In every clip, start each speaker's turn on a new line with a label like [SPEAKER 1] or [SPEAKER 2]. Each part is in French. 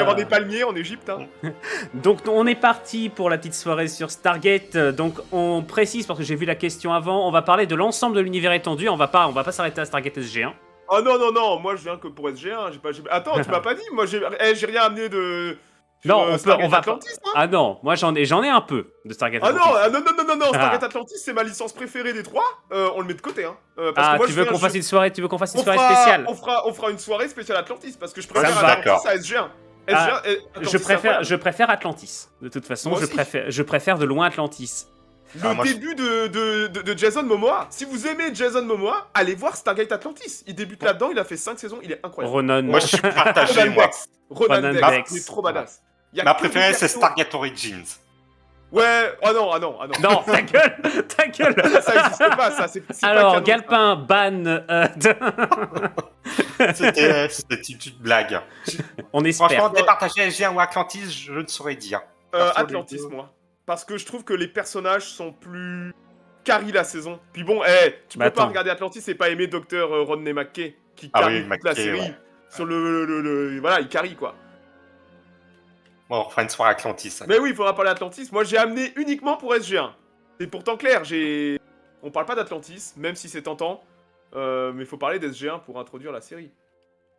[SPEAKER 1] avoir des palmiers en Égypte. Hein.
[SPEAKER 2] Donc on est parti pour la petite soirée sur Stargate. Donc on précise, parce que j'ai vu la question avant, on va parler de l'ensemble de l'univers étendu. On va pas s'arrêter à Stargate SG1.
[SPEAKER 1] Oh non, moi je viens que pour SG1. Attends, tu m'as pas dit. Moi j'ai rien amené de.
[SPEAKER 2] Non, on va
[SPEAKER 1] Atlantis, hein.
[SPEAKER 2] Ah non, moi j'en ai un peu de Stargate
[SPEAKER 1] Ah
[SPEAKER 2] Atlantis.
[SPEAKER 1] non, Stargate Atlantis, c'est ma licence préférée des trois. On le met de côté, hein.
[SPEAKER 2] Parce que moi, tu veux qu'on fasse une soirée spéciale.
[SPEAKER 1] On fera une soirée spéciale Atlantis, parce que je
[SPEAKER 2] Ça
[SPEAKER 1] préfère
[SPEAKER 2] me va.
[SPEAKER 1] Atlantis à SG1.
[SPEAKER 2] Je préfère Atlantis. De toute façon, je préfère de loin Atlantis.
[SPEAKER 1] Le début de Jason Momoa. Si vous aimez Jason Momoa, allez voir Stargate Atlantis. Il débute là-dedans, il a fait 5 saisons, il est incroyable.
[SPEAKER 2] Ronan.
[SPEAKER 3] Moi, je suis partagé, moi.
[SPEAKER 1] Ronan Dex, il est trop badass.
[SPEAKER 3] Ma préférée, c'est Stargate Origins.
[SPEAKER 1] Ouais, oh non.
[SPEAKER 2] Non, ta gueule.
[SPEAKER 1] Ça existe pas, ça. C'est
[SPEAKER 2] Alors,
[SPEAKER 1] pas canon,
[SPEAKER 2] Galpin, ban.
[SPEAKER 3] C'était une blague.
[SPEAKER 2] On espère.
[SPEAKER 3] Franchement, départager SG1 ou Atlantis, je ne saurais dire.
[SPEAKER 1] Atlantis, moi. Parce que je trouve que les personnages sont plus carry la saison. Puis bon, tu peux pas regarder Atlantis et pas aimer Dr. Rodney McKay qui carry toute la série. Ouais. Sur voilà, il carry quoi.
[SPEAKER 3] Bon, on fera une soirée Atlantis.
[SPEAKER 1] Mais oui, il faudra parler d'Atlantis. Moi, j'ai amené uniquement pour SG1. C'est pourtant clair, on parle pas d'Atlantis, même si c'est tentant. Mais il faut parler d'SG1 pour introduire la série.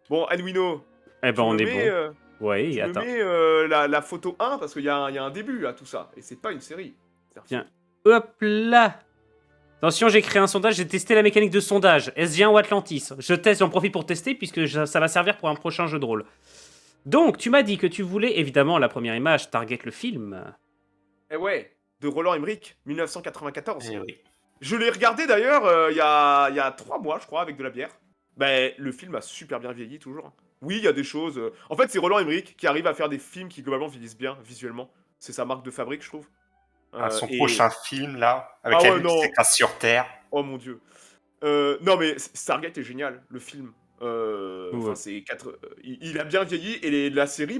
[SPEAKER 1] Bon, Anwino.
[SPEAKER 2] Eh ben, on est bon. Oui, attends.
[SPEAKER 1] Tu me mets la photo 1 parce qu'il y a un début à tout ça. Et c'est pas une série.
[SPEAKER 2] Tiens, hop là. Attention, j'ai créé un sondage, j'ai testé la mécanique de sondage. SG1 ou Atlantis. Je teste, j'en profite pour tester puisque ça va servir pour un prochain jeu de rôle. Donc, tu m'as dit que tu voulais, évidemment, la première image, Target le film.
[SPEAKER 1] Eh ouais, de Roland Emmerich, 1994.
[SPEAKER 3] Eh oui.
[SPEAKER 1] Je l'ai regardé d'ailleurs il y a 3 mois, je crois, avec de la bière. Ben, le film a super bien vieilli, toujours. Oui, il y a des choses... En fait, c'est Roland Emmerich qui arrive à faire des films qui, globalement, vieillissent bien, visuellement. C'est sa marque de fabrique, je trouve.
[SPEAKER 3] Son prochain film, là, avec la lutte qui s'écrase sur Terre.
[SPEAKER 1] Oh mon dieu. Non, mais Stargate est génial, le film. C'est 4... il a bien vieilli, et la série,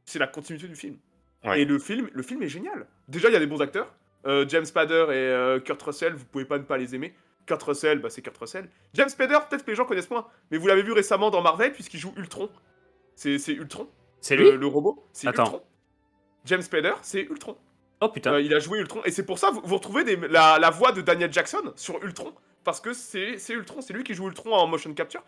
[SPEAKER 1] c'est la continuité du film. Ouais. Et le film est génial. Déjà, il y a des bons acteurs. James Spader et Kurt Russell, vous pouvez pas ne pas les aimer. Kurt Russell, c'est Kurt Russell. James Spader, peut-être que les gens connaissent moins, mais vous l'avez vu récemment dans Marvel, puisqu'il joue Ultron. C'est Ultron.
[SPEAKER 2] C'est lui
[SPEAKER 1] le robot. C'est Ultron. James Spader, c'est Ultron.
[SPEAKER 2] Oh putain.
[SPEAKER 1] Il a joué Ultron. Et c'est pour ça vous retrouvez la voix de Daniel Jackson sur Ultron. Parce que c'est Ultron, c'est lui qui joue Ultron en motion capture.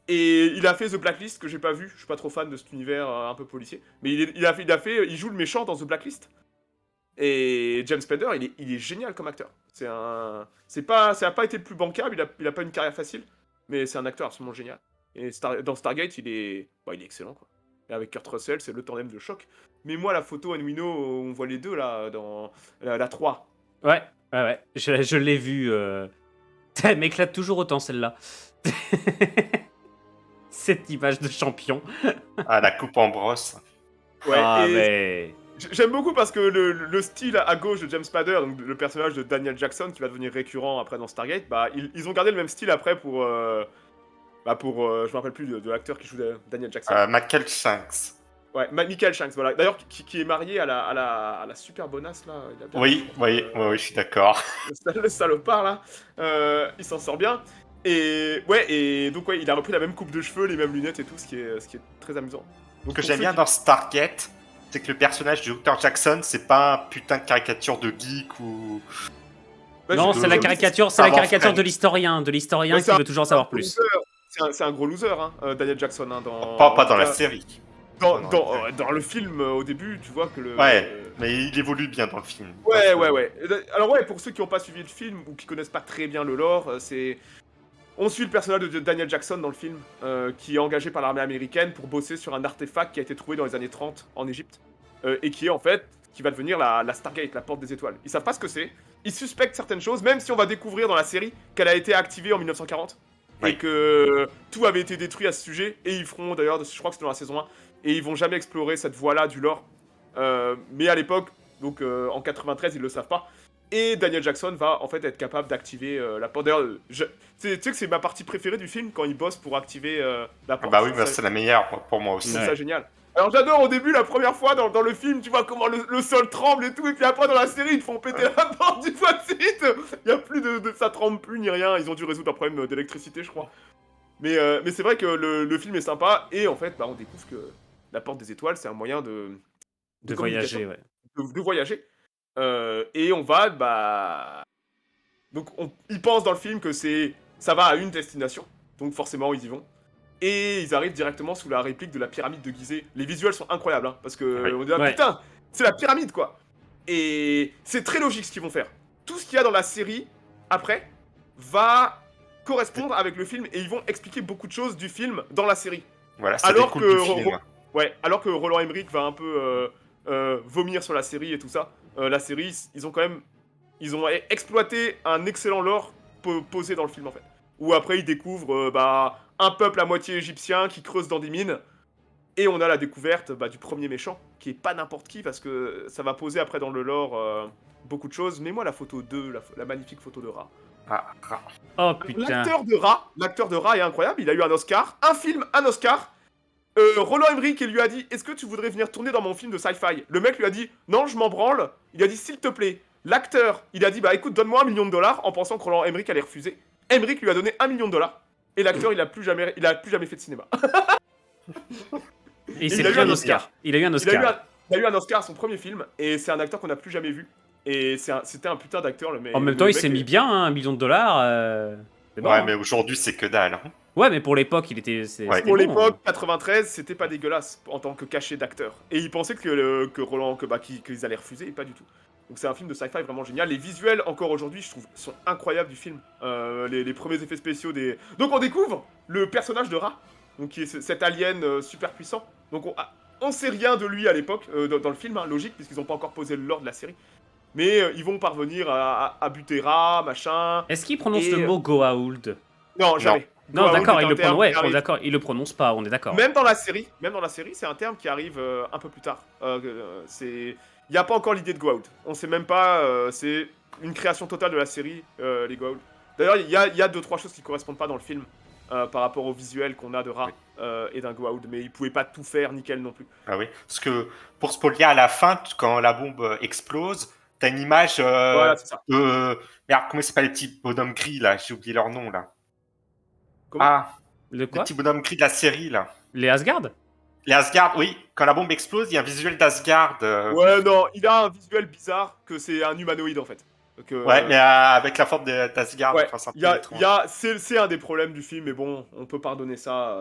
[SPEAKER 1] Et il a fait The Blacklist, que j'ai pas vu. Je suis pas trop fan de cet univers un peu policier. Mais il joue le méchant dans The Blacklist. Et James Spader, il est génial comme acteur. Ça a pas été le plus bancable, il a pas une carrière facile. Mais c'est un acteur absolument génial. Et dans Stargate, il est excellent, quoi. Et avec Kurt Russell, c'est le tandem de choc. Mais moi, la photo Anwino, on voit les deux, là, dans la 3.
[SPEAKER 2] Ouais. Je l'ai vu. Elle m'éclate toujours autant, celle-là. Cette image de champion.
[SPEAKER 3] La coupe en brosse.
[SPEAKER 1] Ouais, mais... J'aime beaucoup parce que le style à gauche de James Spader, donc le personnage de Daniel Jackson, qui va devenir récurrent après dans Stargate, ils ont gardé le même style après pour je me rappelle plus de l'acteur qui joue Daniel Jackson.
[SPEAKER 3] Michael Shanks.
[SPEAKER 1] Ouais, Michael Shanks, voilà. D'ailleurs, qui est marié à la super bonasse, là.
[SPEAKER 3] Oui, je suis d'accord.
[SPEAKER 1] Le salopard, là. Il s'en sort bien. Et donc, il a repris la même coupe de cheveux, les mêmes lunettes et tout, ce qui est très amusant.
[SPEAKER 3] Donc, ce que j'aime bien dans Stargate, c'est que le personnage de Dr. Jackson, c'est pas un putain de caricature de geek ou...
[SPEAKER 2] Non, c'est la caricature de l'historien qui veut toujours en savoir plus.
[SPEAKER 1] C'est un gros loser, hein, Daniel Jackson. Hein,
[SPEAKER 3] pas dans la série.
[SPEAKER 1] Dans le film, au début, tu vois que le...
[SPEAKER 3] Ouais, mais il évolue bien dans le film.
[SPEAKER 1] Ouais. Alors pour ceux qui n'ont pas suivi le film, ou qui connaissent pas très bien le lore, on suit le personnage de Daniel Jackson dans le film, qui est engagé par l'armée américaine pour bosser sur un artefact qui a été trouvé dans les années 30 en Égypte, et qui va devenir la Stargate, la porte des étoiles. Ils savent pas ce que c'est, ils suspectent certaines choses, même si on va découvrir dans la série qu'elle a été activée en 1940, et que tout avait été détruit à ce sujet, et ils feront d'ailleurs, je crois que c'est dans la saison 1, et ils vont jamais explorer cette voie-là du lore. Mais à l'époque, donc en 93, ils le savent pas. Et Daniel Jackson va en fait être capable d'activer la porte. D'ailleurs, tu sais que c'est ma partie préférée du film quand il bosse pour activer la porte.
[SPEAKER 3] Bah oui, c'est la meilleure pour moi aussi.
[SPEAKER 1] C'est ça génial. Alors j'adore au début, la première fois dans le film, tu vois comment le sol tremble et tout, et puis après dans la série, ils te font péter la porte d'une fois de suite. Il y a plus ça tremble plus ni rien. Ils ont dû résoudre un problème d'électricité, je crois. Mais c'est vrai que le film est sympa, et en fait, on découvre que La porte des étoiles, c'est un moyen de
[SPEAKER 2] De
[SPEAKER 1] communication,
[SPEAKER 2] voyager, ouais.
[SPEAKER 1] de voyager. Et on va, donc ils pensent dans le film que ça va à une destination, donc forcément ils y vont. Et ils arrivent directement sous la réplique de la pyramide de Gizeh. Les visuels sont incroyables, hein, parce que
[SPEAKER 3] Oui.
[SPEAKER 1] on dit, ah,
[SPEAKER 2] Ouais.
[SPEAKER 1] putain, c'est la pyramide, quoi. Et c'est très logique ce qu'ils vont faire. Tout ce qu'il y a dans la série, après, va correspondre avec le film, et ils vont expliquer beaucoup de choses du film dans la série.
[SPEAKER 3] Voilà, ça
[SPEAKER 1] Alors
[SPEAKER 3] découle
[SPEAKER 1] que,
[SPEAKER 3] du film.
[SPEAKER 1] alors que Roland Emmerich va un peu vomir sur la série et tout ça. La série, ils ont exploité un excellent lore posé dans le film, en fait. Où après, ils découvrent un peuple à moitié égyptien qui creuse dans des mines. Et on a la découverte du premier méchant, qui est pas n'importe qui, parce que ça va poser après dans le lore beaucoup de choses. Mais moi, la photo 2, la magnifique photo de Ra.
[SPEAKER 3] Ah,
[SPEAKER 2] Oh putain.
[SPEAKER 1] L'acteur de Ra est incroyable, il a eu un Oscar, un film, un Oscar. Roland Emmerich lui a dit, est-ce que tu voudrais venir tourner dans mon film de sci-fi? Le mec lui a dit, non, je m'en branle. Il a dit, s'il te plaît. L'acteur, il a dit, bah écoute, donne-moi $1 million, en pensant que Roland Emmerich allait refuser. Emmerich lui a donné $1 million. Et l'acteur, il a plus jamais fait de cinéma.
[SPEAKER 2] Et il
[SPEAKER 1] il
[SPEAKER 2] s'est
[SPEAKER 1] a
[SPEAKER 2] pris
[SPEAKER 1] eu
[SPEAKER 2] un
[SPEAKER 1] un
[SPEAKER 2] Oscar. Il a eu un
[SPEAKER 1] Il a, eu
[SPEAKER 2] Oscar.
[SPEAKER 1] il a eu un Oscar à son premier film, et c'est un acteur qu'on n'a plus jamais vu. Et c'était un putain d'acteur, le mec.
[SPEAKER 2] En même temps, il s'est mis bien, hein, $1 million. C'est bon,
[SPEAKER 3] ouais,
[SPEAKER 2] hein.
[SPEAKER 3] mais aujourd'hui, c'est que dalle. Hein.
[SPEAKER 2] Ouais, mais pour l'époque, il était.
[SPEAKER 3] Ouais.
[SPEAKER 2] C'était
[SPEAKER 1] Pour
[SPEAKER 2] bon,
[SPEAKER 1] l'époque,
[SPEAKER 2] hein.
[SPEAKER 1] 93, c'était pas dégueulasse en tant que cachet d'acteur. Et ils pensaient qu'ils allaient refuser, et pas du tout. Donc c'est un film de sci-fi vraiment génial. Les visuels, encore aujourd'hui, je trouve, sont incroyables du film. Les premiers effets spéciaux des... Donc on découvre le personnage de Ra, donc qui est cet alien super puissant. Donc on sait rien de lui à l'époque, dans le film, hein, logique, puisqu'ils ont pas encore posé le lore de la série. Mais ils vont parvenir à buter Ra, machin...
[SPEAKER 2] Est-ce qu'il prononce
[SPEAKER 1] Et,
[SPEAKER 2] le mot Goa'uld?
[SPEAKER 1] Non, jamais.
[SPEAKER 2] Non,
[SPEAKER 1] Goa'uld
[SPEAKER 2] d'accord,
[SPEAKER 1] est
[SPEAKER 2] il
[SPEAKER 1] un
[SPEAKER 2] le
[SPEAKER 1] terme
[SPEAKER 2] prononce. Ouais,
[SPEAKER 1] qui arrive-
[SPEAKER 2] d'accord, il le prononce pas, on est d'accord.
[SPEAKER 1] Même dans la série, c'est un terme qui arrive un peu plus tard. Il n'y a pas encore l'idée de Goa'uld. On sait même pas, c'est une création totale de la série, les Goa'uld. D'ailleurs, il y a 2-3 choses qui correspondent pas dans le film par rapport au visuel qu'on a de Ra et d'un Goa'uld, mais ils pouvaient pas tout faire nickel non plus.
[SPEAKER 3] Ah oui, parce que pour spoiler à la fin, quand la bombe explose, t'as une image
[SPEAKER 1] Voilà, c'est ça.
[SPEAKER 3] de... Merde, comment s'appellent les petits bonhommes gris, là? J'ai oublié leur nom, là.
[SPEAKER 1] Comment
[SPEAKER 3] Ah,
[SPEAKER 2] Le
[SPEAKER 3] les
[SPEAKER 2] quoi?
[SPEAKER 3] petits bonhommes gris de la série, là.
[SPEAKER 2] Les Asgard?
[SPEAKER 3] Les Asgard, oui. Quand la bombe explose, il y a un visuel d'Asgard.
[SPEAKER 1] Ouais, non, il a un visuel bizarre que c'est un humanoïde en fait. Donc,
[SPEAKER 3] Ouais, mais avec la forme d'Asgard.
[SPEAKER 1] ouais,
[SPEAKER 3] Enfin, c'est un peu étrange.
[SPEAKER 1] c'est un des problèmes du film, mais bon, on peut pardonner ça.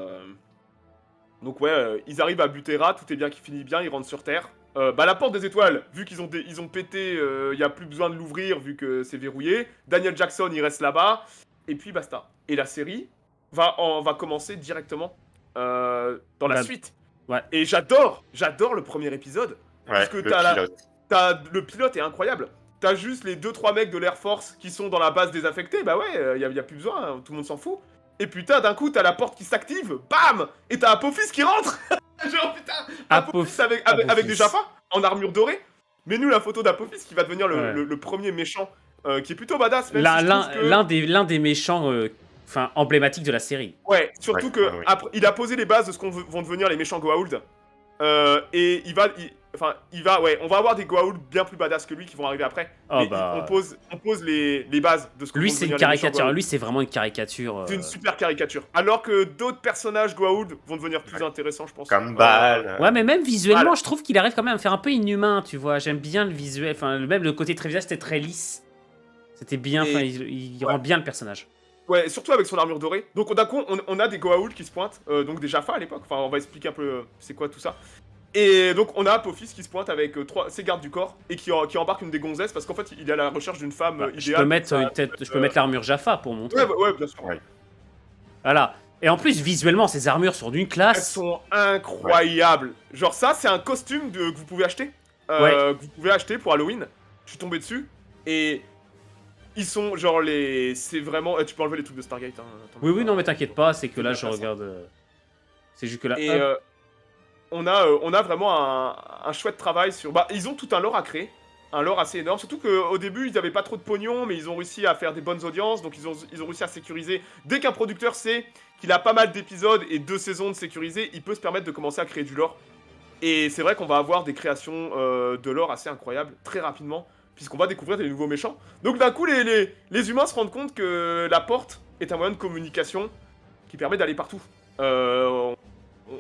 [SPEAKER 1] Donc ouais, ils arrivent à buter Ra, tout est bien qui finit bien, ils rentrent sur Terre. La porte des étoiles, vu qu'ils ils ont pété, il n'y a plus besoin de l'ouvrir vu que c'est verrouillé. Daniel Jackson, il reste là-bas. Et puis basta. Et la série va commencer directement dans la
[SPEAKER 2] Bah,
[SPEAKER 1] suite.
[SPEAKER 2] ouais.
[SPEAKER 1] Et j'adore le premier épisode.
[SPEAKER 3] Ouais,
[SPEAKER 1] Parce que
[SPEAKER 3] le pilote.
[SPEAKER 1] le pilote est incroyable. T'as juste les 2-3 mecs de l'Air Force qui sont dans la base désaffectée, bah ouais, y a plus besoin, hein, tout le monde s'en fout. Et putain, d'un coup, t'as la porte qui s'active, bam. Et t'as Apophis qui rentre. Genre putain, Apophis avec des Jaffa en armure dorée. Mais nous, la photo d'Apophis qui va devenir le premier méchant, qui est plutôt badass. Même si je trouve que...
[SPEAKER 2] L'un des méchants emblématiques de la série.
[SPEAKER 1] Ouais, surtout
[SPEAKER 3] Ouais,
[SPEAKER 1] que
[SPEAKER 3] ouais.
[SPEAKER 1] après, il a posé les bases de ce qu'on vont devenir les méchants Goa'uld. Et on va avoir des Goa'uld bien plus badass que lui qui vont arriver après.
[SPEAKER 2] Oh,
[SPEAKER 1] Mais
[SPEAKER 2] bah.
[SPEAKER 1] on pose les bases de ce que
[SPEAKER 2] Lui,
[SPEAKER 1] vont
[SPEAKER 2] c'est une
[SPEAKER 1] devenir les méchants
[SPEAKER 2] caricature.
[SPEAKER 1] Goa'uld.
[SPEAKER 2] Lui, c'est vraiment une caricature.
[SPEAKER 1] C'est une super caricature. Alors que d'autres personnages Goa'uld vont devenir plus intéressants, je pense.
[SPEAKER 3] Comme Baal.
[SPEAKER 2] Ouais, mais même visuellement,
[SPEAKER 1] Voilà.
[SPEAKER 2] je trouve qu'il arrive quand même à faire un peu inhumain, tu vois. J'aime bien le visuel. Enfin, même le côté très visuel, c'était très lisse. C'était bien.
[SPEAKER 1] Et-
[SPEAKER 2] Enfin, il rend bien le personnage.
[SPEAKER 1] Ouais, surtout avec son armure dorée. Donc d'un coup, on a des Goa'uld qui se pointent, donc des Jaffa à l'époque. Enfin, on va expliquer un peu c'est quoi tout ça. Et donc on a Apophis qui se pointe avec ses gardes du corps et qui embarque une des gonzesses parce qu'en fait il est à la recherche d'une femme
[SPEAKER 2] Bah,
[SPEAKER 1] idéale.
[SPEAKER 2] je peux mettre, je peux mettre l'armure Jaffa pour montrer.
[SPEAKER 1] Ouais, bien sûr.
[SPEAKER 3] Ouais.
[SPEAKER 2] Voilà. Et en plus, visuellement, ces armures sont d'une
[SPEAKER 1] Elles
[SPEAKER 2] classe.
[SPEAKER 1] sont incroyables. Genre ça, c'est un costume que vous pouvez acheter. Que vous pouvez acheter pour Halloween. Je suis tombé dessus. Et ils sont genre c'est vraiment... tu peux enlever les trucs de Stargate. Hein,
[SPEAKER 2] Oui, non, mais t'inquiète pas, c'est que là, je
[SPEAKER 1] intéressant.
[SPEAKER 2] regarde. C'est juste que là.
[SPEAKER 1] Et
[SPEAKER 2] hop.
[SPEAKER 1] on a vraiment un chouette travail sur... ils ont tout un lore à créer. Un lore assez énorme. Surtout qu'au début, ils avaient pas trop de pognon, mais ils ont réussi à faire des bonnes audiences. Donc ils ont réussi à sécuriser. Dès qu'un producteur sait qu'il a pas mal d'épisodes et 2 saisons de sécuriser, il peut se permettre de commencer à créer du lore. Et c'est vrai qu'on va avoir des créations de lore assez incroyables, très rapidement, puisqu'on va découvrir des nouveaux méchants. Donc d'un coup, les humains se rendent compte que la porte est un moyen de communication qui permet d'aller partout.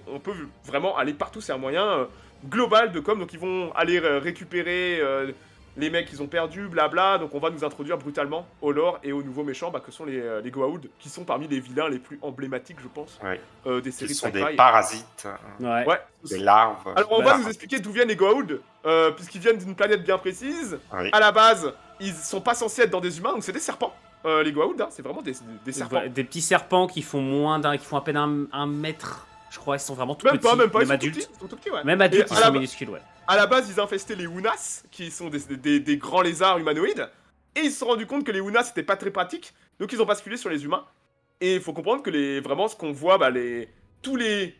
[SPEAKER 1] on peut vraiment aller partout, c'est un moyen global de com, donc ils vont aller récupérer les mecs qu'ils ont perdus, blabla, donc on va nous introduire brutalement au lore et aux nouveaux méchants que sont les Goa'uld, qui sont parmi les vilains les plus emblématiques, je pense, des
[SPEAKER 3] Qui
[SPEAKER 1] séries de
[SPEAKER 3] sont des
[SPEAKER 1] sci-fi.
[SPEAKER 3] parasites,
[SPEAKER 2] Ouais.
[SPEAKER 3] des larves.
[SPEAKER 1] Alors on va nous expliquer d'où viennent les Goa'uld, puisqu'ils viennent d'une planète bien précise.
[SPEAKER 3] Oui.
[SPEAKER 1] À la base, ils sont pas censés être dans des humains, donc c'est des serpents. Les Goa'uld, hein, c'est vraiment des serpents.
[SPEAKER 2] Des petits serpents qui font qui font à peine un mètre. Je crois ils sont vraiment tout
[SPEAKER 1] Même
[SPEAKER 2] petits.
[SPEAKER 1] pas, ils sont tout
[SPEAKER 2] adultes.
[SPEAKER 1] petits, ils sont tout petits, ouais.
[SPEAKER 2] Même adultes,
[SPEAKER 1] Et
[SPEAKER 2] ils sont minuscules, ouais.
[SPEAKER 1] À la base, ils infestaient les Unas, qui sont des grands lézards humanoïdes, et ils se sont rendus compte que les Unas c'était pas très pratique, donc ils ont basculé sur les humains. Et il faut comprendre que vraiment ce qu'on voit, tous les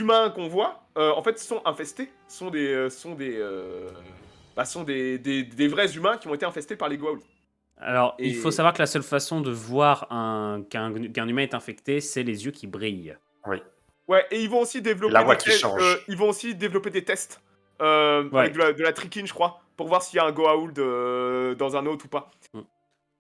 [SPEAKER 1] humains qu'on voit, en fait, sont infestés, sont des vrais humains qui ont été infestés par les Goa'uld.
[SPEAKER 2] Alors,
[SPEAKER 1] Et-
[SPEAKER 2] il faut savoir que la seule façon de voir qu'un humain est infecté, c'est les yeux qui brillent.
[SPEAKER 1] Ouais, et ils vont aussi développer
[SPEAKER 3] La voix
[SPEAKER 1] des
[SPEAKER 3] qui
[SPEAKER 1] tests,
[SPEAKER 3] change.
[SPEAKER 1] ils vont aussi développer des tests
[SPEAKER 2] Ouais.
[SPEAKER 1] avec de la trichine, je crois, pour voir s'il y a un Goa'uld dans un autre ou pas.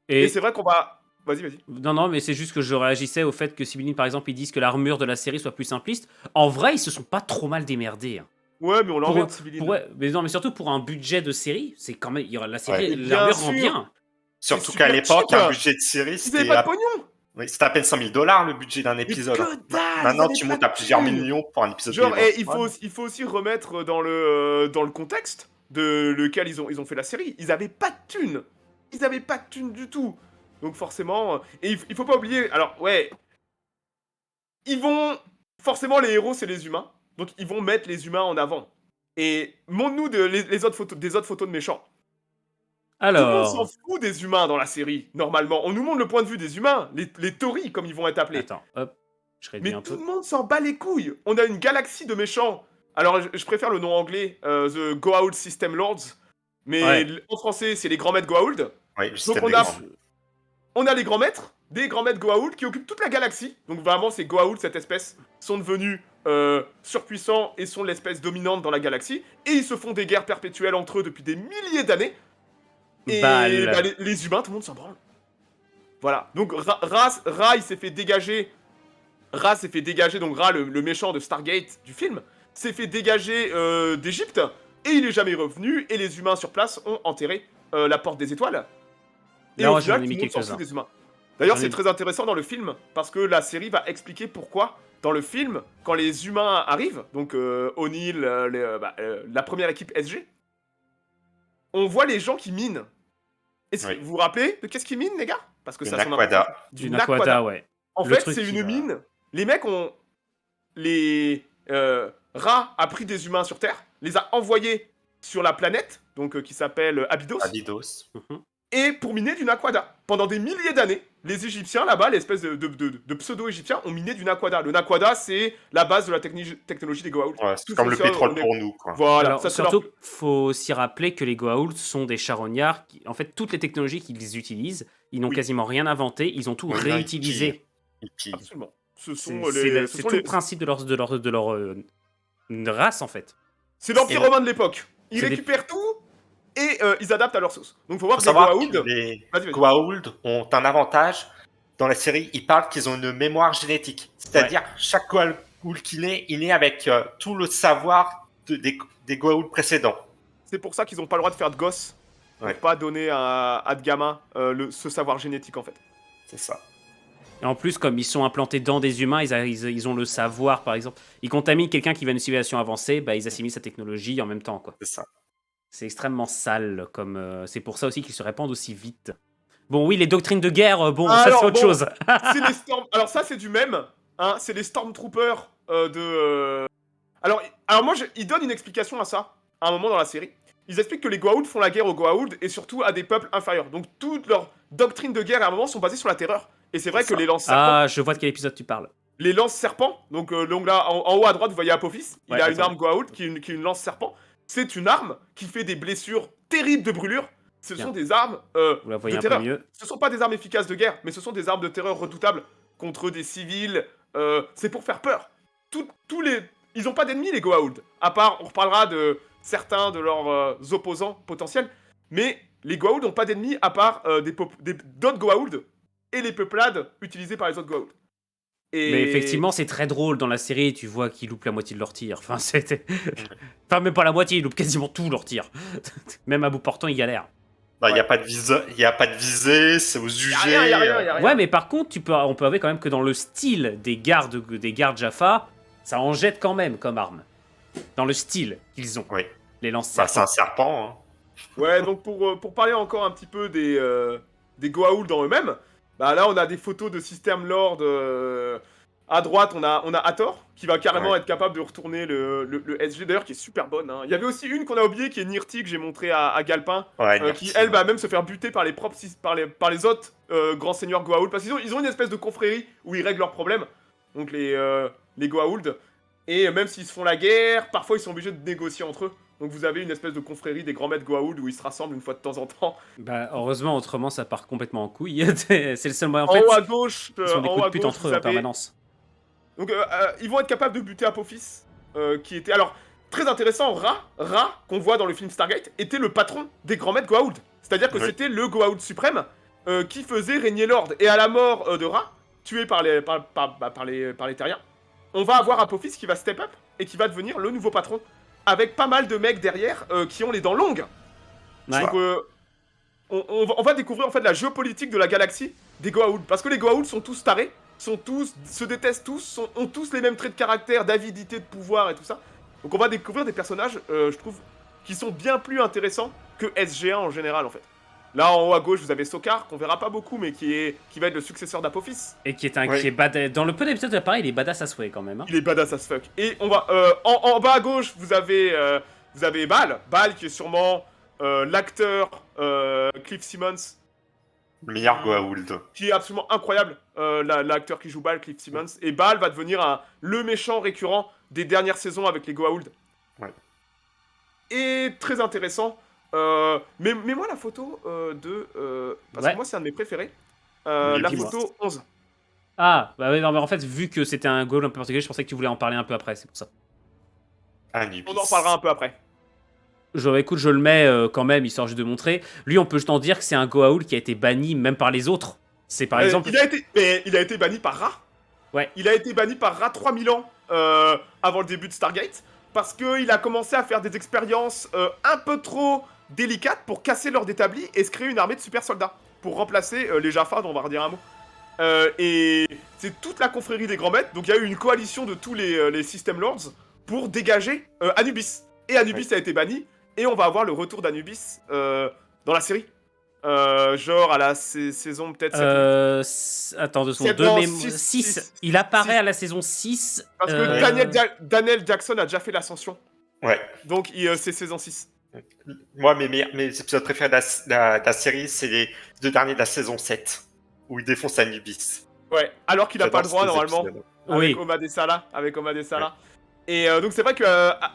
[SPEAKER 1] Et c'est vrai qu'on va... Vas-y.
[SPEAKER 2] Non, mais c'est juste que je réagissais au fait que Sibyline, par exemple, ils disent que l'armure de la série soit plus simpliste. En vrai, ils se sont pas trop mal démerdés. Hein.
[SPEAKER 1] Ouais, mais on l'emmerde, Sibyline.
[SPEAKER 2] Mais non, mais surtout pour un budget de série, c'est quand même. La série,
[SPEAKER 1] Ouais. Bien
[SPEAKER 2] l'armure rend
[SPEAKER 1] sûr.
[SPEAKER 2] bien.
[SPEAKER 3] Surtout
[SPEAKER 1] C'est
[SPEAKER 3] qu'à
[SPEAKER 1] super
[SPEAKER 3] l'époque,
[SPEAKER 1] cheap.
[SPEAKER 3] un budget de série,
[SPEAKER 1] Ils avaient pas de pognon.
[SPEAKER 3] c'était à peine 100 000 $ le budget d'un
[SPEAKER 1] Mais
[SPEAKER 3] épisode.
[SPEAKER 1] que dalle,
[SPEAKER 3] Maintenant,
[SPEAKER 1] ils
[SPEAKER 3] tu
[SPEAKER 1] avaient
[SPEAKER 3] montes
[SPEAKER 1] pas
[SPEAKER 3] à
[SPEAKER 1] de
[SPEAKER 3] plusieurs
[SPEAKER 1] thunes.
[SPEAKER 3] millions pour un épisode
[SPEAKER 1] Genre,
[SPEAKER 3] de
[SPEAKER 1] et il faut aussi remettre dans le contexte de lequel ils ont fait la série. Ils avaient pas de thunes. Ils avaient pas de thunes du tout. Donc forcément... Et il faut pas oublier... Alors, ouais... Ils vont... Forcément, les héros, c'est les humains. Donc, ils vont mettre les humains en avant. Et montre-nous des autres photos de méchants. Tout le monde s'en
[SPEAKER 2] Alors.
[SPEAKER 1] fout des humains dans la série, normalement. On nous montre le point de vue des humains, les Tories, comme ils vont être appelés.
[SPEAKER 2] Attends, hop. Je réduis
[SPEAKER 1] Mais
[SPEAKER 2] un
[SPEAKER 1] tout
[SPEAKER 2] peu.
[SPEAKER 1] le monde s'en bat les couilles. On a une galaxie de méchants. Alors, je préfère le nom anglais, The Goa'uld System Lords. Mais
[SPEAKER 2] Ouais.
[SPEAKER 1] en français, c'est les grands maîtres Goa'uld.
[SPEAKER 3] Oui, le
[SPEAKER 1] Donc,
[SPEAKER 3] système
[SPEAKER 1] on
[SPEAKER 3] des
[SPEAKER 1] a,
[SPEAKER 3] grands.
[SPEAKER 1] on a les grands maîtres, des grands maîtres Goa'uld qui occupent toute la galaxie. Donc, vraiment, ces Goa'uld, cette espèce, sont devenus surpuissants et sont l'espèce dominante dans la galaxie. Et ils se font des guerres perpétuelles entre eux depuis des milliers d'années. Et les humains, tout le monde s'en branle. Voilà. Donc Ra, il s'est fait dégager. Donc Ra, le méchant de Stargate du film, s'est fait dégager d'Égypte. Et il est jamais revenu. Et les humains sur place ont enterré la porte des étoiles. Et
[SPEAKER 2] Là,
[SPEAKER 1] au
[SPEAKER 2] moi,
[SPEAKER 1] final,
[SPEAKER 2] j'en ai
[SPEAKER 1] tout
[SPEAKER 2] mis
[SPEAKER 1] le monde s'en
[SPEAKER 2] quelques-uns.
[SPEAKER 1] fout des humains. D'ailleurs,
[SPEAKER 2] J'en ai
[SPEAKER 1] c'est
[SPEAKER 2] mis.
[SPEAKER 1] très intéressant dans le film. Parce que la série va expliquer pourquoi, dans le film, quand les humains arrivent, donc O'Neill, la première équipe SG, on voit les gens qui minent. Est-ce que vous vous rappelez de qu'est-ce qu'ils minent, les gars? Parce que
[SPEAKER 3] Du
[SPEAKER 1] ça sonne
[SPEAKER 3] Naquadah.
[SPEAKER 2] Du Naquadah, ouais.
[SPEAKER 1] En
[SPEAKER 2] Le
[SPEAKER 1] fait,
[SPEAKER 2] truc
[SPEAKER 1] c'est
[SPEAKER 2] qui
[SPEAKER 1] une
[SPEAKER 2] va-
[SPEAKER 1] mine. Les mecs ont... Ra a pris des humains sur Terre, les a envoyés sur la planète, donc qui s'appelle Abydos,
[SPEAKER 3] Abydos.
[SPEAKER 1] et pour miner du Naquadah. Pendant des milliers d'années, les Égyptiens, là-bas, l'espèce de pseudo-égyptiens, ont miné du Naquadah. Le Naquadah, c'est la base de la technologie des Goa'uld.
[SPEAKER 3] Ouais, c'est
[SPEAKER 1] Tout
[SPEAKER 3] comme le
[SPEAKER 1] fonctionne,
[SPEAKER 3] pétrole
[SPEAKER 1] on est-
[SPEAKER 3] pour nous, quoi.
[SPEAKER 1] Voilà,
[SPEAKER 2] Alors,
[SPEAKER 1] ça c'est
[SPEAKER 2] surtout,
[SPEAKER 1] leur...
[SPEAKER 2] faut aussi rappeler que les Goa'uld sont des charognards. En fait, toutes les technologies qu'ils utilisent, ils n'ont
[SPEAKER 1] Oui.
[SPEAKER 2] quasiment rien inventé, ils ont tout
[SPEAKER 3] Oui,
[SPEAKER 2] réutilisé.
[SPEAKER 3] Et puis,
[SPEAKER 1] Absolument. Ce
[SPEAKER 2] C'est
[SPEAKER 1] sont les...
[SPEAKER 2] c'est tout le principe de leur race, en fait.
[SPEAKER 1] C'est l'Empire
[SPEAKER 3] Et-
[SPEAKER 1] romain de l'époque. Ils
[SPEAKER 2] C'est des-
[SPEAKER 1] récupèrent tout et ils adaptent à leur sauce. Donc faut voir
[SPEAKER 3] faut
[SPEAKER 1] que les
[SPEAKER 3] savoir
[SPEAKER 1] Goa'uld...
[SPEAKER 3] que les
[SPEAKER 1] Vas-y.
[SPEAKER 3] Goa'uld ont un avantage. Dans la série, ils parlent qu'ils ont une mémoire génétique. C'est-à-dire, chaque Goa'uld qui naît, il naît avec tout le savoir des Goa'uld précédents.
[SPEAKER 1] C'est pour ça qu'ils n'ont pas le droit de faire de gosses. Pour
[SPEAKER 3] Ouais.
[SPEAKER 1] pas donner à de gamins ce savoir génétique en fait.
[SPEAKER 3] C'est ça.
[SPEAKER 2] Et en plus, comme ils sont implantés dans des humains, ils ont le savoir, par exemple. Ils contaminent quelqu'un qui va d'une civilisation avancée, bah, ils assimilent sa technologie en même temps, quoi.
[SPEAKER 3] C'est ça.
[SPEAKER 2] C'est extrêmement sale, c'est pour ça aussi qu'ils se répandent aussi vite. Bon, oui, les doctrines de guerre, bon, ça
[SPEAKER 1] Alors,
[SPEAKER 2] c'est autre
[SPEAKER 1] bon.
[SPEAKER 2] chose.
[SPEAKER 1] C'est les Alors ça c'est du même. Hein, c'est les Stormtroopers de... Alors moi, ils donnent une explication à ça, à un moment dans la série. Ils expliquent que les Goa'uld font la guerre aux Goa'uld et surtout à des peuples inférieurs. Donc toutes leurs doctrines de guerre à un moment sont basées sur la terreur. Et c'est vrai
[SPEAKER 3] C'est
[SPEAKER 1] que
[SPEAKER 3] ça.
[SPEAKER 1] les lance-serpents...
[SPEAKER 2] Ah, je vois de quel épisode tu parles.
[SPEAKER 1] Les lance-serpents, donc là, en haut à droite, vous voyez Apophis, il
[SPEAKER 2] Ouais,
[SPEAKER 1] a une
[SPEAKER 2] attends.
[SPEAKER 1] arme Goa'uld qui est une lance-serpent. C'est une arme qui fait des blessures terribles de brûlure. Ce
[SPEAKER 2] Bien.
[SPEAKER 1] sont des armes
[SPEAKER 2] Vous la voyez
[SPEAKER 1] de
[SPEAKER 2] un peu
[SPEAKER 1] terreur.
[SPEAKER 2] mieux.
[SPEAKER 1] Ce sont pas des armes efficaces de guerre, mais ce sont des armes de terreur redoutables contre des civils. C'est pour faire peur. Tous les... Ils ont pas d'ennemis, les Goa'uld. À part, on reparlera de certains de leurs opposants potentiels. Mais les Goa'uld n'ont pas d'ennemis à part d'autres Goa'uld et les peuplades utilisées par les autres Goa'uld.
[SPEAKER 2] Mais effectivement, c'est très drôle dans la série. Tu vois qu'ils loupent la moitié de leur tir. Enfin, enfin, même pas la moitié, ils loupent quasiment tout leur tir. Même à bout portant, ils galèrent.
[SPEAKER 3] Il n'y a pas de visée, c'est aux UG.
[SPEAKER 1] Y a rien.
[SPEAKER 2] Ouais, mais par contre, on peut avouer quand même que dans le style des gardes Jaffa, ça en jette quand même comme arme. Dans le style qu'ils ont.
[SPEAKER 3] Oui.
[SPEAKER 2] Les lance
[SPEAKER 3] Bah, c'est un serpent. Hein.
[SPEAKER 1] Ouais, donc pour parler encore un petit peu des Goa'uld dans eux-mêmes, bah là on a des photos de System Lord. À droite, on a Hathor qui va carrément être capable de retourner le SG, d'ailleurs qui est super bonne. Hein. Il y avait aussi une qu'on a oubliée qui est Nirti que j'ai montré à Galpin, qui elle va même se faire buter par les autres grands seigneurs Goa'uld, parce qu'ils ont une espèce de confrérie où ils règlent leurs problèmes, donc les Goa'uld, et même s'ils se font la guerre, parfois ils sont obligés de négocier entre eux. Donc vous avez une espèce de confrérie des grands maîtres Goa'uld où ils se rassemblent une fois de temps en temps.
[SPEAKER 2] Bah heureusement, autrement ça part complètement en couille. C'est le seul moyen. En
[SPEAKER 1] En
[SPEAKER 2] fait,
[SPEAKER 1] haut à gauche,
[SPEAKER 2] ils sont des coups de pute entre eux en permanence.
[SPEAKER 1] Donc ils vont être capables de buter Apophis, qui était... Alors, très intéressant, Ra, qu'on voit dans le film Stargate, était le patron des grands maîtres Goa'uld. C'est-à-dire que c'était le Goa'uld suprême qui faisait régner l'ordre. Et à la mort de Ra, tué par les Terriens, on va avoir Apophis qui va step up et qui va devenir le nouveau patron. Avec pas mal de mecs derrière qui ont les dents longues.
[SPEAKER 2] Ouais.
[SPEAKER 1] Donc on va découvrir en fait la géopolitique de la galaxie des Goa'uld. Parce que les Goa'uld sont tous tarés, se détestent tous, ont tous les mêmes traits de caractère, d'avidité, de pouvoir et tout ça. Donc on va découvrir des personnages, je trouve, qui sont bien plus intéressants que SG1 en général en fait. Là en haut à gauche vous avez Sokar, qu'on verra pas beaucoup mais qui va être le successeur d'Apophis.
[SPEAKER 2] Et qui est badass. Dans le peu d'épisodes pareil, il est badass à souhait quand même. Hein.
[SPEAKER 1] Il est badass as fuck. Et on va en bas à gauche vous avez Bal qui est sûrement l'acteur Cliff Simmons.
[SPEAKER 3] Le meilleur Goa'uld.
[SPEAKER 1] Qui est absolument incroyable, l'acteur qui joue Bal, Cliff Simmons. Et Bal va devenir le méchant récurrent des dernières saisons avec les Goa'uld.
[SPEAKER 3] Ouais.
[SPEAKER 1] Et très intéressant. Mais moi la photo parce que moi c'est un de mes préférés. La photo 11.
[SPEAKER 2] Ah, bah oui, non, mais en fait, vu que c'était un goal un peu particulier, je pensais que tu voulais en parler un peu après, c'est pour ça.
[SPEAKER 3] Anubis.
[SPEAKER 1] On en reparlera un peu après.
[SPEAKER 2] Écoute, je le mets quand même, histoire juste de montrer. Lui, on peut juste en dire que c'est un Goa'uld qui a été banni même par les autres. C'est par exemple...
[SPEAKER 1] Il a été banni par Ra.
[SPEAKER 2] Ouais.
[SPEAKER 1] Il a été banni par Ra 3000 ans avant le début de Stargate, parce qu'il a commencé à faire des expériences un peu trop délicates pour casser l'ordre établi et se créer une armée de super soldats, pour remplacer les Jaffa, dont on va redire un mot. Et c'est toute la confrérie des grands maîtres, donc il y a eu une coalition de tous les System Lords pour dégager Anubis. Et Anubis a été banni, et on va avoir le retour d'Anubis dans la série. Genre à la saison peut-être...
[SPEAKER 2] Attends 2 secondes. 6. Il apparaît
[SPEAKER 1] 6.
[SPEAKER 2] À la saison 6.
[SPEAKER 1] Parce que Daniel Jackson a déjà fait l'ascension.
[SPEAKER 3] Ouais.
[SPEAKER 1] Donc c'est saison 6.
[SPEAKER 3] Moi, mes épisodes préférés de la série, c'est les 2 derniers de la saison 7, où il défonce Anubis.
[SPEAKER 1] Ouais, alors qu'il a pas le droit normalement. Avec Oma Dessala.
[SPEAKER 3] Ouais.
[SPEAKER 1] Et donc c'est vrai que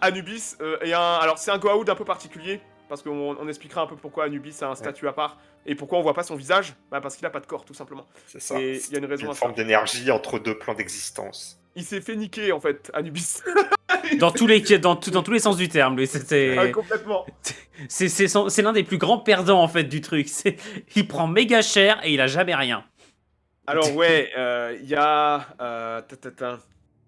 [SPEAKER 1] Anubis alors c'est un Goa'uld un peu particulier, parce qu'on expliquera un peu pourquoi Anubis a un statut à part, et pourquoi on voit pas son visage, parce qu'il a pas de corps tout simplement.
[SPEAKER 3] C'est ça.
[SPEAKER 1] Et il y a une raison à ça.
[SPEAKER 3] Une forme d'énergie entre 2 plans d'existence.
[SPEAKER 1] Il s'est fait niquer en fait, Anubis.
[SPEAKER 2] Dans tous les sens du terme, lui, c'était...
[SPEAKER 1] Complètement.
[SPEAKER 2] C'est l'un des plus grands perdants en fait du truc. Il prend méga cher et il a jamais rien.
[SPEAKER 1] Alors ouais, il y a...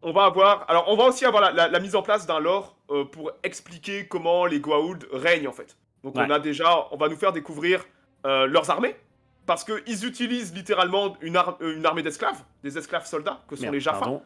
[SPEAKER 1] On va aussi avoir la mise en place d'un lore pour expliquer comment les Goa'uld règnent en fait. Donc on va nous faire découvrir leurs armées, parce qu'ils utilisent littéralement une armée d'esclaves, des esclaves soldats, que sont les Jaffa.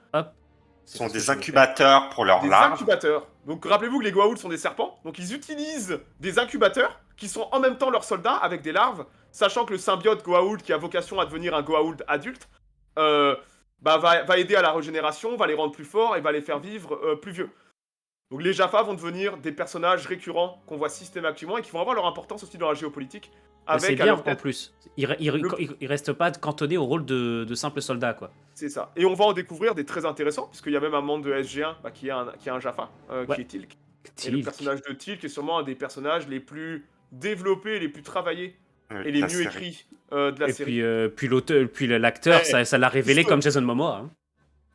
[SPEAKER 3] Ce sont des incubateurs pour leurs larves.
[SPEAKER 1] Des incubateurs. Donc rappelez-vous que les Goa'uld sont des serpents, donc ils utilisent des incubateurs qui sont en même temps leurs soldats avec des larves, sachant que le symbiote Goa'uld qui a vocation à devenir un Goa'uld adulte, va aider à la régénération, va les rendre plus forts et va les faire vivre plus vieux. Donc les Jaffa vont devenir des personnages récurrents qu'on voit systématiquement et qui vont avoir leur importance aussi dans la géopolitique.
[SPEAKER 2] C'est bien en plus. Ils restent pas cantonnés au rôle de simples soldats, quoi.
[SPEAKER 1] C'est ça. Et on va en découvrir des très intéressants, puisqu'il y a même un membre de SG1 qui est un Jaffa, qui est Teal'c. Et le personnage de Teal'c est sûrement un des personnages les plus développés, les plus travaillés et les mieux écrits de la série.
[SPEAKER 2] Puis l'acteur, ça l'a révélé comme Jason Momoa. Hein.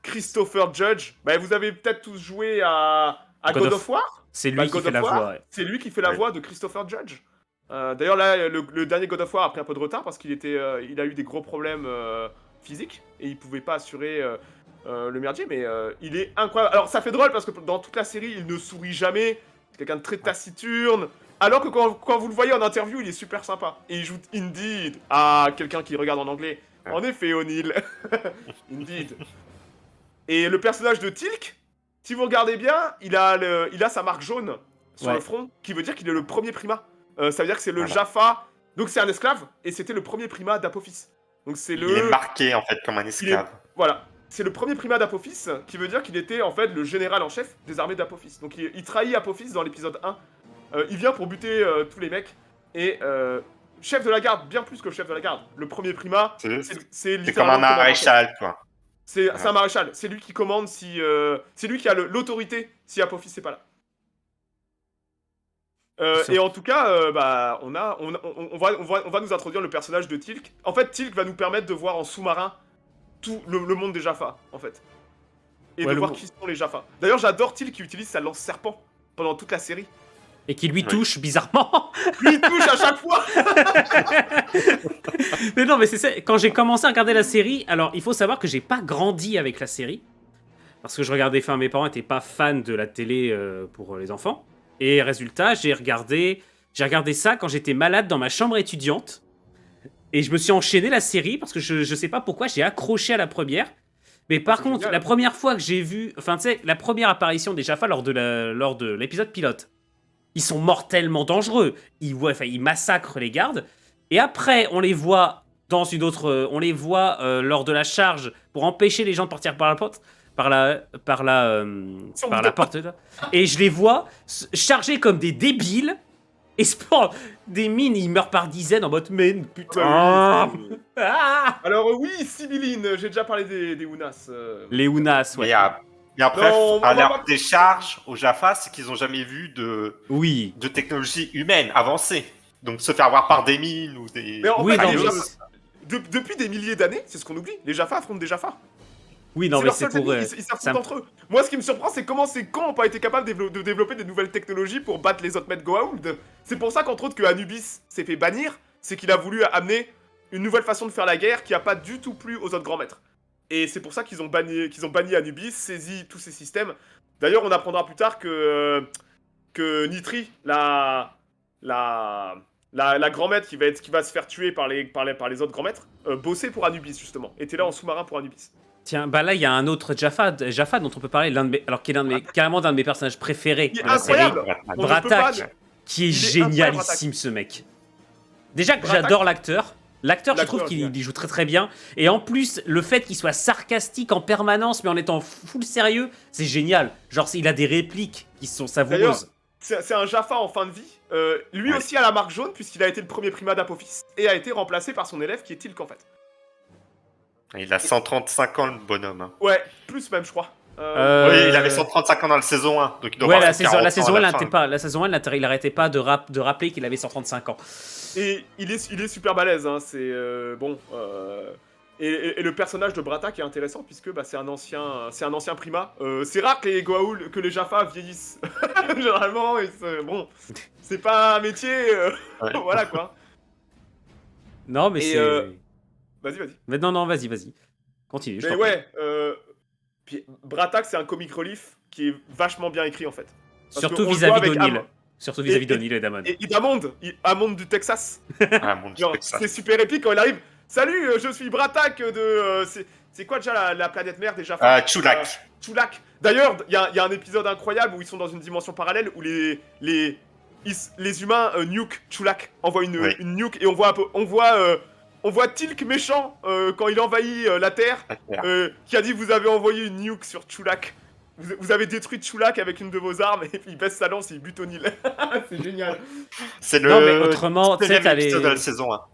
[SPEAKER 1] Christopher Judge. Vous avez peut-être tous joué à God of War.
[SPEAKER 2] C'est lui qui fait la voix. Ouais.
[SPEAKER 1] C'est lui qui fait la voix de Christopher Judge. D'ailleurs là, le dernier God of War a pris un peu de retard parce qu'il a eu des gros problèmes physiques et il pouvait pas assurer. le merdier, mais il est incroyable. Alors ça fait drôle parce que dans toute la série, il ne sourit jamais. C'est quelqu'un de très taciturne. Alors que quand vous le voyez en interview, il est super sympa. Et il joue Indeed à quelqu'un qui regarde en anglais. En effet, O'Neill. Indeed. Et le personnage de Tilk, si vous regardez bien, il a sa marque jaune sur le front, qui veut dire qu'il est le premier primat. Ça veut dire que c'est le Jaffa. Donc c'est un esclave, et c'était le premier primat d'Apophis. Donc c'est
[SPEAKER 3] Il est marqué en fait comme un esclave.
[SPEAKER 1] Voilà. C'est le premier primat d'Apophis, qui veut dire qu'il était en fait le général en chef des armées d'Apophis. Donc il trahit Apophis dans l'épisode 1. Il vient pour buter tous les mecs. Et chef de la garde, bien plus que le chef de la garde. Le premier primat, c'est
[SPEAKER 3] littéralement comme un maréchal, quoi.
[SPEAKER 1] C'est un maréchal. C'est lui qui commande si... c'est lui qui a l'autorité si Apophis n'est pas là. Et en tout cas, on va nous introduire le personnage de Tilk. En fait, Tilk va nous permettre de voir en sous-marin tout le monde des Jaffa, en fait. Et de voir qui sont les Jaffa. D'ailleurs, j'adore Tilk qui utilise sa lance serpent pendant toute la série.
[SPEAKER 2] Et qui lui touche bizarrement.
[SPEAKER 1] Lui touche à chaque fois.
[SPEAKER 2] Mais non, mais c'est ça. Quand j'ai commencé à regarder la série, alors il faut savoir que j'ai pas grandi avec la série. Parce que je regardais, mes parents étaient pas fans de la télé pour les enfants. Et résultat, j'ai regardé ça quand j'étais malade dans ma chambre étudiante. Et je me suis enchaîné la série parce que je sais pas pourquoi, j'ai accroché à la première. Mais par contre, génial. La première fois que j'ai vu, la première apparition des Jaffa lors de l'épisode pilote, ils sont mortellement dangereux. Ils massacrent les gardes. Et après, on les voit dans une autre, lors de la charge pour empêcher les gens de partir par la porte. Par la porte là. Et je les vois chargés comme des débiles et des mines, ils meurent par dizaines en mode mais putain.
[SPEAKER 1] Alors oui, Sibylline, j'ai déjà parlé des Unas.
[SPEAKER 2] Les Unas, ouais.
[SPEAKER 3] Mais après, à leur décharge au Jaffa, c'est qu'ils n'ont jamais vu de technologie humaine avancée. Donc se faire voir par des mines ou des...
[SPEAKER 1] Mais en fait, depuis des milliers d'années, c'est ce qu'on oublie, les Jaffa affrontent des Jaffa.
[SPEAKER 2] Oui, non, mais c'est pour...
[SPEAKER 1] Ils s'affrontent entre eux. Moi, ce qui me surprend, c'est comment ces cons n'ont pas été capables de développer des nouvelles technologies pour battre les autres maîtres Goa'uld. C'est pour ça qu'entre autres que Anubis s'est fait bannir, c'est qu'il a voulu amener une nouvelle façon de faire la guerre qui a pas du tout plu aux autres grands maîtres. Et c'est pour ça qu'ils ont banni Anubis, saisi tous ces systèmes. D'ailleurs, on apprendra plus tard que Nitri, la grand maître qui va se faire tuer par les autres grands maîtres, bossait pour Anubis justement, était là en sous-marin pour Anubis.
[SPEAKER 2] Tiens, bah là il y a un autre Jaffa dont on peut parler, qui est carrément d'un de mes personnages préférés de la série, Bratak, qui est génialissime ce mec. Déjà que j'adore l'acteur. L'acteur, je trouve qu'il joue très très bien. Et en plus, le fait qu'il soit sarcastique en permanence, mais en étant full sérieux, c'est génial. Genre, il a des répliques qui sont savoureuses.
[SPEAKER 1] C'est un Jaffa en fin de vie. Lui aussi a la marque jaune, puisqu'il a été le premier primat d'Apophis, et a été remplacé par son élève qui est Tilk en fait.
[SPEAKER 3] Il a 135 ans le bonhomme.
[SPEAKER 1] Ouais, plus même je crois.
[SPEAKER 3] Oui, il avait 135 ans dans la saison 1. Donc il doit
[SPEAKER 2] la saison 1, il arrêtait pas de rappeler qu'il avait 135 ans.
[SPEAKER 1] Et il est super balèze, hein, c'est bon. Et le personnage de Bratak est intéressant puisque c'est un ancien primat. C'est rare que les Goa'uld, que les Jaffa vieillissent. Généralement, bon, c'est pas un métier, voilà quoi.
[SPEAKER 2] Non mais c'est.
[SPEAKER 1] Vas-y.
[SPEAKER 2] Mais non, vas-y. Continue.
[SPEAKER 1] Mais ouais, puis Bratak c'est un comic relief qui est vachement bien écrit en fait.
[SPEAKER 2] Surtout vis-à-vis d'O'Neill. Surtout vis-à-vis d'O'Neill et d'Amon.
[SPEAKER 1] Et Hammond du Texas.
[SPEAKER 3] Genre,
[SPEAKER 1] c'est super épique quand il arrive. Salut, je suis Bratak de... c'est quoi déjà la planète mère déjà
[SPEAKER 3] Chulak.
[SPEAKER 1] Chulak. D'ailleurs, il y a un épisode incroyable où ils sont dans une dimension parallèle où les humains nuke Chulak, envoient une nuke et on voit Tilk méchant quand il envahit la Terre, qui a dit vous avez envoyé une nuke sur Chulak. Vous avez détruit Chulak avec une de vos armes et puis il baisse sa lance et il bute O'Neill. C'est génial.
[SPEAKER 3] C'est
[SPEAKER 2] non mais autrement, tu sais, t'as les...
[SPEAKER 3] de la saison 1.
[SPEAKER 2] Tu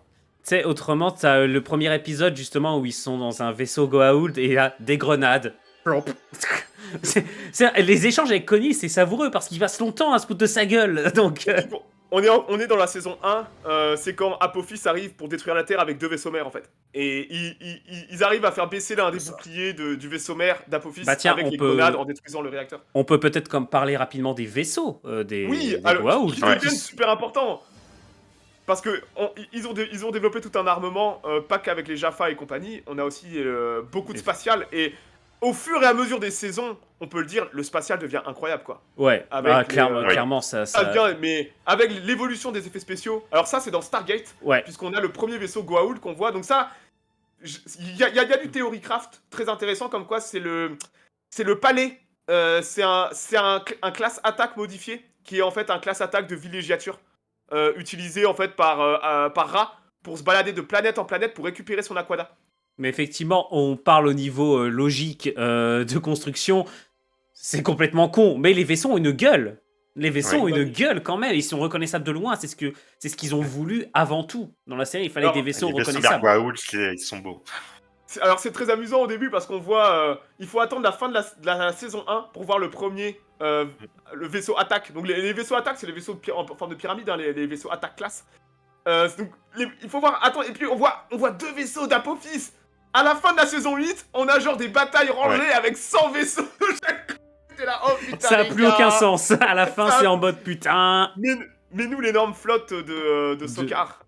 [SPEAKER 2] sais, autrement, t'as le premier épisode justement où ils sont dans un vaisseau Goa'uld et il y a des grenades. Les échanges avec Connie, c'est savoureux parce qu'il passe longtemps à se foutre de sa gueule. Donc...
[SPEAKER 1] On est dans la saison 1, c'est quand Apophis arrive pour détruire la Terre avec 2 vaisseaux mères en fait. Et ils arrivent à faire baisser l'un des boucliers du vaisseau mère d'Apophis avec les grenades en détruisant le réacteur.
[SPEAKER 2] On peut peut-être parler rapidement des vaisseaux des
[SPEAKER 1] Goa'uld. Qui deviennent super importants. Parce que ils ont développé tout un armement, pas qu'avec les Jaffa et compagnie, on a aussi beaucoup de spatial. Et au fur et à mesure des saisons, on peut le dire, le spatial devient incroyable, quoi.
[SPEAKER 2] Ouais,
[SPEAKER 1] Avec
[SPEAKER 2] bah,
[SPEAKER 1] les,
[SPEAKER 2] clairement,
[SPEAKER 1] Ça devient, mais avec l'évolution des effets spéciaux. Alors ça, c'est dans Stargate,
[SPEAKER 2] Ouais.
[SPEAKER 1] puisqu'on a le premier vaisseau Goa'uld qu'on voit. Donc ça, il y a du Theorycraft très intéressant, comme quoi c'est le palais. C'est un classe attaque modifié, qui est en fait un classe attaque de villégiature, utilisé en fait par Ra pour se balader de planète en planète pour récupérer son aquada.
[SPEAKER 2] Mais effectivement, on parle au niveau logique de construction, c'est complètement con. Mais les vaisseaux ont une gueule. Les vaisseaux ont une gueule quand même. Ils sont reconnaissables de loin. C'est ce qu'ils ont voulu avant tout. Dans la série, il fallait des vaisseaux reconnaissables.
[SPEAKER 3] Les vaisseaux ils sont beaux.
[SPEAKER 1] Alors c'est très amusant au début parce qu'on voit, il faut attendre la fin de la saison 1 pour voir le premier, le vaisseau attaque. Donc les vaisseaux attaque, c'est les vaisseaux en forme de pyramide, hein, les vaisseaux attaque classe. Donc il faut voir, attends, et puis on voit 2 vaisseaux d'Apophis. À la fin de la saison 8, on a genre des batailles rangées avec 100 vaisseaux de chaque côté. Là, oh, putain,
[SPEAKER 2] ça a plus aucun sens. À la fin, c'est en mode putain.
[SPEAKER 1] Mais nous, l'énorme flotte de Sokar.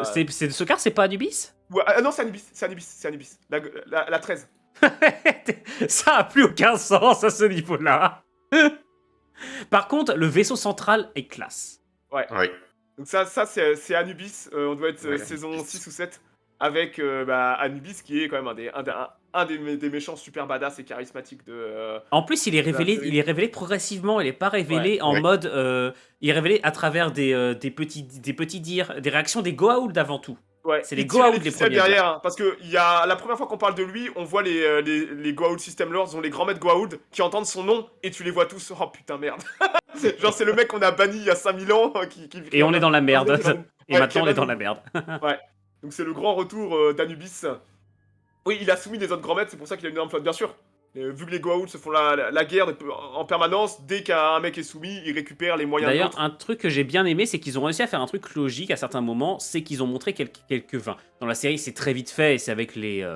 [SPEAKER 2] C'est Sokar, c'est pas Anubis?
[SPEAKER 1] Ouais, non, c'est Anubis. La 13.
[SPEAKER 2] Ça a plus aucun sens à ce niveau-là. Par contre, le vaisseau central est classe.
[SPEAKER 1] Ouais. Donc ça c'est Anubis. On doit être saison 6 ou 7. Avec Anubis qui est quand même un des méchants super badass et charismatiques de...
[SPEAKER 2] En plus, il est révélé progressivement. Il n'est pas révélé en mode... il est révélé à travers des petits dires, des réactions des Goa'uld avant tout.
[SPEAKER 1] Ouais,
[SPEAKER 2] c'est les Goa'uld les premiers.
[SPEAKER 1] Derrière, hein, parce que la première fois qu'on parle de lui, on voit les Goa'uld System Lords, ont les grands maîtres Goa'uld qui entendent son nom et tu les vois tous. Oh putain, merde. Genre, c'est le mec qu'on a banni il y a 5000 ans.
[SPEAKER 2] Et on est dans la merde. Et maintenant, on est dans la merde.
[SPEAKER 1] Ouais. Donc c'est le grand retour d'Anubis. Oui, il a soumis les autres grands maîtres, c'est pour ça qu'il a une énorme flotte, bien sûr. Vu que les Goa'uld se font la guerre en permanence, dès qu'un mec est soumis, il récupère les moyens.
[SPEAKER 2] D'ailleurs, un truc que j'ai bien aimé, c'est qu'ils ont réussi à faire un truc logique à certains moments, c'est qu'ils ont montré quelques vins. Dans la série, c'est très vite fait, et c'est avec les...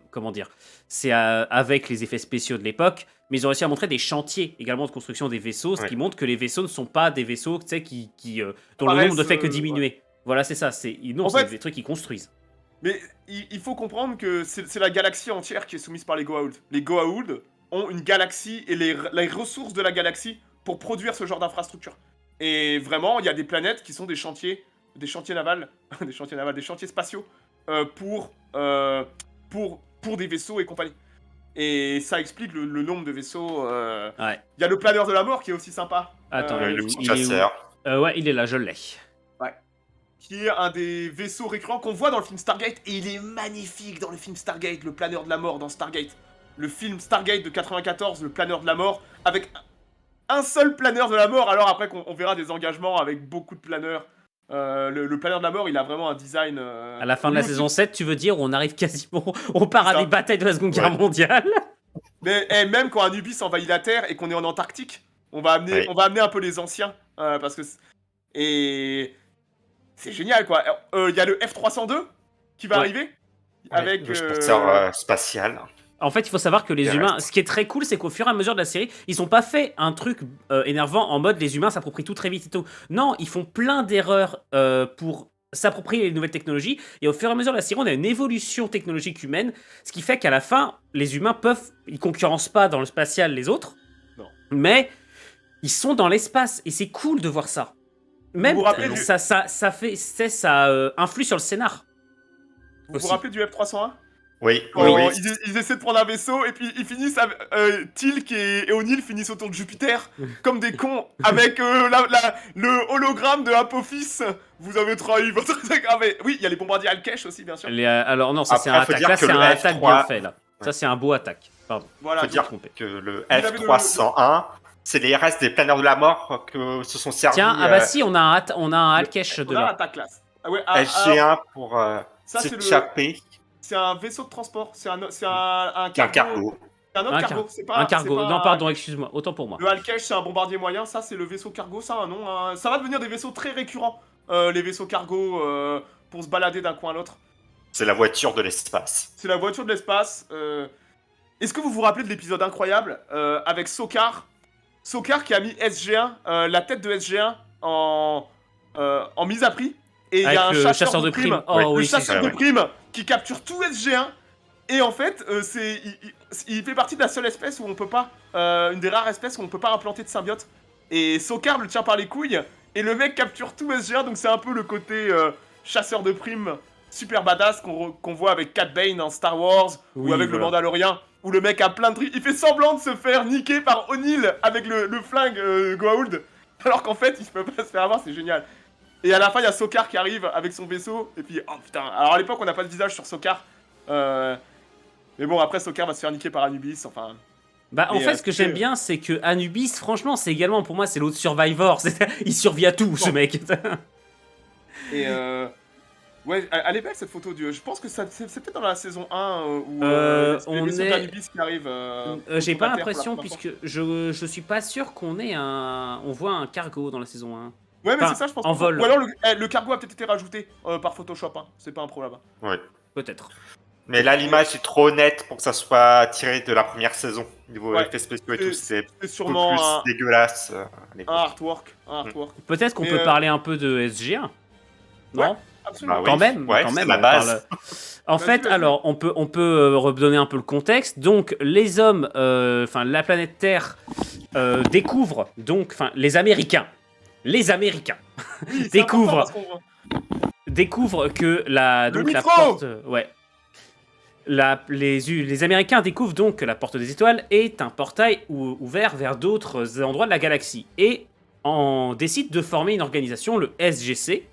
[SPEAKER 2] comment dire, c'est avec les effets spéciaux de l'époque, mais ils ont réussi à montrer des chantiers également de construction des vaisseaux, ce qui montre que les vaisseaux ne sont pas des vaisseaux dont le nombre ne fait que diminuer. Ouais. Voilà, c'est ça. C'est des trucs qu'ils construisent.
[SPEAKER 1] Mais il faut comprendre que c'est la galaxie entière qui est soumise par les Goa'uld. Les Goa'uld ont une galaxie et les ressources de la galaxie pour produire ce genre d'infrastructure. Et vraiment, il y a des planètes qui sont des chantiers navals, des chantiers spatiaux pour des vaisseaux et compagnie. Et ça explique le nombre de vaisseaux. Il y a le planeur de la mort qui est aussi sympa.
[SPEAKER 2] Attends,
[SPEAKER 3] le petit chasseur.
[SPEAKER 2] Ouais, il est là, je l'ai.
[SPEAKER 1] Ouais. Qui est un des vaisseaux récurrents qu'on voit dans le film Stargate. Et il est magnifique dans le film Stargate, le planeur de la mort dans Stargate. Le film Stargate de 94, le planeur de la mort, avec un seul planeur de la mort. Alors après qu'on verra des engagements avec beaucoup de planeurs. Le planeur de la mort, il a vraiment un design...
[SPEAKER 2] à la fin de la saison 7, tu veux dire, on arrive quasiment... On part à des batailles de la Seconde Guerre mondiale.
[SPEAKER 1] Mais même quand Anubis envahit la Terre et qu'on est en Antarctique, on va amener un peu les anciens. Parce que... Et... C'est génial, quoi. Il y a le F-302 qui va arriver. Avec...
[SPEAKER 3] Le chasseur spatial.
[SPEAKER 2] En fait, il faut savoir que les humains... Ce qui est très cool, c'est qu'au fur et à mesure de la série, ils n'ont pas fait un truc énervant en mode les humains s'approprient tout très vite et tout. Non, ils font plein d'erreurs pour s'approprier les nouvelles technologies. Et au fur et à mesure de la série, on a une évolution technologique humaine. Ce qui fait qu'à la fin, les humains ils concurrencent pas dans le spatial les autres.
[SPEAKER 1] Non.
[SPEAKER 2] Mais ils sont dans l'espace. Et c'est cool de voir ça. Même ça influe sur le scénar.
[SPEAKER 1] Vous vous rappelez du F-301 ?
[SPEAKER 3] Oui.
[SPEAKER 1] Ils essaient de prendre un vaisseau et puis ils finissent Teal'c et O'Neill finissent autour de Jupiter comme des cons avec le hologramme de Apophis. Vous avez trahi votre... Oui, il y a les bombardiers Alkesh aussi, bien sûr.
[SPEAKER 2] Alors non, ça c'est un attaque. Là, c'est un attaque bien fait, là. Ça, c'est un beau attaque. Pardon.
[SPEAKER 3] Voilà, faut dire que le F-301... C'est les restes des planeurs de la mort que se sont servis.
[SPEAKER 2] Tiens, bah si, on a un Alkesh de là.
[SPEAKER 1] On a attaque classe.
[SPEAKER 3] SG1 pour s'échapper.
[SPEAKER 1] C'est un vaisseau de transport. C'est un
[SPEAKER 3] cargo.
[SPEAKER 1] C'est un autre cargo. C'est pas
[SPEAKER 2] un cargo. Non, pardon, excuse-moi. Autant pour moi.
[SPEAKER 1] Le Alkesh, c'est un bombardier moyen. Ça, c'est le vaisseau cargo. Ça a un nom. Ça va devenir des vaisseaux très récurrents. Les vaisseaux cargo pour se balader d'un coin à l'autre.
[SPEAKER 3] C'est la voiture de l'espace.
[SPEAKER 1] C'est la voiture de l'espace. Est-ce que vous vous rappelez de l'épisode incroyable avec Sokar qui a mis SG1, la tête de SG1 en mise à prix. Et il y a un chasseur de prime.
[SPEAKER 2] Oh,
[SPEAKER 1] le chasseur de prime qui capture tout SG1 Et en fait, il fait partie de la seule espèce où on peut pas, une des rares espèces où on peut pas implanter de symbiote. Et Sokar le tient par les couilles, et le mec capture tout SG1, donc c'est un peu le côté chasseur de primes super badass qu'on voit avec Cat Bane dans Star Wars,
[SPEAKER 2] Oui,
[SPEAKER 1] ou avec le
[SPEAKER 2] voilà.
[SPEAKER 1] Mandalorien, où le mec a plein de trucs. Il fait semblant de se faire niquer par O'Neill avec le flingue Goa'uld, alors qu'en fait, il peut pas se faire avoir, c'est génial. Et à la fin, il y a Sokar qui arrive avec son vaisseau, et puis, oh putain, alors à l'époque, on n'a pas de visage sur Sokar. Mais bon, après, Sokar va se faire niquer par Anubis, enfin...
[SPEAKER 2] Bah, en
[SPEAKER 1] Mais,
[SPEAKER 2] fait, ce que j'aime bien, c'est que Anubis, franchement, c'est également, pour moi, c'est l'autre Survivor. Il survit à tout, ce mec.
[SPEAKER 1] Et ouais, elle est belle cette photo. Je pense que c'est peut-être dans la saison 1 où
[SPEAKER 2] on
[SPEAKER 1] les vaisseaux
[SPEAKER 2] est-
[SPEAKER 1] d'Anubis qui arrivent.
[SPEAKER 2] J'ai
[SPEAKER 1] autour
[SPEAKER 2] pas
[SPEAKER 1] de la Terre
[SPEAKER 2] l'impression,
[SPEAKER 1] pour la première
[SPEAKER 2] puisque je suis pas sûr qu'on ait un. On voit un cargo dans la saison 1.
[SPEAKER 1] fois. Ouais, mais
[SPEAKER 2] Enfin,
[SPEAKER 1] c'est ça, je pense.
[SPEAKER 2] en vol.
[SPEAKER 1] Ou alors le cargo a peut-être été rajouté par Photoshop. Hein. C'est pas un problème.
[SPEAKER 3] Oui.
[SPEAKER 2] Peut-être.
[SPEAKER 3] Mais là, l'image est trop honnête pour que ça soit tiré de la première saison. Niveau
[SPEAKER 1] Ouais.
[SPEAKER 3] effets spéciaux et tout, c'est
[SPEAKER 1] C'est
[SPEAKER 3] un peu
[SPEAKER 1] sûrement
[SPEAKER 3] plus dégueulasse. À
[SPEAKER 1] un
[SPEAKER 3] l'époque.
[SPEAKER 1] artwork.
[SPEAKER 2] Peut-être qu'on
[SPEAKER 1] Mais,
[SPEAKER 2] peut parler un peu de SG1. Non
[SPEAKER 1] Ouais. Absolument.
[SPEAKER 3] Bah oui.
[SPEAKER 2] Quand même,
[SPEAKER 3] Ouais,
[SPEAKER 2] quand
[SPEAKER 3] c'est
[SPEAKER 2] même.
[SPEAKER 3] la
[SPEAKER 2] on
[SPEAKER 3] base.
[SPEAKER 2] En
[SPEAKER 1] Vas-y,
[SPEAKER 2] fait,
[SPEAKER 1] vas-y.
[SPEAKER 2] alors, on peut redonner un peu le contexte. Donc, les hommes, enfin, la planète Terre découvre, donc, enfin, les Américains
[SPEAKER 1] Oui, c'est
[SPEAKER 2] découvre-
[SPEAKER 1] important parce qu'on-
[SPEAKER 2] découvrent que la
[SPEAKER 1] Le
[SPEAKER 2] donc la
[SPEAKER 1] nitro
[SPEAKER 2] porte, ouais. Les Américains découvrent donc que la porte des étoiles est un portail ouvert vers d'autres endroits de la galaxie et décident de former une organisation, le SGC.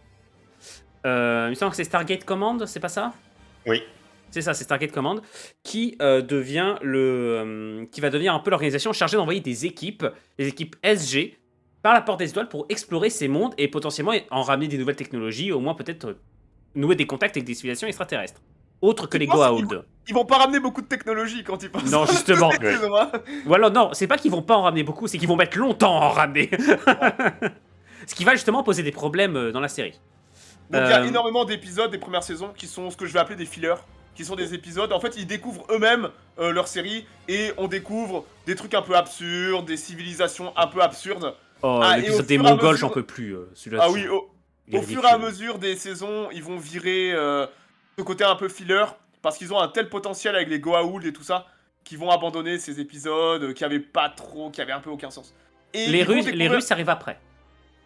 [SPEAKER 2] Il me semble que c'est Stargate Command, c'est pas ça?
[SPEAKER 3] Oui.
[SPEAKER 2] C'est ça, c'est Stargate Command, qui va devenir un peu l'organisation chargée d'envoyer des équipes, les équipes SG, par la porte des étoiles pour explorer ces mondes et potentiellement en ramener des nouvelles technologies, au moins peut-être nouer des contacts avec des civilisations extraterrestres. Autres que
[SPEAKER 1] Tu
[SPEAKER 2] les
[SPEAKER 1] penses
[SPEAKER 2] Goa'uld.
[SPEAKER 1] Ils vont pas ramener beaucoup de technologie quand ils pensent.
[SPEAKER 2] Non, justement.
[SPEAKER 1] C'est excuse-moi.
[SPEAKER 2] Ou alors, non, c'est pas qu'ils vont pas en ramener beaucoup, c'est qu'ils vont mettre longtemps à en ramener. Ce qui va justement poser des problèmes dans la série.
[SPEAKER 1] Donc il y a
[SPEAKER 2] Euh,
[SPEAKER 1] énormément d'épisodes des premières saisons qui sont ce que je vais appeler des fillers, qui sont des épisodes. En fait, ils découvrent eux-mêmes leur série et on découvre des trucs un peu absurdes, des civilisations un peu absurdes.
[SPEAKER 2] Oh,
[SPEAKER 1] Ah, et
[SPEAKER 2] l'épisode
[SPEAKER 1] au
[SPEAKER 2] des
[SPEAKER 1] fur et à
[SPEAKER 2] Mongols,
[SPEAKER 1] mesure-
[SPEAKER 2] j'en peux plus. Celui-là,
[SPEAKER 1] Ah oui,
[SPEAKER 2] il est
[SPEAKER 1] au fur et à
[SPEAKER 2] ridicule.
[SPEAKER 1] mesure des saisons, ils vont virer ce côté un peu filler parce qu'ils ont un tel potentiel avec les Goa'uld et tout ça qu'ils vont abandonner ces épisodes qui avaient un peu aucun sens. Et
[SPEAKER 2] Les
[SPEAKER 1] ils vont
[SPEAKER 2] Russes,
[SPEAKER 1] découvrir-
[SPEAKER 2] les Russes arrivent après.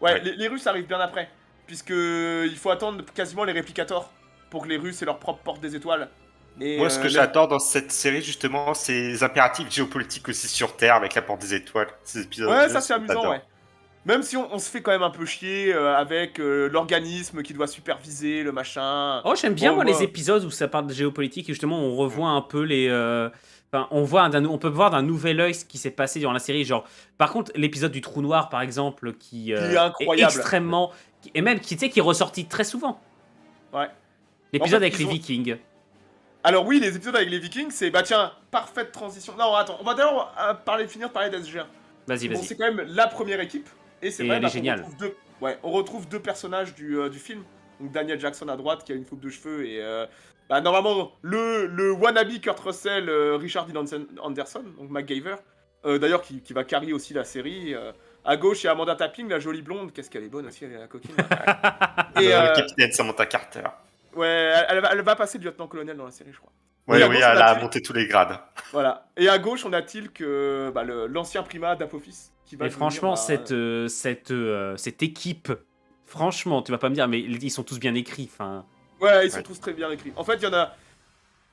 [SPEAKER 1] Ouais,
[SPEAKER 3] Ouais.
[SPEAKER 1] les Russes arrivent bien après. Puisque il faut attendre quasiment les réplicators pour que les Russes aient leur propre porte des étoiles. Et,
[SPEAKER 3] Moi, ce que
[SPEAKER 1] là-
[SPEAKER 3] j'adore dans cette série, justement, c'est les impératifs géopolitiques aussi sur Terre avec la porte des étoiles. Ces épisodes.
[SPEAKER 1] Ouais, ça c'est amusant,
[SPEAKER 3] j'adore.
[SPEAKER 1] ouais. Même si on se fait quand même un peu chier avec l'organisme qui doit superviser le machin.
[SPEAKER 2] Oh, j'aime bien
[SPEAKER 1] Oh,
[SPEAKER 2] moi
[SPEAKER 1] ouais.
[SPEAKER 2] les épisodes où ça parle de géopolitique et justement on revoit un peu les. Enfin, on peut voir d'un nouvel œil ce qui s'est passé durant la série. Genre, par contre, l'épisode du trou noir, par exemple, qui
[SPEAKER 1] est incroyable.
[SPEAKER 2] extrêmement, et même qui tu sais qui est ressorti très souvent.
[SPEAKER 1] Ouais.
[SPEAKER 2] L'épisode
[SPEAKER 1] En fait,
[SPEAKER 2] avec les
[SPEAKER 1] ils ont-
[SPEAKER 2] Vikings.
[SPEAKER 1] Alors oui, les épisodes avec les Vikings, c'est bah tiens, parfaite transition. Non, attends, on va d'abord finir de parler d'SG1.
[SPEAKER 2] Vas-y,
[SPEAKER 1] Bon,
[SPEAKER 2] vas-y.
[SPEAKER 1] c'est quand même la première équipe. Et c'est
[SPEAKER 2] Et
[SPEAKER 1] vrai
[SPEAKER 2] elle est
[SPEAKER 1] qu'on
[SPEAKER 2] géniale.
[SPEAKER 1] on retrouve deux personnages du film. Donc Daniel Jackson à droite qui a une coupe de cheveux et normalement le wannabe Kurt Russell, Richard Dean Anderson, donc MacGyver. D'ailleurs qui va carry aussi la série. À gauche, il y a Amanda Tapping, la jolie blonde. Qu'est-ce qu'elle est bonne aussi, elle est la coquine. Et
[SPEAKER 3] Le capitaine Samantha Carter.
[SPEAKER 1] ouais, elle va passer lieutenant-colonel dans la série, je crois.
[SPEAKER 3] Oui,
[SPEAKER 1] Et à
[SPEAKER 3] oui,
[SPEAKER 1] gauche, on
[SPEAKER 3] elle
[SPEAKER 1] a
[SPEAKER 3] a
[SPEAKER 1] Tilk.
[SPEAKER 3] monté tous les grades.
[SPEAKER 1] Voilà. Et à gauche, on a Tilk, l'ancien primat d'Apophis. Qui va
[SPEAKER 2] Et franchement,
[SPEAKER 1] devenir,
[SPEAKER 2] cette équipe, franchement, tu vas pas me dire, mais ils sont tous bien écrits. Enfin,
[SPEAKER 1] Ouais, ils sont
[SPEAKER 3] Ouais.
[SPEAKER 1] tous très bien écrits. En fait, il y en a.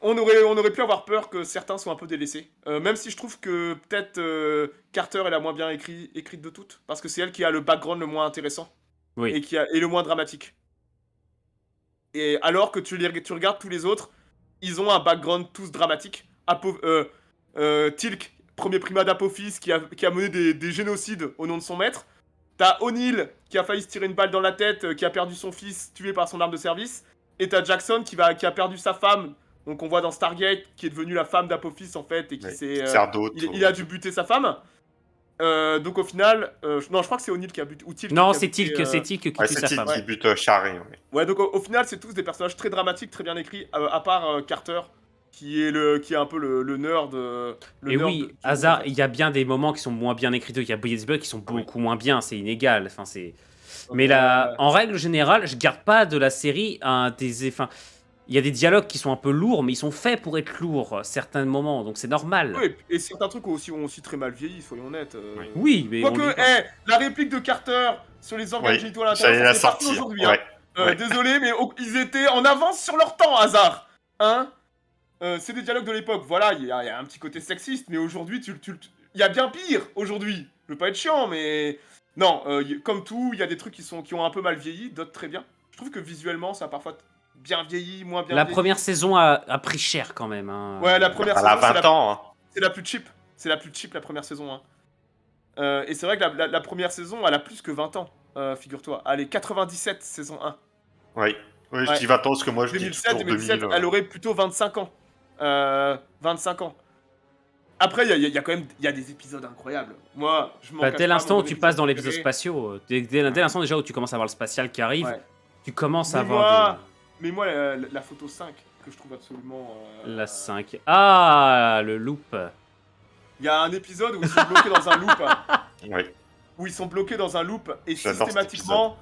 [SPEAKER 1] On aurait pu avoir peur que certains soient un peu délaissés. Même si je trouve que peut-être Carter est la moins bien écrite de toutes. Parce que c'est elle qui a le background le moins intéressant.
[SPEAKER 2] oui.
[SPEAKER 1] Et le moins dramatique. Et alors que tu regardes tous les autres, ils ont un background tous dramatiques. Tilk, premier primat d'Apophis, qui a mené des génocides au nom de son maître. T'as O'Neill, qui a failli se tirer une balle dans la tête, qui a perdu son fils tué par son arme de service. Et t'as Jackson qui a perdu sa femme, donc on voit dans Stargate, qui est devenue la femme d'Apophis en fait, et qui
[SPEAKER 3] Ouais.
[SPEAKER 1] s'est...
[SPEAKER 3] Sert d'autres.
[SPEAKER 1] il a dû buter sa femme. Donc au final... non, je crois que c'est O'Neill qui a buté... Ou Tilk
[SPEAKER 2] Non,
[SPEAKER 1] qui a
[SPEAKER 2] c'est
[SPEAKER 1] buté,
[SPEAKER 2] Tilk, c'est Tilk qui
[SPEAKER 3] Ouais,
[SPEAKER 2] tue
[SPEAKER 3] c'est
[SPEAKER 2] sa
[SPEAKER 3] Tilk
[SPEAKER 2] femme.
[SPEAKER 3] qui bute Charry. Ouais.
[SPEAKER 1] Ouais, donc au final, c'est tous des personnages très dramatiques, très bien écrits, à part Carter, qui est un peu le nerd.
[SPEAKER 2] Et oui, hasard, il y a bien des moments qui sont moins bien écrits, il y a Bug qui sont beaucoup moins bien, c'est inégal. Enfin, c'est. Mais là, en règle générale, je garde pas de la série un des. Enfin, il y a des dialogues qui sont un peu lourds, mais ils sont faits pour être lourds à certains moments, donc c'est normal.
[SPEAKER 1] Oui, et certains trucs ont aussi très mal vieilli, soyons honnêtes.
[SPEAKER 2] Oui, mais on le
[SPEAKER 1] Quoique,
[SPEAKER 2] dit pas.
[SPEAKER 1] la réplique de Carter sur les organes
[SPEAKER 3] Oui,
[SPEAKER 1] génitaux à
[SPEAKER 3] j'allais
[SPEAKER 1] l'intérieur,
[SPEAKER 3] la
[SPEAKER 1] ça fait partie
[SPEAKER 3] sortir.
[SPEAKER 1] aujourd'hui.
[SPEAKER 3] Ouais. Ouais.
[SPEAKER 1] Désolé, mais ils étaient en avance sur leur temps, hasard. Hein C'est des dialogues de l'époque. Voilà, il y a un petit côté sexiste, mais aujourd'hui, il y a bien pire aujourd'hui. Je veux pas être chiant, mais non, comme tout, il y a des trucs qui ont un peu mal vieilli, d'autres très bien. Je trouve que visuellement, ça a parfois bien vieilli, moins bien
[SPEAKER 2] La
[SPEAKER 1] vieilli.
[SPEAKER 2] première saison a pris cher quand même. Hein.
[SPEAKER 1] Ouais, la première
[SPEAKER 3] Elle a
[SPEAKER 1] saison,
[SPEAKER 3] 20 ans. Hein.
[SPEAKER 1] c'est la plus cheap. C'est la plus cheap, la première saison. Hein. Et c'est vrai que la première saison, elle a plus que 20 ans, figure-toi. Elle est 97, saison 1.
[SPEAKER 3] Oui. Oui, je
[SPEAKER 1] Ouais.
[SPEAKER 3] dis 20 ans parce que moi je dis
[SPEAKER 1] 2007,
[SPEAKER 3] toujours
[SPEAKER 1] 2017,
[SPEAKER 3] 2000.
[SPEAKER 1] elle aurait plutôt 25 ans. 25 ans. Après, il y a quand même des épisodes incroyables. Moi, je m'en
[SPEAKER 2] Bah,
[SPEAKER 1] cache
[SPEAKER 2] dès
[SPEAKER 1] pas,
[SPEAKER 2] l'instant
[SPEAKER 1] mon
[SPEAKER 2] où tu passes dans les épisodes
[SPEAKER 1] préféré.
[SPEAKER 2] spatiaux, dès l'instant déjà où tu commences à voir le spatial qui arrive,
[SPEAKER 1] Ouais.
[SPEAKER 2] tu commences à
[SPEAKER 1] Mais
[SPEAKER 2] avoir
[SPEAKER 1] moi, la photo 5, que je trouve absolument...
[SPEAKER 2] la 5. Ah, le loop.
[SPEAKER 1] Il y a un épisode où ils sont bloqués dans un loop.
[SPEAKER 3] Oui.
[SPEAKER 1] Où ils sont bloqués dans un loop, et
[SPEAKER 3] J'adore cet
[SPEAKER 1] systématiquement,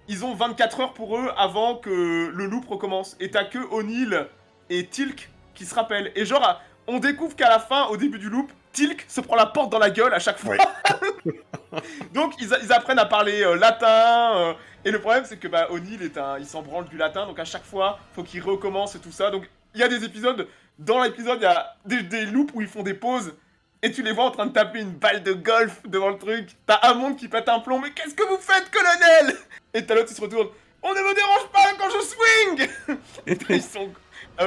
[SPEAKER 1] ils ont 24 heures pour eux avant que le loop recommence. Et t'as que O'Neill et Tilk qui se rappellent. Et genre, on découvre qu'à la fin, au début du loop, Tilk se prend la porte dans la gueule à chaque fois.
[SPEAKER 3] Oui.
[SPEAKER 1] Donc ils apprennent à parler latin. Et le problème, c'est que O'Neill il s'en branle du latin. Donc à chaque fois, faut qu'il recommence et tout ça. Donc il y a des épisodes. Dans l'épisode, il y a des loops où ils font des pauses. Et tu les vois en train de taper une balle de golf devant le truc. T'as Hammond qui pète un plomb. Mais qu'est-ce que vous faites, colonel? Et t'as l'autre qui se retourne. On ne me dérange pas quand je swing. Ils sont...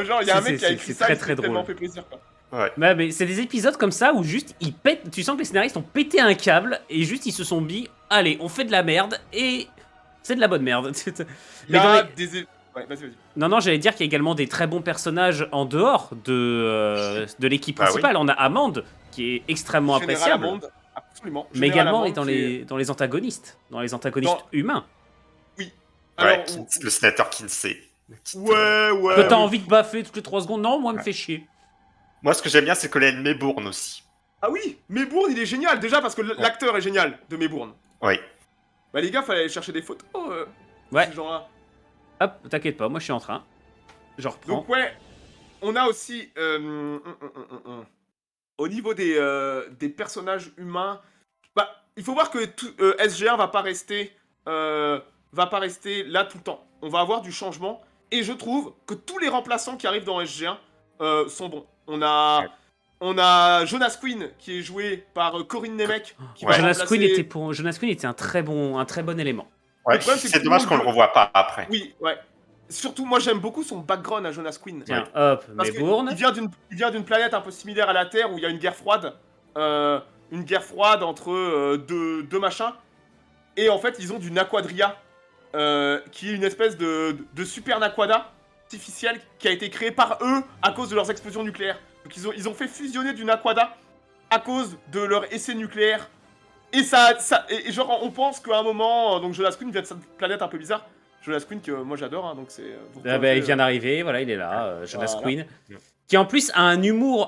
[SPEAKER 1] genre, il y a un mec qui a écrit
[SPEAKER 2] c'est
[SPEAKER 1] ça.
[SPEAKER 2] très,
[SPEAKER 1] Il
[SPEAKER 2] très
[SPEAKER 1] s'est
[SPEAKER 2] drôle.
[SPEAKER 1] tellement fait plaisir, quoi.
[SPEAKER 3] Ouais.
[SPEAKER 2] Bah, mais c'est des épisodes comme ça où juste ils pètent. Tu sens que les scénaristes ont pété un câble et juste ils se sont dit allez, on fait de la merde et c'est de la bonne merde.
[SPEAKER 1] Il y
[SPEAKER 2] Mais dans
[SPEAKER 1] a
[SPEAKER 2] les-
[SPEAKER 1] des... Ouais, vas-y.
[SPEAKER 2] Non, j'allais dire qu'il y a également des très bons personnages en dehors de l'équipe
[SPEAKER 3] Bah oui.
[SPEAKER 2] principale. On a Amand qui est extrêmement
[SPEAKER 1] Général
[SPEAKER 2] appréciable,
[SPEAKER 1] Hammond, absolument.
[SPEAKER 2] mais
[SPEAKER 1] Général
[SPEAKER 2] également
[SPEAKER 1] Hammond
[SPEAKER 2] dans
[SPEAKER 1] qui est-
[SPEAKER 2] les antagonistes, humains.
[SPEAKER 1] Oui.
[SPEAKER 3] Ouais,
[SPEAKER 1] Alors,
[SPEAKER 3] le sénateur Kinsey.
[SPEAKER 1] ouais.
[SPEAKER 2] Que t'as
[SPEAKER 1] oui.
[SPEAKER 2] envie de baffer toutes les 3 secondes, non, moi, me
[SPEAKER 3] Ouais.
[SPEAKER 2] fait chier.
[SPEAKER 3] Moi, ce que j'aime bien, c'est Colin Maybourne aussi.
[SPEAKER 1] Ah oui, Maybourne, il est génial. Déjà parce que l'acteur est génial de Maybourne.
[SPEAKER 3] Oui.
[SPEAKER 1] Bah les gars, fallait aller chercher des photos.
[SPEAKER 2] Ouais.
[SPEAKER 1] Ce genre-là.
[SPEAKER 2] Hop, t'inquiète pas, moi je suis en train. Je reprends.
[SPEAKER 1] Donc ouais, on a aussi au niveau des personnages humains, il faut voir que SG1 va pas rester là tout le temps. On va avoir du changement et je trouve que tous les remplaçants qui arrivent dans SG1 sont bons. On a Jonas Quinn qui est joué par Corinne Nemec qui va
[SPEAKER 2] Jonas
[SPEAKER 1] remplacer-
[SPEAKER 2] Quinn était un très bon élément.
[SPEAKER 3] Ouais,
[SPEAKER 1] Le problème, c'est que
[SPEAKER 3] c'est
[SPEAKER 1] tout
[SPEAKER 3] dommage
[SPEAKER 1] le
[SPEAKER 3] qu'on
[SPEAKER 1] monde
[SPEAKER 3] le revoie pas après.
[SPEAKER 1] Oui, ouais. Surtout, moi j'aime beaucoup son background à Jonas Quinn.
[SPEAKER 2] Tiens, hop,
[SPEAKER 1] Parce
[SPEAKER 2] Maybourne.
[SPEAKER 1] il vient d'une planète un peu similaire à la Terre où il y a une guerre froide. Une guerre froide entre deux machins. Et en fait, ils ont du Naquadria, qui est une espèce de super Naquada artificielle qui a été créée par eux à cause de leurs explosions nucléaires. Donc ils ont fait fusionner du Naquada à cause de leur essai nucléaire. Et et genre, on pense qu'à un moment, donc Jonas Quinn vient de cette planète un peu bizarre. Jonas Quinn que moi j'adore, hein, donc c'est. vous
[SPEAKER 2] Ah bah,
[SPEAKER 1] reconnaissez,
[SPEAKER 2] il vient d'arriver, voilà, il est là, Jonas
[SPEAKER 1] Voilà.
[SPEAKER 2] Quinn. Qui en plus a un humour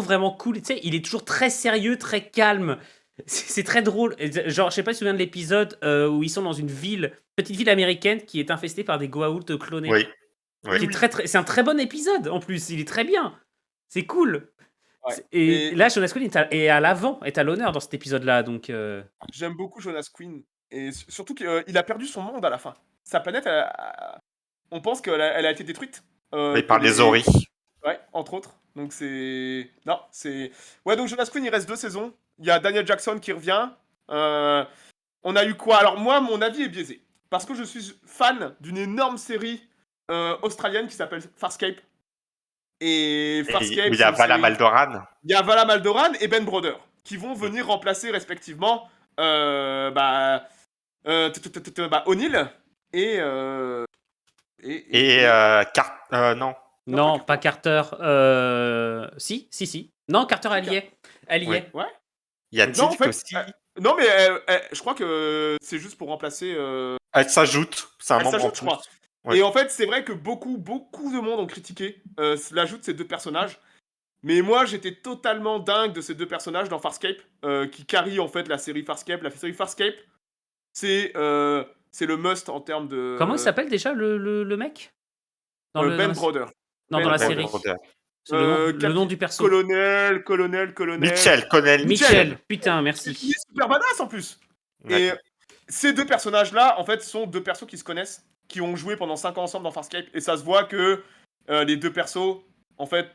[SPEAKER 2] vraiment cool. Tu sais, il est toujours très sérieux, très calme. C'est très drôle. Genre, je sais pas si tu te souviens de l'épisode où ils sont dans une petite ville américaine qui est infestée par des Goa'uld clonés.
[SPEAKER 3] Oui. Oui.
[SPEAKER 2] Qui est c'est un très bon épisode en plus. Il est très bien. C'est cool.
[SPEAKER 1] Ouais.
[SPEAKER 2] Et là, Jonas Quinn est à l'avant, est à l'honneur dans cet épisode-là. Donc,
[SPEAKER 1] J'aime beaucoup Jonas Quinn. Et surtout qu'il a perdu son monde à la fin. Sa planète, on pense qu'elle elle a été détruite.
[SPEAKER 3] Mais par
[SPEAKER 1] que
[SPEAKER 3] les Ori.
[SPEAKER 1] Ouais, entre autres. Donc c'est. Non, c'est. Ouais, donc Jonas Quinn, il reste 2 saisons. Il y a Daniel Jackson qui revient. On a eu quoi? Alors, moi, mon avis est biaisé. Parce que je suis fan d'une énorme série australienne qui s'appelle Farscape. Et Farscape.
[SPEAKER 3] Il y a
[SPEAKER 1] c'est une
[SPEAKER 3] Vala
[SPEAKER 1] série-
[SPEAKER 3] Maldoran.
[SPEAKER 1] Il y a Vala Maldoran et Ben Brother qui vont venir remplacer respectivement O'Neill et
[SPEAKER 3] Non.
[SPEAKER 2] non, pas Carter. Si. Non, Carter, elle y est. Elle y
[SPEAKER 3] Oui.
[SPEAKER 2] est.
[SPEAKER 1] ouais.
[SPEAKER 3] Il y a
[SPEAKER 1] Non, en
[SPEAKER 3] Tilk
[SPEAKER 1] fait,
[SPEAKER 3] aussi.
[SPEAKER 1] Non, mais je crois que c'est juste pour remplacer.
[SPEAKER 3] Elle s'ajoute. C'est un
[SPEAKER 1] Elle
[SPEAKER 3] membre en
[SPEAKER 1] s'ajoute, je
[SPEAKER 3] plus.
[SPEAKER 1] crois.
[SPEAKER 3] Ouais.
[SPEAKER 1] Et en fait, c'est vrai que beaucoup de monde ont critiqué l'ajout de ces 2 personnages. Mais moi, j'étais totalement dingue de ces 2 personnages dans Farscape, qui carry en fait la série Farscape. La série Farscape, c'est le must en termes de.
[SPEAKER 2] Comment il s'appelle déjà le mec? Dans le, dans
[SPEAKER 1] Ben
[SPEAKER 2] la,
[SPEAKER 1] Brother.
[SPEAKER 2] non,
[SPEAKER 1] Ben
[SPEAKER 2] dans la
[SPEAKER 3] Ben
[SPEAKER 1] Brother.
[SPEAKER 2] série.
[SPEAKER 3] Brother.
[SPEAKER 2] C'est le nom du perso.
[SPEAKER 1] Colonel.
[SPEAKER 3] Mitchell, Colonel
[SPEAKER 2] Michel,
[SPEAKER 3] Mitchell.
[SPEAKER 2] putain,
[SPEAKER 1] Il
[SPEAKER 2] merci.
[SPEAKER 1] est super badass en plus.
[SPEAKER 3] Ouais.
[SPEAKER 1] Et ces deux personnages-là, en fait, sont deux persos qui se connaissent, qui ont joué pendant 5 ans ensemble dans Farscape, et ça se voit que les deux persos, en fait,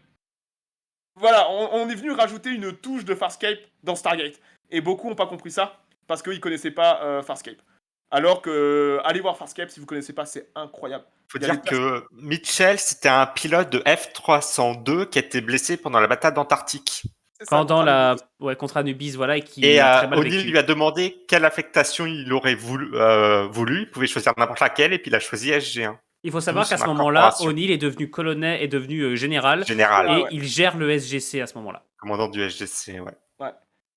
[SPEAKER 1] voilà, on est venu rajouter une touche de Farscape dans Stargate. Et beaucoup n'ont pas compris ça, parce qu'ils connaissaient pas Farscape. Alors que, allez voir Farscape si vous connaissez pas, c'est incroyable.
[SPEAKER 3] Faut
[SPEAKER 1] Il y a
[SPEAKER 3] dire
[SPEAKER 1] des
[SPEAKER 3] que Mitchell, c'était un pilote de F-302 qui a été blessé pendant la bataille d'Antarctique.
[SPEAKER 1] c'est ça,
[SPEAKER 2] Pendant
[SPEAKER 1] contre Anubis.
[SPEAKER 2] contre Anubis, voilà, et qui
[SPEAKER 3] Et
[SPEAKER 2] a très mal
[SPEAKER 3] O'Neill
[SPEAKER 2] vécu.
[SPEAKER 3] lui a demandé quelle affectation il aurait voulu. Il pouvait choisir n'importe laquelle, et puis il a choisi SG1.
[SPEAKER 2] Il faut savoir
[SPEAKER 3] Tous
[SPEAKER 2] qu'à ce
[SPEAKER 3] ma
[SPEAKER 2] moment-là,
[SPEAKER 3] corporation.
[SPEAKER 2] O'Neill est devenu colonel, est devenu général,
[SPEAKER 3] Général,
[SPEAKER 2] et
[SPEAKER 1] Ouais.
[SPEAKER 2] il gère le SGC à ce moment-là.
[SPEAKER 3] commandant du SGC, ouais.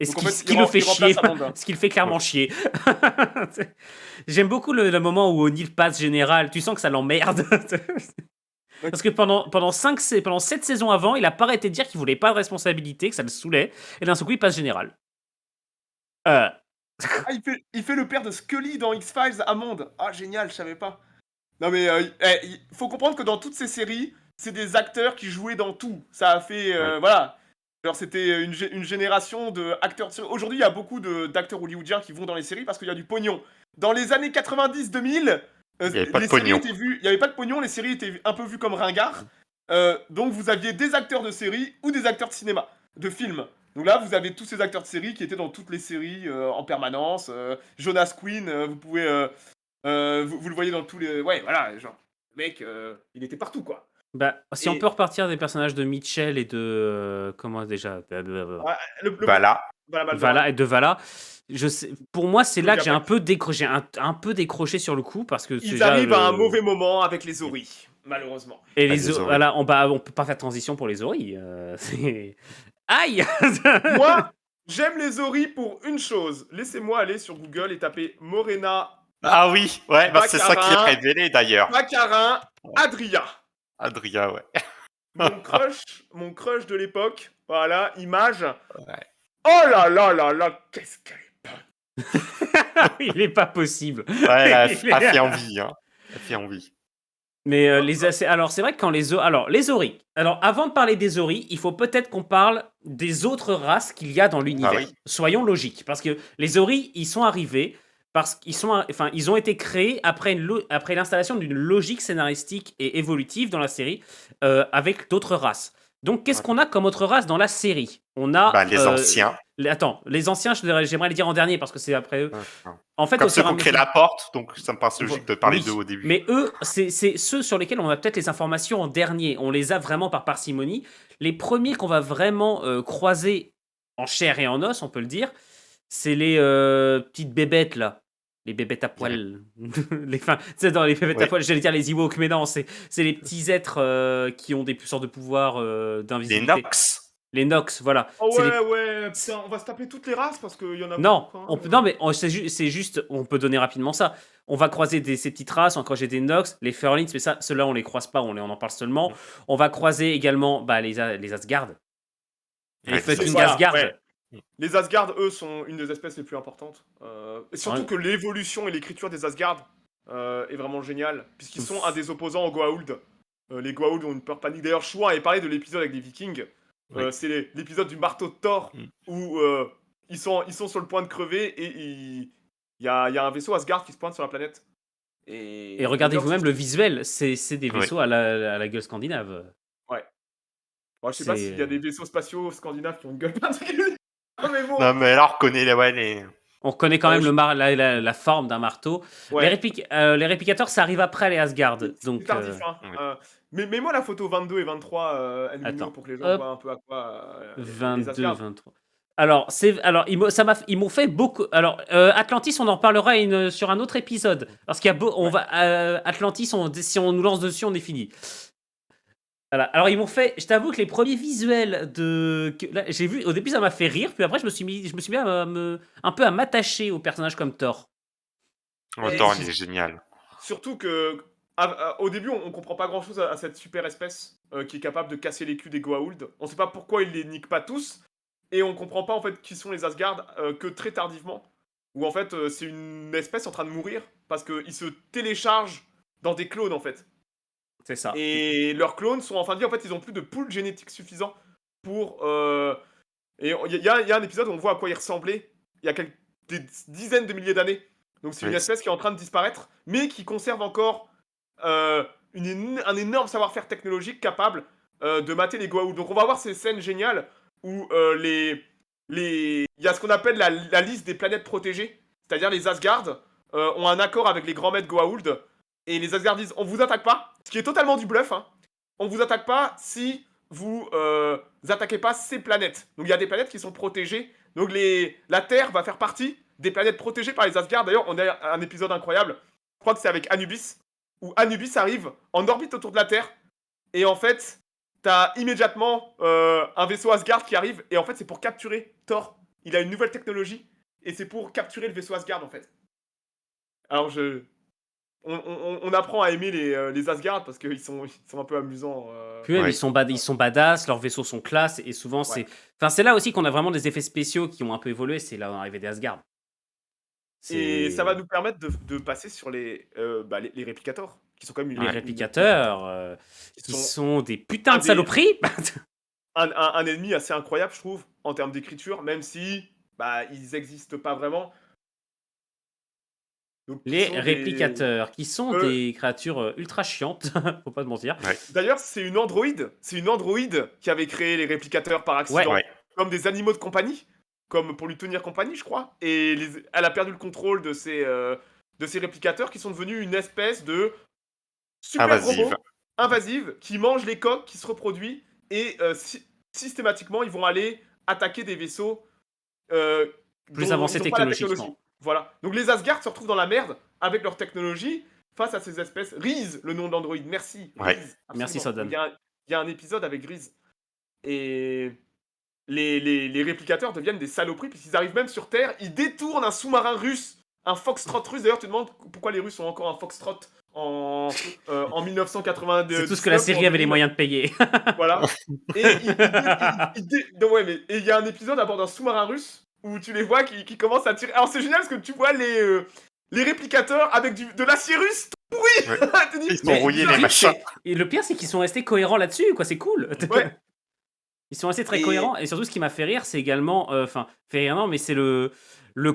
[SPEAKER 2] Et
[SPEAKER 1] Donc,
[SPEAKER 2] ce
[SPEAKER 1] en
[SPEAKER 2] qui,
[SPEAKER 1] fait,
[SPEAKER 2] ce qui le fait
[SPEAKER 1] il remplace
[SPEAKER 2] chier,
[SPEAKER 1] Amanda.
[SPEAKER 2] ce qui le fait clairement chier. J'aime beaucoup le moment où O'Neill passe général. Tu sens que ça l'emmerde. Parce que pendant 7 saisons avant, il a pas arrêté de dire qu'il voulait pas de responsabilité, que ça le saoulait. Et d'un seul coup, il passe général.
[SPEAKER 1] Ah, il fait le père de Scully dans X-Files, Hammond. Ah, génial, je savais pas. Non, mais il faut comprendre que dans toutes ces séries, c'est des acteurs qui jouaient dans tout. Ça a fait. Voilà. Alors, c'était une génération d'acteurs. Aujourd'hui, il y a beaucoup d'acteurs hollywoodiens qui vont dans les séries parce qu'il y a du pognon. Dans les années 90-2000,
[SPEAKER 3] Il y avait pas de
[SPEAKER 1] les séries
[SPEAKER 3] pognon.
[SPEAKER 1] étaient vues. Il n'y avait pas de pognon, les séries étaient un peu vues comme ringards. Donc, vous aviez des acteurs de séries ou des acteurs de cinéma, de films. Donc là, vous avez tous ces acteurs de séries qui étaient dans toutes les séries en permanence. Jonas Quinn, vous pouvez. Vous le voyez dans tous les. Ouais, voilà, genre. Le mec, il était partout, quoi.
[SPEAKER 2] Bah, si on
[SPEAKER 1] Et-
[SPEAKER 2] peut repartir des personnages de Mitchell et de. Comment déjà
[SPEAKER 1] Ouais,
[SPEAKER 3] Voilà.
[SPEAKER 2] Vala et de Vala. Pour moi, c'est là que j'ai
[SPEAKER 1] Diabète.
[SPEAKER 2] un peu décroché sur le coup parce que
[SPEAKER 1] Ils
[SPEAKER 2] déjà,
[SPEAKER 1] arrivent à un mauvais moment avec les Ori, malheureusement.
[SPEAKER 2] Et
[SPEAKER 3] Ah,
[SPEAKER 2] les
[SPEAKER 3] désolé.
[SPEAKER 2] voilà, on peut pas faire de transition pour les Ori. Aïe.
[SPEAKER 1] Moi, j'aime les Ori pour une chose. Laissez-moi aller sur Google et taper Morena
[SPEAKER 3] Ah oui, ouais, bah, c'est ça qui est
[SPEAKER 1] Baccarin.
[SPEAKER 3] révélé d'ailleurs.
[SPEAKER 1] Baccarin Adria.
[SPEAKER 3] Adria, ouais.
[SPEAKER 1] Mon crush de l'époque. Voilà, image.
[SPEAKER 3] Ouais.
[SPEAKER 1] Oh là là là là, qu'est-ce qu'elle est bonne.
[SPEAKER 2] Il est pas possible.
[SPEAKER 3] Ouais, elle a fait envie, hein. Elle fait envie.
[SPEAKER 2] Mais alors c'est vrai que quand les Ori. Alors avant de parler des Ori, il faut peut-être qu'on parle des autres races qu'il y a dans l'univers.
[SPEAKER 3] Ah oui.
[SPEAKER 2] Soyons logiques, parce que les Ori, ils sont arrivés parce ils ont été créés après l'installation d'une logique scénaristique et évolutive dans la série avec d'autres races. Donc qu'est-ce qu'on a comme autre race dans la série? On a
[SPEAKER 3] Les anciens.
[SPEAKER 2] les anciens, j'aimerais les dire en dernier parce que c'est après eux. En fait,
[SPEAKER 3] Comme
[SPEAKER 2] au
[SPEAKER 3] ceux
[SPEAKER 2] fur et à
[SPEAKER 3] qui ont créé
[SPEAKER 2] mesure-
[SPEAKER 3] la porte, donc ça me paraît logique de parler
[SPEAKER 2] Oui,
[SPEAKER 3] d'eux au début.
[SPEAKER 2] Mais eux, c'est ceux sur lesquels on a peut-être les informations en dernier. On les a vraiment par parcimonie. Les premiers qu'on va vraiment croiser en chair et en os, on peut le dire, c'est les petites bébêtes là. Les bébêtes à poil. C'est dans les bébêtes à poil, j'allais dire les Ewoks, mais non, c'est les petits êtres qui ont des sortes de pouvoirs
[SPEAKER 3] Les
[SPEAKER 2] d'invisibilité.
[SPEAKER 3] Nox.
[SPEAKER 2] Les Nox, voilà.
[SPEAKER 1] Oh
[SPEAKER 2] C'est
[SPEAKER 1] ouais,
[SPEAKER 2] les-
[SPEAKER 1] ouais, putain, on va se taper toutes les races parce qu'il y en a
[SPEAKER 2] Non,
[SPEAKER 1] beaucoup. hein.
[SPEAKER 2] c'est juste, on peut donner rapidement ça. On va croiser ces petites races, on va croiser des Nox, les Furlins, mais ça, ceux-là, on les croise pas, on en parle seulement. On va croiser également les Asgard. Les
[SPEAKER 3] Ouais,
[SPEAKER 2] fucking
[SPEAKER 1] voilà,
[SPEAKER 2] Asgard.
[SPEAKER 1] ouais. Les Asgard, eux, sont une des espèces les plus importantes. Et surtout
[SPEAKER 2] Ouais.
[SPEAKER 1] que l'évolution et l'écriture des Asgard est vraiment géniale, puisqu'ils sont un des opposants aux Goa'uld. Les Goa'uld ont une peur panique. D'ailleurs, Chouin avait parlé de l'épisode avec les Vikings.
[SPEAKER 3] Oui.
[SPEAKER 1] C'est l'épisode du marteau de Thor,
[SPEAKER 3] Mm.
[SPEAKER 1] où ils sont sur le point de crever et il y a un vaisseau Asgard qui se pointe sur la planète.
[SPEAKER 2] Et regardez vous-même le visuel, c'est des vaisseaux à la gueule scandinave.
[SPEAKER 1] Bon, je sais pas
[SPEAKER 2] c'est-
[SPEAKER 1] s'il y a des vaisseaux spatiaux scandinaves qui ont une gueule particulière. Mais bon.
[SPEAKER 3] Non, mais là, on reconnaît les.
[SPEAKER 2] On reconnaît quand même
[SPEAKER 1] Ouais,
[SPEAKER 2] la forme d'un marteau.
[SPEAKER 1] Ouais.
[SPEAKER 2] Les réplicateurs, ça arrive après les Asgard.
[SPEAKER 1] C'est
[SPEAKER 2] Donc,
[SPEAKER 1] tardif, hein.
[SPEAKER 3] ouais.
[SPEAKER 1] Mais mets-moi la photo 22 et 23, Anne
[SPEAKER 2] Attends.
[SPEAKER 1] pour que les gens
[SPEAKER 2] Hop.
[SPEAKER 1] voient un peu à quoi les
[SPEAKER 2] 22,
[SPEAKER 1] Asgard.
[SPEAKER 2] 23. Alors, ils m'ont fait beaucoup. Alors, Atlantis, on en reparlera sur un autre épisode. Parce qu'il y a Atlantis, si on nous lance dessus, on est fini. Voilà. Alors, ils m'ont fait. Je t'avoue que les premiers visuels là, j'ai vu. Au début, ça m'a fait rire. Puis après, je me suis mis un peu à m'attacher aux personnages comme Thor.
[SPEAKER 3] Thor, il est génial.
[SPEAKER 1] Surtout que au début, on comprend pas grand chose à cette super espèce qui est capable de casser les culs des Goa'uld. On sait pas pourquoi ils les niquent pas tous. Et on comprend pas en fait qui sont les Asgard que très tardivement. Où en fait, c'est une espèce en train de mourir parce qu'ils se téléchargent dans des clones en fait.
[SPEAKER 2] C'est ça.
[SPEAKER 1] Et leurs clones sont en fin de vie. En fait, ils ont plus de pool génétique suffisant pour. Et il y a un épisode où on voit à quoi ils ressemblaient il y a des dizaines de milliers d'années. Donc c'est une
[SPEAKER 3] Oui.
[SPEAKER 1] espèce qui est en train de disparaître, mais qui conserve encore euh, un énorme savoir-faire technologique capable de mater les Goa'uld. Donc on va voir ces scènes géniales où il y a ce qu'on appelle la liste des planètes protégées, c'est-à-dire les Asgard ont un accord avec les grands maîtres Goa'uld, et les Asgard disent on vous attaque pas, ce qui est totalement du bluff, hein. On vous attaque pas si vous attaquez pas ces planètes. Donc il y a des planètes qui sont protégées. Donc la Terre va faire partie des planètes protégées par les Asgard. D'ailleurs, on a un épisode incroyable. Je crois que c'est avec Anubis, où Anubis arrive en orbite autour de la Terre. Et en fait, t'as immédiatement un vaisseau Asgard qui arrive. Et en fait, c'est pour capturer Thor. Il a une nouvelle technologie. Et c'est pour capturer le vaisseau Asgard, en fait. Alors, on apprend à aimer les Asgard parce qu'ils sont un peu amusants.
[SPEAKER 2] Puis même,
[SPEAKER 3] Ouais.
[SPEAKER 2] ils sont badass, leurs vaisseaux sont classe, et souvent,
[SPEAKER 1] Ouais.
[SPEAKER 2] c'est là aussi qu'on a vraiment des effets spéciaux qui ont un peu évolué, c'est l'arrivée des Asgard.
[SPEAKER 1] Et ça va nous permettre de passer sur les réplicators, qui sont quand même
[SPEAKER 2] Les réplicateurs, qui
[SPEAKER 1] sont
[SPEAKER 2] sont des putains
[SPEAKER 1] un
[SPEAKER 2] de
[SPEAKER 1] des-
[SPEAKER 2] saloperies.
[SPEAKER 1] un ennemi assez incroyable, je trouve, en termes d'écriture, même si ils n'existent pas vraiment. Donc, qui
[SPEAKER 2] Les
[SPEAKER 1] sont des-
[SPEAKER 2] réplicateurs, qui sont
[SPEAKER 1] Euh,
[SPEAKER 2] des créatures ultra chiantes, faut pas te mentir.
[SPEAKER 1] D'ailleurs, c'est une androïde. C'est une androïde qui avait créé les réplicateurs par accident,
[SPEAKER 3] Ouais.
[SPEAKER 1] comme des animaux de compagnie, comme pour lui tenir compagnie, je crois. Et elle a perdu le contrôle de ces réplicateurs qui sont devenus une espèce de super
[SPEAKER 3] Invasive.
[SPEAKER 1] robot invasive qui mange les coques, qui se reproduit et systématiquement ils vont aller attaquer des vaisseaux
[SPEAKER 2] Plus
[SPEAKER 1] dont
[SPEAKER 2] avancés
[SPEAKER 1] ils ont pas la
[SPEAKER 2] technologiquement.
[SPEAKER 1] technologie. Voilà. Donc les Asgard se retrouvent dans la merde avec leur technologie face à ces espèces. Reese, le nom d'Android. Merci.
[SPEAKER 3] Ouais.
[SPEAKER 1] Reese,
[SPEAKER 2] Merci,
[SPEAKER 1] absolument.
[SPEAKER 2] Sodom.
[SPEAKER 1] Il y a un épisode avec Reese. Et les réplicateurs deviennent des saloperies puisqu'ils arrivent même sur Terre. Ils détournent un sous-marin russe, un Foxtrot russe. D'ailleurs, tu te demandes pourquoi les Russes ont encore un Foxtrot en 1982.
[SPEAKER 2] C'est tout ce que la série avait les moyens de payer.
[SPEAKER 1] Voilà. Et donc, ouais, mais il y a un épisode à bord d'un sous-marin russe où tu les vois qui commencent à tirer. Alors c'est génial parce que tu vois les réplicateurs avec de l'acier russe tout pourri.
[SPEAKER 3] Ouais.
[SPEAKER 1] Tu dis,
[SPEAKER 3] Ils sont
[SPEAKER 1] mais-
[SPEAKER 3] rouillés,
[SPEAKER 2] Le
[SPEAKER 3] les
[SPEAKER 2] pire,
[SPEAKER 3] machins.
[SPEAKER 2] et le pire, c'est qu'ils sont restés cohérents là-dessus, quoi. C'est cool.
[SPEAKER 1] Ouais.
[SPEAKER 2] Ils sont restés très
[SPEAKER 1] Et-
[SPEAKER 2] cohérents. Et surtout, ce qui m'a fait rire, c'est également. Enfin, fait rire, non, mais c'est le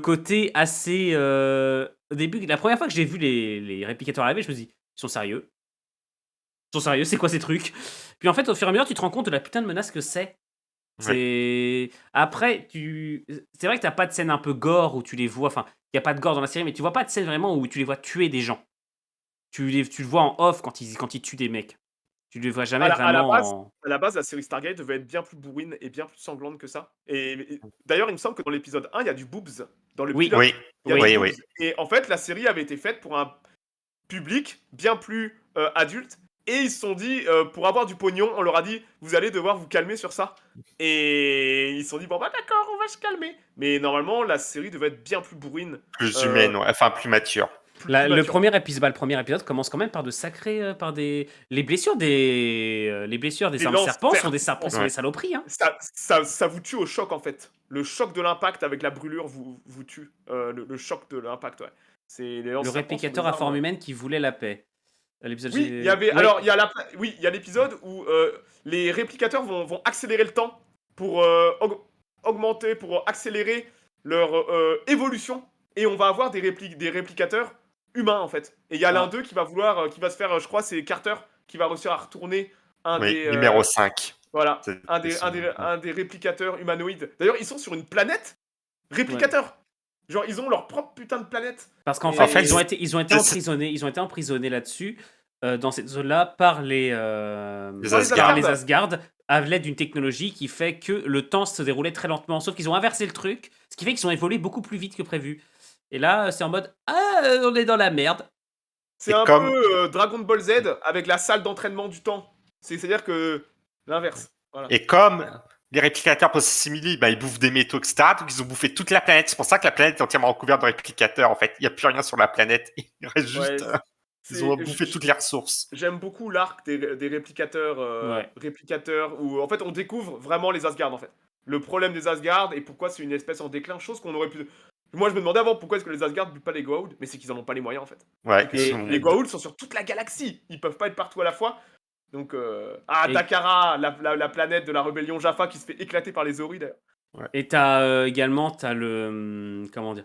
[SPEAKER 2] côté assez. Au début, la première fois que j'ai vu les réplicateurs arriver, je me dis, ils sont sérieux. Ils sont sérieux, c'est quoi ces trucs? Puis en fait, au fur et à mesure, tu te rends compte de la putain de menace que c'est. C'est. Après, c'est vrai que t'as pas de scène un peu gore où tu les vois. Enfin, il y a pas de gore dans la série, mais tu vois pas de scène vraiment où tu les vois tuer des gens. Tu le vois en off quand ils tuent des mecs. Tu le vois jamais
[SPEAKER 1] à la
[SPEAKER 2] vraiment
[SPEAKER 1] base,
[SPEAKER 2] en.
[SPEAKER 1] à la base, la série Stargate devait être bien plus bourrine et bien plus sanglante que ça. Et d'ailleurs, il me semble que dans l'épisode 1, il y a du boobs. Dans le
[SPEAKER 2] Oui.
[SPEAKER 1] pilote,
[SPEAKER 3] Oui.
[SPEAKER 1] il y a
[SPEAKER 2] Oui.
[SPEAKER 1] du
[SPEAKER 3] Oui.
[SPEAKER 1] boobs. Et en fait, la série avait été faite pour un public bien plus adulte. Et ils se sont dit, pour avoir du pognon, on leur a dit, vous allez devoir vous calmer sur ça. Et ils se sont dit, bon bah d'accord, on va se calmer. Mais normalement, la série devait être bien plus bourrine.
[SPEAKER 3] Plus humaine, ouais. Enfin plus mature.
[SPEAKER 1] plus
[SPEAKER 2] Le
[SPEAKER 1] mature.
[SPEAKER 2] premier épisode commence quand même par de sacrés, par des les blessures des
[SPEAKER 1] Des
[SPEAKER 2] armes serpents sont
[SPEAKER 1] lance-serpents.
[SPEAKER 2] sont des saloperies, hein.
[SPEAKER 1] Ça vous tue au choc en fait. Le choc de l'impact avec la brûlure vous tue. Le choc de l'impact, ouais. C'est les
[SPEAKER 2] Le
[SPEAKER 1] lance-serpents
[SPEAKER 2] réplicateur
[SPEAKER 1] sont
[SPEAKER 2] à
[SPEAKER 1] des
[SPEAKER 2] forme
[SPEAKER 1] armes.
[SPEAKER 2] humaine qui voulait la paix. L'épisode
[SPEAKER 1] Oui, il y avait.
[SPEAKER 2] Ouais.
[SPEAKER 1] Alors, il y a l'épisode où les réplicateurs vont accélérer le temps pour augmenter, pour accélérer leur évolution. Et on va avoir des réplicateurs humains en fait. Et il y a l'un d'eux qui va vouloir, qui va se faire, je crois, c'est Carter qui va réussir à retourner un
[SPEAKER 3] Oui.
[SPEAKER 1] des.
[SPEAKER 3] Numéro 5.
[SPEAKER 1] Voilà,
[SPEAKER 3] C'est-
[SPEAKER 1] un des réplicateurs humanoïdes. D'ailleurs, ils sont sur une planète réplicateur. Genre, ils ont leur propre putain de planète.
[SPEAKER 2] Parce qu'en
[SPEAKER 1] Et-
[SPEAKER 2] fait,
[SPEAKER 3] En fait,
[SPEAKER 2] ils ont été
[SPEAKER 3] c'est-
[SPEAKER 2] emprisonnés là-dessus, dans cette zone-là, par les
[SPEAKER 3] Asgard.
[SPEAKER 2] Asgard, à l'aide d'une technologie qui fait que le temps se déroulait très lentement. Sauf qu'ils ont inversé le truc, ce qui fait qu'ils ont évolué beaucoup plus vite que prévu. Et là, c'est en mode on est dans la merde.
[SPEAKER 1] C'est
[SPEAKER 3] Et
[SPEAKER 1] un
[SPEAKER 3] comme-
[SPEAKER 1] peu Dragon Ball Z avec la salle d'entraînement du temps. C'est-à-dire que l'inverse. Voilà.
[SPEAKER 3] Et comme les réplicateurs pour s'assimiler, ils bouffent des métaux, etc. Donc ils ont bouffé toute la planète. C'est pour ça que la planète est entièrement recouverte de réplicateurs. En fait, il n'y a plus rien sur la planète. Il reste juste.
[SPEAKER 1] Ouais,
[SPEAKER 3] Ils ont
[SPEAKER 1] c'est-
[SPEAKER 3] bouffé toutes les ressources.
[SPEAKER 1] J'aime beaucoup l'arc des réplicateurs,
[SPEAKER 2] Ouais.
[SPEAKER 1] réplicateurs où en fait on découvre vraiment les Asgard en fait. Le problème des Asgard et pourquoi c'est une espèce en déclin, chose qu'on aurait pu. Moi, je me demandais avant pourquoi est-ce que les Asgard butent pas les Goa'uld, mais c'est qu'ils en ont pas les moyens en fait.
[SPEAKER 3] Ouais,
[SPEAKER 1] Et
[SPEAKER 3] ils sont-
[SPEAKER 1] les Goa'uld sont sur toute la galaxie, ils peuvent pas être partout à la fois. Donc,
[SPEAKER 2] Et-
[SPEAKER 1] Takara, la planète de la rébellion Jaffa qui se fait éclater par les Ori d'ailleurs.
[SPEAKER 2] Et t'as également, t'as le. Comment dire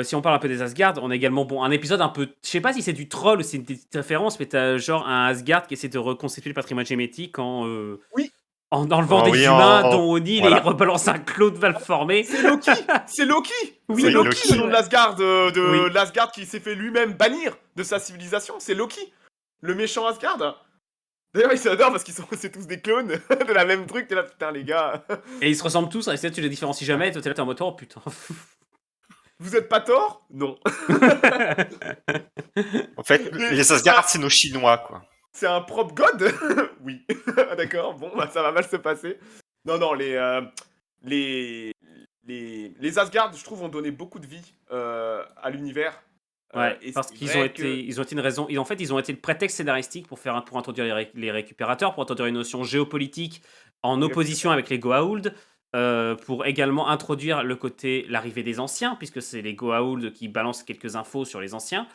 [SPEAKER 2] si on parle un peu des Asgard, on a également un épisode un peu. Je sais pas si c'est du troll ou c'est une petite référence, mais t'as genre un Asgard qui essaie de reconstituer le patrimoine génétique
[SPEAKER 1] Oui.
[SPEAKER 2] en enlevant des
[SPEAKER 3] Oui,
[SPEAKER 2] humains, dont O'Neill,
[SPEAKER 3] voilà.
[SPEAKER 2] et il rebalance un Claude mal formé.
[SPEAKER 1] C'est Loki. C'est Loki.
[SPEAKER 2] Oui,
[SPEAKER 1] C'est
[SPEAKER 3] oui,
[SPEAKER 1] Loki,
[SPEAKER 3] Loki,
[SPEAKER 1] le nom de
[SPEAKER 2] ouais.
[SPEAKER 1] l'Asgard,
[SPEAKER 2] Oui.
[SPEAKER 1] l'Asgard qui s'est fait lui-même bannir de sa civilisation. C'est Loki, le méchant Asgard. D'ailleurs, ils s'adorent parce c'est tous des clones de la même truc. T'es là, putain, les gars.
[SPEAKER 2] Et ils se ressemblent tous, et tu les différencies jamais, et toi t'es là, t'es en mode, oh putain.
[SPEAKER 1] Vous êtes pas tort? Non.
[SPEAKER 3] En fait, les Asgard, c'est nos Chinois, quoi.
[SPEAKER 1] C'est un prop god? Oui. D'accord, bon, bah, ça va mal se passer. Non, les Asgard, je trouve, ont donné beaucoup de vie à l'univers.
[SPEAKER 2] Ouais,
[SPEAKER 1] Et
[SPEAKER 2] parce
[SPEAKER 1] c'est
[SPEAKER 2] qu'ils
[SPEAKER 1] vrai
[SPEAKER 2] ont été, ils ont été une raison. En fait, ils ont été le prétexte scénaristique pour introduire les récupérateurs, pour introduire une notion géopolitique en opposition avec les Goa'uld, pour également introduire l'arrivée des anciens, puisque c'est les Goa'uld qui balancent quelques infos sur les anciens.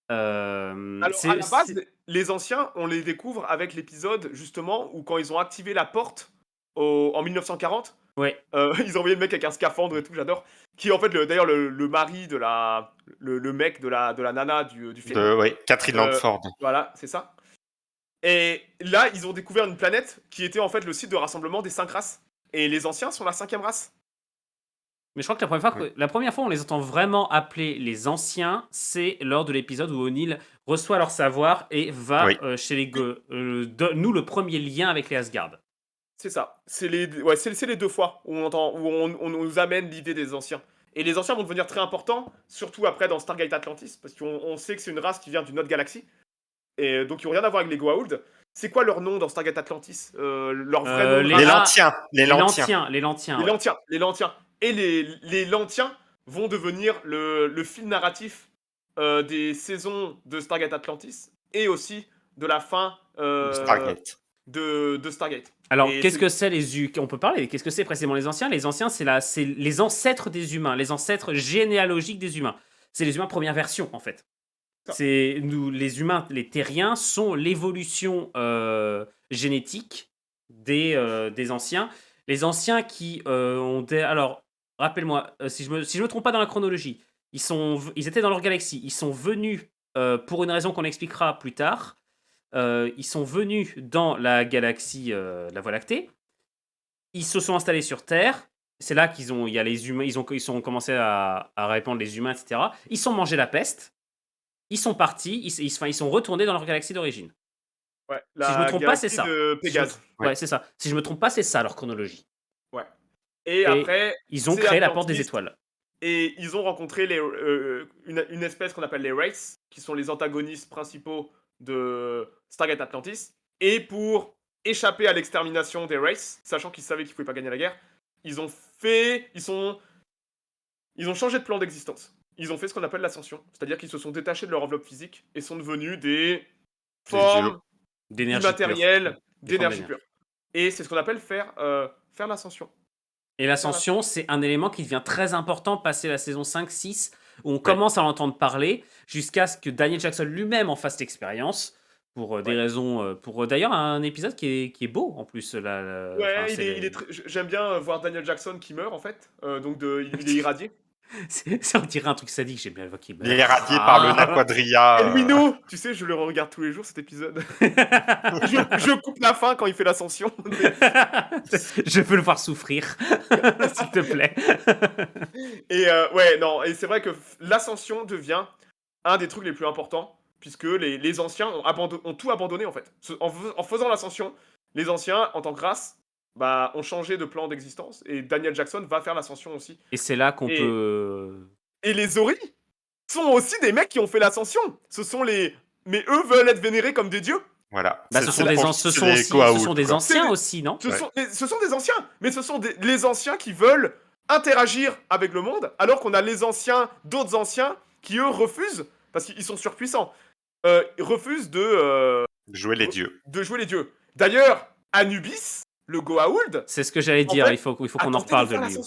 [SPEAKER 1] Alors, à la base, les anciens, on les découvre avec l'épisode, justement, où quand ils ont activé la porte en 1940,
[SPEAKER 2] ouais,
[SPEAKER 1] ils ont envoyé le mec avec un scaphandre et tout, j'adore. Qui est en fait, d'ailleurs, le mari de la... Le mec de la nana du film.
[SPEAKER 3] Ouais, Catherine Langford.
[SPEAKER 1] Voilà, c'est ça. Et là, ils ont découvert une planète qui était en fait le site de rassemblement des 5 races. Et les anciens sont la 5e race.
[SPEAKER 2] mais je crois que la première fois où on les entend vraiment appeler les anciens, c'est lors de l'épisode où O'Neill reçoit leur savoir et va chez les nous le premier lien avec les Asgard.
[SPEAKER 1] C'est ça. C'est les 2 fois où on nous amène l'idée des anciens. Et les anciens vont devenir très importants, surtout après dans Stargate Atlantis, parce qu'on sait que c'est une race qui vient d'une autre galaxie. Et donc ils n'ont rien à voir avec les Goa'uld. C'est quoi leur nom dans Stargate Atlantis? Leur vrai nom?
[SPEAKER 3] Les Lantiens.
[SPEAKER 2] Les Lantiens.
[SPEAKER 1] Les Lantiens. Et les Lantiens vont devenir le fil narratif des saisons de Stargate Atlantis et aussi de la fin
[SPEAKER 3] Stargate.
[SPEAKER 1] de Stargate.
[SPEAKER 2] Alors,
[SPEAKER 1] Et
[SPEAKER 2] qu'est-ce que c'est on peut parler, qu'est-ce que c'est précisément les anciens? Les anciens, c'est les ancêtres des humains, les ancêtres généalogiques des humains. C'est les humains première version, en fait. C'est nous, les humains, les terriens, sont l'évolution génétique des anciens. Les anciens qui ont des... Alors, rappelle-moi, si je me trompe pas dans la chronologie, ils étaient dans leur galaxie, ils sont venus, pour une raison qu'on expliquera plus tard, ils sont venus dans la galaxie, la Voie lactée, ils se sont installés sur Terre, c'est là il y a les humains, ils ont commencé à répandre les humains, etc. Ils ont mangé la peste, ils sont partis, ils sont retournés dans leur galaxie d'origine.
[SPEAKER 1] Ouais,
[SPEAKER 2] si je me trompe pas, c'est ça.
[SPEAKER 1] Pégase.
[SPEAKER 2] Ouais, c'est ça. Si je me trompe pas, c'est ça leur chronologie.
[SPEAKER 1] Ouais. Et après,
[SPEAKER 2] ils ont créé la porte des étoiles.
[SPEAKER 1] Et ils ont rencontré une espèce qu'on appelle les Wraiths, qui sont les antagonistes principaux de Stargate Atlantis. Et pour échapper à l'extermination des Wraiths, sachant qu'ils savaient qu'ils ne pouvaient pas gagner la guerre, ils ont changé de plan d'existence. Ils ont fait ce qu'on appelle l'ascension. C'est-à-dire qu'ils se sont détachés de leur enveloppe physique et sont devenus des formes immatérielles d'énergie pure. Et c'est ce qu'on appelle faire l'ascension.
[SPEAKER 2] Et l'ascension, c'est un élément qui devient très important passé la saison 5-6, où on commence à l'entendre parler, jusqu'à ce que Daniel Jackson lui-même en fasse l'expérience, pour des raisons... pour d'ailleurs un épisode qui est beau, en plus.
[SPEAKER 1] J'aime bien voir Daniel Jackson qui meurt, en fait. Donc il est irradié.
[SPEAKER 2] Ça, on dirait un truc sadique, j'aime bien le voir qui meurt.
[SPEAKER 3] Il est irradié par le Naquadria.
[SPEAKER 1] Edwino, tu sais, je le regarde tous les jours, cet épisode. je coupe la fin quand il fait l'ascension.
[SPEAKER 2] Je veux le voir souffrir, s'il te plaît.
[SPEAKER 1] Et et c'est vrai que l'ascension devient un des trucs les plus importants, puisque les anciens ont tout abandonné, en fait. En faisant l'ascension, les anciens, en tant que race, ont changé de plan d'existence, et Daniel Jackson va faire l'ascension aussi.
[SPEAKER 2] Et c'est là qu'on peut...
[SPEAKER 1] Et les Ori sont aussi des mecs qui ont fait l'ascension. Mais eux veulent être vénérés comme des dieux.
[SPEAKER 3] Voilà.
[SPEAKER 2] Ce sont des anciens aussi, non?
[SPEAKER 1] Ce sont des anciens, mais ce sont les anciens qui veulent interagir avec le monde, alors qu'on a les anciens, d'autres anciens, qui eux refusent, parce qu'ils sont surpuissants, refusent de
[SPEAKER 3] jouer les dieux.
[SPEAKER 1] D'ailleurs, Anubis, le Goa'uld...
[SPEAKER 2] C'est ce que j'allais dire, il faut qu'on en reparle de lui.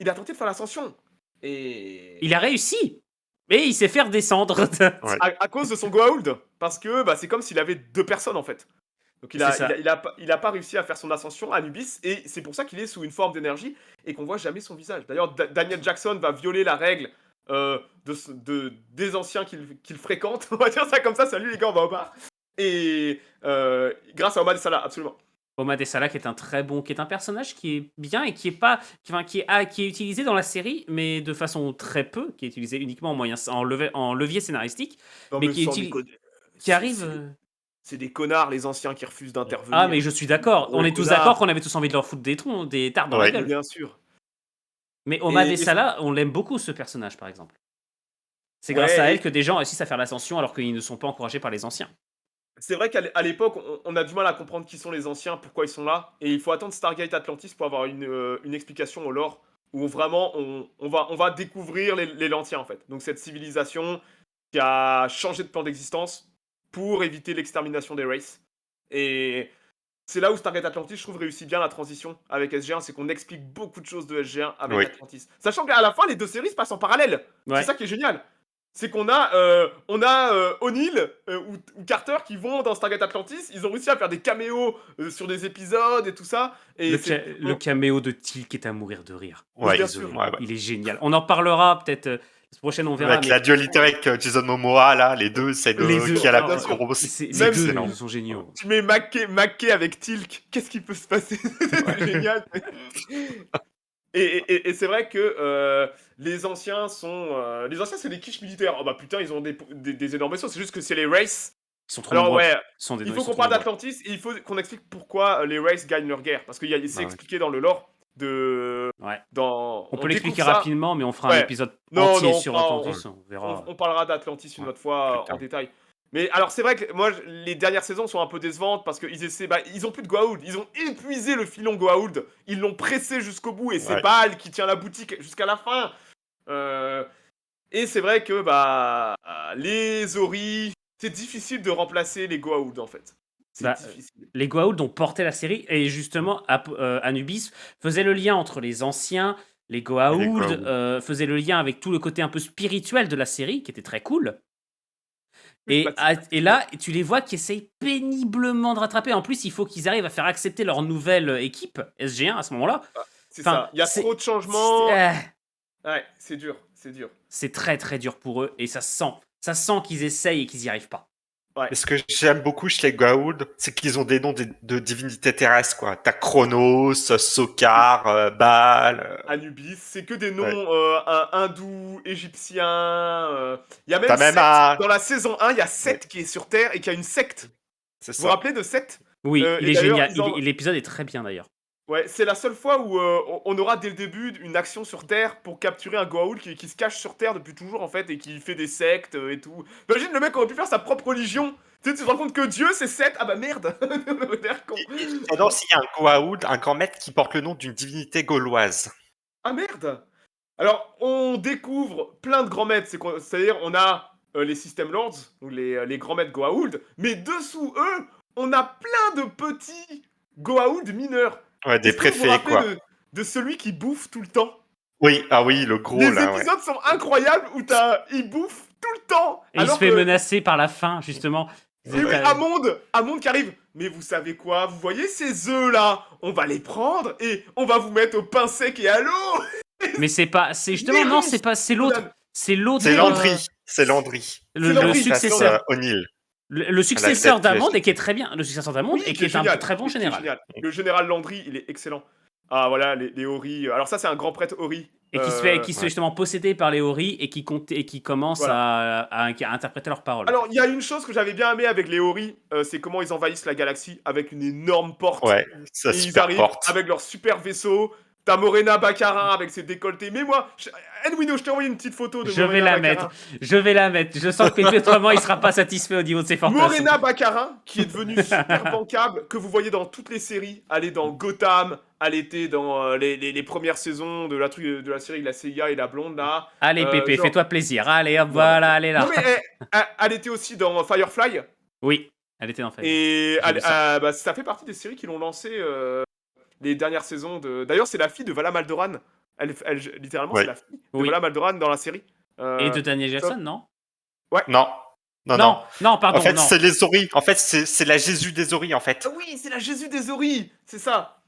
[SPEAKER 1] Il a tenté de faire l'ascension. Et
[SPEAKER 2] Il a réussi, mais il s'est fait redescendre.
[SPEAKER 3] Ouais.
[SPEAKER 1] à cause de son Goa'uld, parce que bah, c'est comme s'il avait deux personnes en fait. Donc
[SPEAKER 2] C'est ça.
[SPEAKER 1] il a pas réussi à faire son ascension à Anubis, et c'est pour ça qu'il est sous une forme d'énergie et qu'on voit jamais son visage. D'ailleurs, Daniel Jackson va violer la règle des anciens qu'il fréquente, on va dire ça comme ça, salut les gars, on va au bar. Et grâce à Omar Salah, absolument.
[SPEAKER 2] Omar Salah qui est un très bon, qui est un personnage qui est bien et qui est pas, qui est utilisé dans la série, mais de façon très peu, qui est utilisé uniquement en levier scénaristique,
[SPEAKER 1] Non,
[SPEAKER 2] mais
[SPEAKER 1] mais sans déconner.
[SPEAKER 2] qui arrive.
[SPEAKER 1] C'est des connards, les anciens qui refusent d'intervenir.
[SPEAKER 2] Ah, mais je suis d'accord.
[SPEAKER 1] Gros
[SPEAKER 2] On est tous
[SPEAKER 1] connards.
[SPEAKER 2] d'accord qu'on avait tous envie de leur foutre des tartes dans la
[SPEAKER 3] Ouais.
[SPEAKER 2] gueule.
[SPEAKER 1] Bien sûr.
[SPEAKER 2] Mais Omar
[SPEAKER 1] Et-
[SPEAKER 2] Salah, on l'aime beaucoup ce personnage, par exemple. C'est grâce
[SPEAKER 1] Ouais,
[SPEAKER 2] à elle
[SPEAKER 1] et-
[SPEAKER 2] que des gens réussissent à faire l'ascension alors qu'ils ne sont pas encouragés par les anciens.
[SPEAKER 1] C'est vrai qu'à l'époque, on a du mal à comprendre qui sont les anciens, pourquoi ils sont là, et il faut attendre Stargate Atlantis pour avoir une explication au lore, où vraiment on va découvrir les Lantiens en fait. Donc cette civilisation qui a changé de plan d'existence pour éviter l'extermination des races. Et c'est là où Stargate Atlantis, je trouve, réussit bien la transition avec SG1, c'est qu'on explique beaucoup de choses de SG1 avec
[SPEAKER 3] Oui.
[SPEAKER 1] Atlantis. Sachant qu'à la fin, les deux séries se passent en parallèle.
[SPEAKER 2] Ouais.
[SPEAKER 1] C'est ça qui est génial. C'est qu'on a, O'Neill ou Carter qui vont dans Stargate Atlantis. Ils ont réussi à faire des caméos sur des épisodes et tout ça. Et
[SPEAKER 2] Le caméo de Teal'c est à mourir de rire.
[SPEAKER 3] Ouais,
[SPEAKER 1] bien
[SPEAKER 2] Désolé.
[SPEAKER 1] sûr.
[SPEAKER 3] ouais.
[SPEAKER 2] Il est génial. On en parlera peut-être la prochaine, on verra.
[SPEAKER 3] Avec la dualité avec Jason Momoa, là, les deux, c'est
[SPEAKER 2] Les
[SPEAKER 3] le
[SPEAKER 2] deux,
[SPEAKER 3] qui a la
[SPEAKER 1] bien
[SPEAKER 3] plus
[SPEAKER 1] sûr.
[SPEAKER 3] grosse.
[SPEAKER 2] les
[SPEAKER 1] Même-
[SPEAKER 2] deux
[SPEAKER 3] excellent.
[SPEAKER 2] sont géniaux.
[SPEAKER 1] tu mets McKay avec Teal'c, qu'est-ce qui peut se passer? C'est génial. Et c'est vrai que les anciens sont. Les anciens, c'est des quiches militaires. Oh bah putain, ils ont des énormes vaisseaux. C'est juste que c'est les races.
[SPEAKER 2] Ils sont trop
[SPEAKER 1] Alors
[SPEAKER 2] nombreux.
[SPEAKER 1] ouais,
[SPEAKER 2] Ils sont des-
[SPEAKER 1] il
[SPEAKER 2] ils
[SPEAKER 1] faut
[SPEAKER 2] sont
[SPEAKER 1] qu'on
[SPEAKER 2] trop
[SPEAKER 1] parle
[SPEAKER 2] nombreux.
[SPEAKER 1] d'Atlantis et il faut qu'on explique pourquoi les races gagnent leur guerre. Parce que c'est
[SPEAKER 3] ouais.
[SPEAKER 1] expliqué dans le lore de.
[SPEAKER 2] Ouais.
[SPEAKER 1] Dans,
[SPEAKER 2] On peut l'expliquer
[SPEAKER 1] découvre ça.
[SPEAKER 2] rapidement, mais on fera un
[SPEAKER 1] Ouais.
[SPEAKER 2] épisode
[SPEAKER 1] Non,
[SPEAKER 2] entier
[SPEAKER 1] non,
[SPEAKER 2] sur
[SPEAKER 1] pas-
[SPEAKER 2] Atlantis. On verra.
[SPEAKER 1] On parlera d'Atlantis une
[SPEAKER 3] Ouais,
[SPEAKER 1] autre fois
[SPEAKER 3] plus tard.
[SPEAKER 1] en détail. Mais alors c'est vrai que moi les dernières saisons sont un peu décevantes parce qu'ils essaient, ils ont plus de Goa'uld, ils ont épuisé le filon Goa'uld, ils l'ont pressé jusqu'au bout et c'est
[SPEAKER 3] Ouais.
[SPEAKER 1] Baal qui tient la boutique jusqu'à la fin. Et c'est vrai que les Ori, c'est difficile de remplacer les Goa'uld en fait. C'est
[SPEAKER 2] Bah,
[SPEAKER 1] difficile.
[SPEAKER 2] Les Goa'uld ont porté la série et justement Anubis faisait le lien entre les anciens, les Goa'uld,
[SPEAKER 3] Goa'uld.
[SPEAKER 2] faisait le lien avec tout le côté un peu spirituel de la série qui était très cool. Et, et là, tu les vois qui essayent péniblement de rattraper. En plus, il faut qu'ils arrivent à faire accepter leur nouvelle équipe, SG1, à ce moment-là.
[SPEAKER 1] C'est
[SPEAKER 2] Enfin,
[SPEAKER 1] ça. Il y a
[SPEAKER 2] c'est-
[SPEAKER 1] trop de changements.
[SPEAKER 2] C'est
[SPEAKER 1] Ouais, c'est dur, c'est dur.
[SPEAKER 2] c'est très très dur pour eux et ça se sent. Ça se sent qu'ils essayent et qu'ils n'y arrivent pas.
[SPEAKER 3] Et ce que j'aime beaucoup chez les Goa'uld, c'est qu'ils ont des noms de divinités terrestres, quoi. T'as Chronos, Sokar, Baal.
[SPEAKER 1] Anubis, c'est que des noms
[SPEAKER 3] Ouais.
[SPEAKER 1] hindous, égyptiens. Il y a même
[SPEAKER 3] T'as même
[SPEAKER 1] Seth.
[SPEAKER 3] un-
[SPEAKER 1] Dans la saison 1, il y a Seth qui est sur Terre et qui a une secte.
[SPEAKER 3] C'est
[SPEAKER 1] Vous vous
[SPEAKER 3] ça.
[SPEAKER 1] rappelez de Seth?
[SPEAKER 2] Oui, il
[SPEAKER 1] et
[SPEAKER 2] est
[SPEAKER 1] d'ailleurs,
[SPEAKER 2] génial.
[SPEAKER 1] ils en-
[SPEAKER 2] L'épisode est très bien d'ailleurs.
[SPEAKER 1] Ouais, c'est la seule fois où on aura dès le début une action sur Terre pour capturer un Goa'uld qui se cache sur Terre depuis toujours en fait et qui fait des sectes et tout. Imagine le mec aurait pu faire sa propre religion. Tu sais, tu te rends compte que Dieu c'est Seth. Ah bah merde. L'air con.
[SPEAKER 3] J'adore s'il y a un Goa'uld, un grand maître qui porte le nom d'une divinité gauloise.
[SPEAKER 1] Ah merde. Alors, on découvre plein de grands maîtres, c'est-à-dire on a les System Lords, ou les grands maîtres Goa'uld, mais dessous eux, on a plein de petits Goa'uld mineurs.
[SPEAKER 3] Ouais, des
[SPEAKER 1] Est-ce que vous vous
[SPEAKER 3] préfets,
[SPEAKER 1] rappelez
[SPEAKER 3] quoi.
[SPEAKER 1] de celui qui bouffe tout le temps?
[SPEAKER 3] Oui, ah oui, le gros,
[SPEAKER 1] Les
[SPEAKER 3] là, ouais.
[SPEAKER 1] épisodes sont incroyables où il bouffe tout le temps.
[SPEAKER 2] Et il se fait menacer par la faim, justement.
[SPEAKER 1] Et oui, Amond qui arrive. Mais vous savez quoi? Vous voyez ces œufs là? On va les prendre et on va vous mettre au pain sec et à l'eau.
[SPEAKER 2] Mais c'est pas. C'est justement. Non, c'est pas. C'est l'autre. C'est l'autre.
[SPEAKER 3] C'est Landry. C'est Landry.
[SPEAKER 2] Le
[SPEAKER 1] C'est Landry.
[SPEAKER 2] successeur.
[SPEAKER 3] O'Neill.
[SPEAKER 2] Le successeur
[SPEAKER 3] tête,
[SPEAKER 2] d'Amond et qui est très bien. Le successeur d'Amond
[SPEAKER 1] Oui,
[SPEAKER 2] et qui est un
[SPEAKER 1] génial,
[SPEAKER 2] très bon
[SPEAKER 1] qui est
[SPEAKER 2] général.
[SPEAKER 1] génial. Le général Landry, il est excellent. Ah voilà, les Ori. Alors ça, c'est un grand prêtre Ori.
[SPEAKER 2] Et qui se fait justement posséder par les Ori et qui commence à interpréter leurs paroles.
[SPEAKER 1] Alors, il y a une chose que j'avais bien aimé avec les Ori, c'est comment ils envahissent la galaxie avec une énorme porte.
[SPEAKER 3] Ouais, ça
[SPEAKER 1] Et ils
[SPEAKER 3] super
[SPEAKER 1] arrivent
[SPEAKER 3] porte.
[SPEAKER 1] avec leur super vaisseau. T'as Morena Baccarin avec ses décolletés. Mais moi, Edwino, je t'ai envoyé une petite photo de
[SPEAKER 2] Je vais
[SPEAKER 1] Morena
[SPEAKER 2] la
[SPEAKER 1] Baccarin.
[SPEAKER 2] mettre. Je vais la mettre. Je sens que autrement il sera pas satisfait au niveau de ses fantasmes.
[SPEAKER 1] Morena Baccarin, qui est devenue super bancable, que vous voyez dans toutes les séries. Elle est dans Gotham, elle était dans les premières saisons de la série de la CIA et la blonde là.
[SPEAKER 2] Allez Pépé,
[SPEAKER 1] genre-
[SPEAKER 2] fais-toi plaisir. Allez hop, voilà, allez là.
[SPEAKER 1] Non mais elle était aussi dans Firefly.
[SPEAKER 2] Oui, elle était en fait.
[SPEAKER 1] Et
[SPEAKER 2] J'ai vu ça.
[SPEAKER 1] ça fait partie des séries qui l'ont lancé les dernières saisons de. D'ailleurs, c'est la fille de Vala Maldoran Littéralement,
[SPEAKER 3] Ouais.
[SPEAKER 1] c'est la fille de
[SPEAKER 2] Oui.
[SPEAKER 1] Vala Maldoran dans la série.
[SPEAKER 2] Et de Daniel Jackson, non?
[SPEAKER 3] Non. Non, non.
[SPEAKER 2] Non, non, pardon,
[SPEAKER 3] En fait,
[SPEAKER 2] non.
[SPEAKER 3] c'est les Ori. En fait, c'est la Jésus des Ori, en
[SPEAKER 1] Ah
[SPEAKER 3] fait.
[SPEAKER 1] oui, c'est la Jésus des Ori, c'est ça.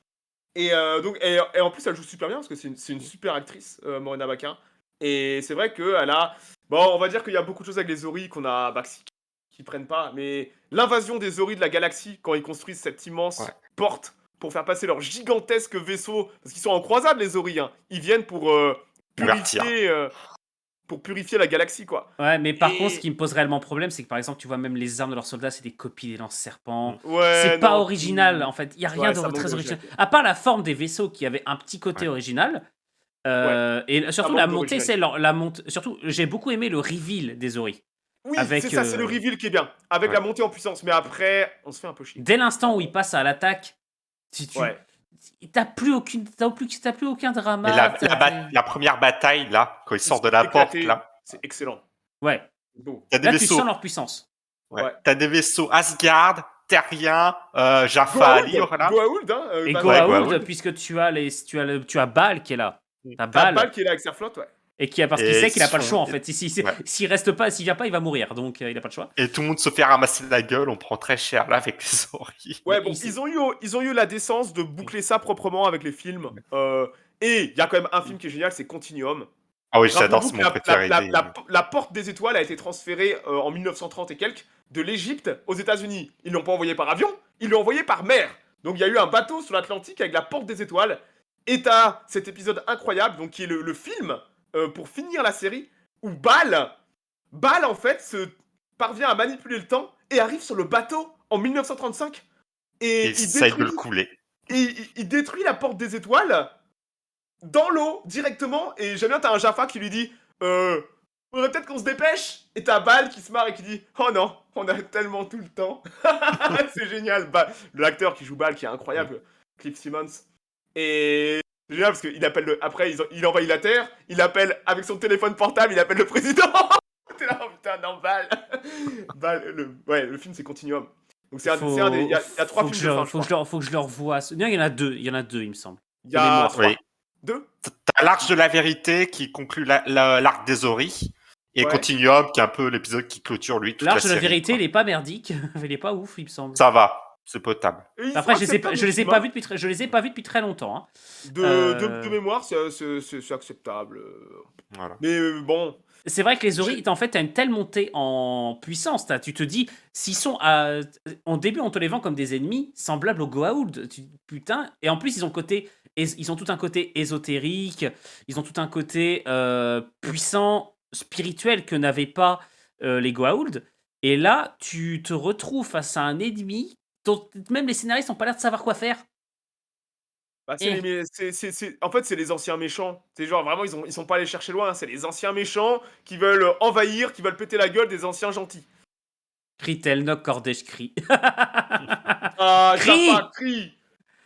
[SPEAKER 1] Et en plus, elle joue super bien parce que c'est une super actrice, Morena Baccarin. Et c'est vrai qu'elle a. Bon, on va dire qu'il y a beaucoup de choses avec les Ori qu'on a. Qui prennent pas. Mais l'invasion des Ori de la galaxie, quand ils construisent cette immense
[SPEAKER 3] Ouais.
[SPEAKER 1] porte pour faire passer leur gigantesque vaisseau. Parce qu'ils sont en croisade, les Ori. Hein. Ils viennent pour
[SPEAKER 3] Convertir.
[SPEAKER 1] purifier la galaxie, quoi.
[SPEAKER 2] Ouais, mais par contre, ce
[SPEAKER 1] Et.
[SPEAKER 2] qui me pose réellement problème, c'est que par exemple, tu vois même les armes de leurs soldats, c'est des copies des lance-serpents.
[SPEAKER 1] Ouais,
[SPEAKER 2] C'est pas
[SPEAKER 1] non,
[SPEAKER 2] original, en fait. Il y a rien
[SPEAKER 1] Ouais,
[SPEAKER 2] de
[SPEAKER 1] ça manque
[SPEAKER 2] très original.
[SPEAKER 1] d'originalité.
[SPEAKER 2] À part la forme des vaisseaux qui avait un petit côté
[SPEAKER 3] Ouais.
[SPEAKER 2] original. Et surtout
[SPEAKER 1] manque
[SPEAKER 2] la montée, c'est
[SPEAKER 1] d'originalité.
[SPEAKER 2] la montée. Surtout, j'ai beaucoup aimé le reveal des Ori.
[SPEAKER 1] Oui,
[SPEAKER 2] Avec,
[SPEAKER 1] c'est ça, c'est le reveal qui est bien. Avec
[SPEAKER 3] Ouais.
[SPEAKER 1] la montée en puissance. Mais après, on se fait un peu chier.
[SPEAKER 2] Dès l'instant où ils passent à l'attaque,
[SPEAKER 1] Ouais.
[SPEAKER 2] t'as plus aucun drama.
[SPEAKER 3] Mais la première bataille, là, quand ils sortent de la porte,
[SPEAKER 1] Éclaté,
[SPEAKER 3] là,
[SPEAKER 1] c'est excellent.
[SPEAKER 2] Ouais.
[SPEAKER 1] Beau.
[SPEAKER 3] t'as des
[SPEAKER 2] Là, tu
[SPEAKER 3] vaisseaux.
[SPEAKER 2] sens leur puissance.
[SPEAKER 3] Ouais.
[SPEAKER 1] Ouais.
[SPEAKER 3] T'as des vaisseaux Asgard, Terrien, Jaffa, Ali, voilà.
[SPEAKER 1] Goa'uld, hein.
[SPEAKER 2] Et
[SPEAKER 1] Bah,
[SPEAKER 2] Goa'uld,
[SPEAKER 3] Goa'uld.
[SPEAKER 2] puisque tu as Baal qui est là. T'as
[SPEAKER 1] T'as
[SPEAKER 2] Baal.
[SPEAKER 1] Bal qui est là avec sa flotte, ouais.
[SPEAKER 2] Et parce qu'il
[SPEAKER 3] Et
[SPEAKER 2] sait qu'il a
[SPEAKER 3] ils
[SPEAKER 2] pas le
[SPEAKER 3] sont-
[SPEAKER 2] choix en fait.
[SPEAKER 3] Ouais.
[SPEAKER 2] S'il reste pas, s'il vient pas, il va mourir. Donc il a pas le choix.
[SPEAKER 3] Et tout le monde se fait ramasser la gueule, on prend très cher là avec les Ori.
[SPEAKER 1] Ouais,
[SPEAKER 2] Mais
[SPEAKER 1] bon, ils ont eu la décence de boucler ça proprement avec les films. Et il y a quand même un film qui est génial, c'est Continuum.
[SPEAKER 3] Ah oui, j'adore,
[SPEAKER 1] Rappelez-vous
[SPEAKER 3] c'est
[SPEAKER 1] que
[SPEAKER 3] mon préféré.
[SPEAKER 1] la porte des étoiles a été transférée en 1930 et quelques de l'Égypte aux États-Unis. Ils l'ont pas envoyé par avion, ils l'ont envoyé par mer. Donc il y a eu un bateau sur l'Atlantique avec la porte des étoiles. Et t'as cet épisode incroyable, donc qui est le film pour finir la série, où Bal en fait parvient à manipuler le temps et arrive sur le bateau en 1935.
[SPEAKER 3] Et
[SPEAKER 1] Et
[SPEAKER 3] essaye de le couler.
[SPEAKER 1] il détruit la porte des étoiles dans l'eau directement. Et j'aime bien, t'as un Jaffa qui lui dit faudrait peut-être qu'on se dépêche. Et t'as Bal qui se marre et qui dit oh non, on a tellement tout le temps. C'est génial. L'acteur qui joue Bal qui est incroyable, Cliff Simmons. Et c'est génial parce qu'il appelle après il envahit la Terre, il appelle avec son téléphone portable, il appelle le président. T'es là, oh putain, non, Bal. Le film c'est Continuum. Donc c'est un des. Il y a 3 films de fin.
[SPEAKER 2] Faut que je le revoie. Non, il y en a deux. Il y en a deux, il me semble.
[SPEAKER 1] Il y
[SPEAKER 2] De
[SPEAKER 1] a
[SPEAKER 2] mémoire.
[SPEAKER 1] 3.
[SPEAKER 3] Oui.
[SPEAKER 1] 2.
[SPEAKER 3] T'as l'Arche de la Vérité qui conclut l'arc des Ori. Et
[SPEAKER 1] Ouais.
[SPEAKER 3] Continuum qui est un peu l'épisode qui clôture lui toute la
[SPEAKER 2] L'Arche de la
[SPEAKER 3] série,
[SPEAKER 2] vérité,
[SPEAKER 3] quoi.
[SPEAKER 2] il est pas merdique. Il est pas ouf, il me semble.
[SPEAKER 3] Ça va, c'est potable.
[SPEAKER 2] Après, je les ai pas vus depuis très longtemps. Hein.
[SPEAKER 1] De mémoire, c'est acceptable.
[SPEAKER 3] Voilà.
[SPEAKER 1] Mais bon.
[SPEAKER 2] C'est vrai que les Ori, en fait, t'as une telle montée en puissance. Tu te dis, s'ils sont en début, on te les vend comme des ennemis semblables aux Goa'uld. Putain. Et en plus, ils ont tout un côté ésotérique. Ils ont tout un côté puissant, spirituel que n'avaient pas les Goa'uld. Et là, tu te retrouves face à un ennemi dont même les scénaristes n'ont pas l'air de savoir quoi faire.
[SPEAKER 1] En fait, c'est les anciens méchants. C'est genre vraiment, ils sont pas allés chercher loin. C'est les anciens méchants qui veulent envahir, qui veulent péter la gueule des anciens gentils.
[SPEAKER 2] Crie-t-elle, Noc Cordesh crie.
[SPEAKER 1] Ah,
[SPEAKER 2] Crie
[SPEAKER 1] Jaffa, crie.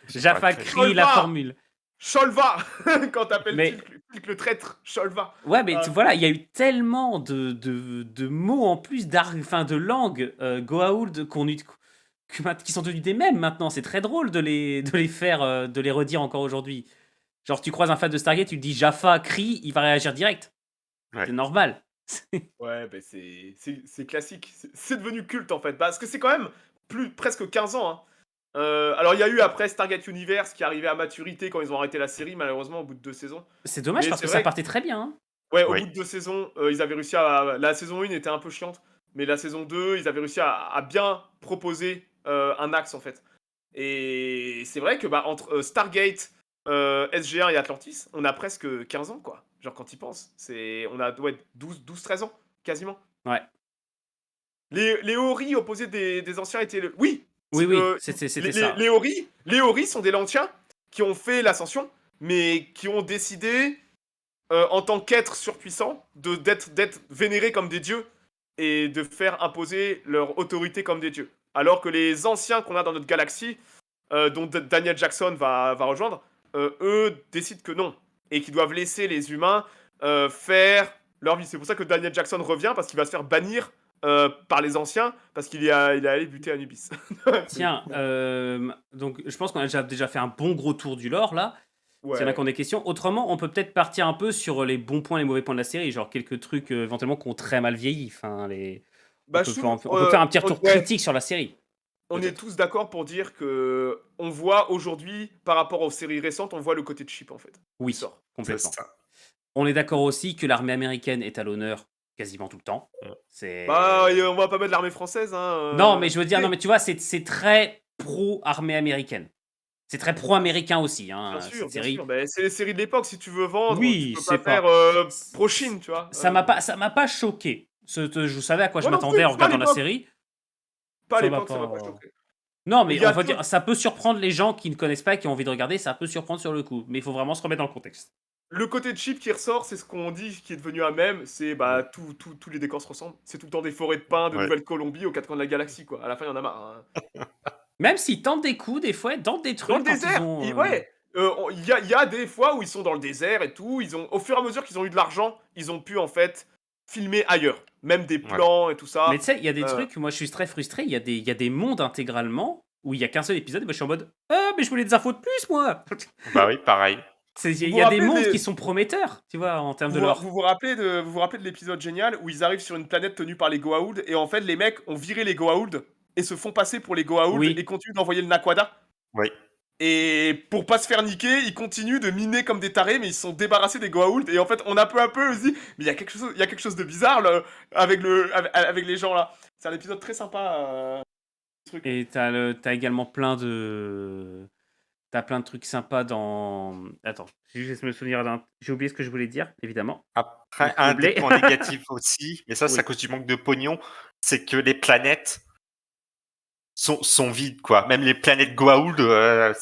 [SPEAKER 2] Jaffa crie la
[SPEAKER 1] Cholva.
[SPEAKER 2] formule.
[SPEAKER 1] Cholva. Quand t'appelles
[SPEAKER 2] Mais-
[SPEAKER 1] Tilk le traître, Cholva.
[SPEAKER 2] Ouais, mais voilà, il y a eu tellement de mots en plus, de langues Goa'uld qui sont devenus des mèmes maintenant. C'est très drôle de les faire, de les redire encore aujourd'hui. Genre, tu croises un fan de Stargate, tu lui dis Jaffa crie, il va réagir direct.
[SPEAKER 3] Ouais.
[SPEAKER 2] C'est normal.
[SPEAKER 1] Ouais, bah c'est classique. C'est devenu culte en fait. Parce que c'est quand même presque 15 ans. Hein. Alors il y a eu après Stargate Universe qui arrivait à maturité quand ils ont arrêté la série, malheureusement au bout de 2 saisons.
[SPEAKER 2] C'est dommage
[SPEAKER 1] Mais
[SPEAKER 2] parce
[SPEAKER 1] c'est
[SPEAKER 2] que
[SPEAKER 1] vrai
[SPEAKER 2] ça partait très bien. Hein.
[SPEAKER 1] Ouais, au
[SPEAKER 3] Oui.
[SPEAKER 1] bout de 2 saisons, ils avaient réussi à. La saison 1 était un peu chiante, mais la saison 2, ils avaient réussi à bien proposer un axe en fait. Et c'est vrai que entre Stargate, SG1 et Atlantis, on a presque 15 ans quoi. Genre quand ils pensent. On a 12-13 ans, quasiment.
[SPEAKER 2] Ouais.
[SPEAKER 1] Les Ori opposés des anciens étaient le. Oui.
[SPEAKER 2] Oui,
[SPEAKER 1] c'était
[SPEAKER 2] ça.
[SPEAKER 1] Les Ori sont des Lantiens qui ont fait l'ascension, mais qui ont décidé, en tant qu'êtres surpuissants, d'être vénérés comme des dieux et de faire imposer leur autorité comme des dieux. Alors que les anciens qu'on a dans notre galaxie, dont Daniel Jackson va rejoindre, eux décident que non. Et qu'ils doivent laisser les humains faire leur vie. C'est pour ça que Daniel Jackson revient, parce qu'il va se faire bannir par les anciens, parce qu'il est allé buter Anubis.
[SPEAKER 2] Tiens, donc je pense qu'on a déjà fait un bon gros tour du lore là. S'il y en a qui ont
[SPEAKER 1] Ouais.
[SPEAKER 2] des questions. Autrement, on peut peut-être partir un peu sur les bons points, les mauvais points de la série, genre quelques trucs éventuellement qui ont très mal vieilli. Enfin,
[SPEAKER 1] Bah, je trouve,
[SPEAKER 2] on peut faire un petit retour
[SPEAKER 1] ouais,
[SPEAKER 2] critique sur la série,
[SPEAKER 1] on est
[SPEAKER 2] peut-être.
[SPEAKER 1] tous d'accord pour dire que on voit aujourd'hui, par rapport aux séries récentes, on voit le côté cheap en fait, qui
[SPEAKER 2] Oui,
[SPEAKER 1] sort.
[SPEAKER 3] C'est
[SPEAKER 2] complètement.
[SPEAKER 3] ça.
[SPEAKER 2] On est d'accord aussi que l'armée américaine est à l'honneur quasiment tout le temps.
[SPEAKER 1] Bah,
[SPEAKER 2] C'est
[SPEAKER 1] on va pas mettre l'armée française, hein.
[SPEAKER 2] Non, mais je veux dire, non,
[SPEAKER 1] Mais,
[SPEAKER 2] mais tu vois, c'est très pro-armée américaine. C'est très pro-américain aussi, hein, cette
[SPEAKER 1] bien
[SPEAKER 2] série.
[SPEAKER 1] sûr, bah, c'est les séries de l'époque. Si tu veux vendre, tu
[SPEAKER 2] Oui,
[SPEAKER 1] peux
[SPEAKER 2] c'est
[SPEAKER 1] pas faire
[SPEAKER 2] pas.
[SPEAKER 1] pro-Chine, tu vois.
[SPEAKER 2] Ça m'a pas choqué. Je savais à quoi je
[SPEAKER 1] Moi non
[SPEAKER 2] m'attendais
[SPEAKER 1] plus,
[SPEAKER 2] en
[SPEAKER 1] pas à
[SPEAKER 2] regardant la
[SPEAKER 1] l'époque.
[SPEAKER 2] série.
[SPEAKER 1] Pas à
[SPEAKER 2] Ça m'a
[SPEAKER 1] l'époque, ça m'a pas
[SPEAKER 2] pas.
[SPEAKER 1] choqué.
[SPEAKER 2] Non,
[SPEAKER 1] Il
[SPEAKER 2] mais
[SPEAKER 1] y
[SPEAKER 2] on
[SPEAKER 1] a
[SPEAKER 2] va
[SPEAKER 1] deux,
[SPEAKER 2] dire, ça peut surprendre les gens qui ne connaissent pas et qui ont envie de regarder. Ça peut surprendre sur le coup, mais il faut vraiment se remettre dans le contexte.
[SPEAKER 1] le côté cheap qui ressort, c'est ce qu'on dit, qui est devenu un mème, c'est
[SPEAKER 2] Ouais.
[SPEAKER 1] bah tous les décors se ressemblent. C'est tout le temps des forêts de pins de
[SPEAKER 3] Ouais.
[SPEAKER 1] Nouvelle-Colombie aux quatre coins de la galaxie, quoi. À la fin, il y en a marre, hein.
[SPEAKER 2] Même s'ils tentent des coups, des fois, ils tentent des
[SPEAKER 1] Dans le
[SPEAKER 2] trucs quand ils
[SPEAKER 1] désert,
[SPEAKER 2] ont.
[SPEAKER 1] ouais. Il y a des fois où ils sont dans le désert et tout. Au fur et à mesure qu'ils ont eu de l'argent, ils ont pu en fait filmer ailleurs, même des
[SPEAKER 3] Ouais.
[SPEAKER 1] plans et tout
[SPEAKER 2] Mais
[SPEAKER 1] ça.
[SPEAKER 2] tu sais, il y a des
[SPEAKER 1] Euh,
[SPEAKER 2] trucs, moi je suis très frustré, il y a des mondes intégralement où il y a qu'un seul épisode et moi je suis en mode ah, mais je voulais des infos de plus, moi.
[SPEAKER 3] Bah oui, pareil.
[SPEAKER 2] Il
[SPEAKER 1] vous vous
[SPEAKER 2] y a des
[SPEAKER 1] rappelez
[SPEAKER 2] mondes qui sont prometteurs, tu vois, en termes de lore.
[SPEAKER 1] vous vous rappelez de l'épisode génial où ils arrivent sur une planète tenue par les Goa'uld et en fait les mecs ont viré les Goa'uld et se font passer pour les Goa'uld et
[SPEAKER 2] Oui,
[SPEAKER 1] continuent d'envoyer le Naquada.
[SPEAKER 3] Oui.
[SPEAKER 1] Et pour pas se faire niquer, ils continuent de miner comme des tarés, mais ils se sont débarrassés des Goa'uld. Et en fait, on a peu à peu aussi, mais il y a quelque chose de bizarre là, avec les gens là. C'est un épisode très sympa. Ce truc.
[SPEAKER 2] et t'as également plein de. T'as plein de trucs sympas dans. Attends, je vais juste me souvenir d'un. J'ai oublié ce que je voulais dire, évidemment. Il
[SPEAKER 3] Après,
[SPEAKER 2] faut
[SPEAKER 3] un des
[SPEAKER 2] oublier.
[SPEAKER 3] points négatifs aussi, mais ça, c'est à
[SPEAKER 2] Oui.
[SPEAKER 3] cause du manque de pognon, c'est que les planètes sont vides, quoi. Même les planètes Goa'uld, elles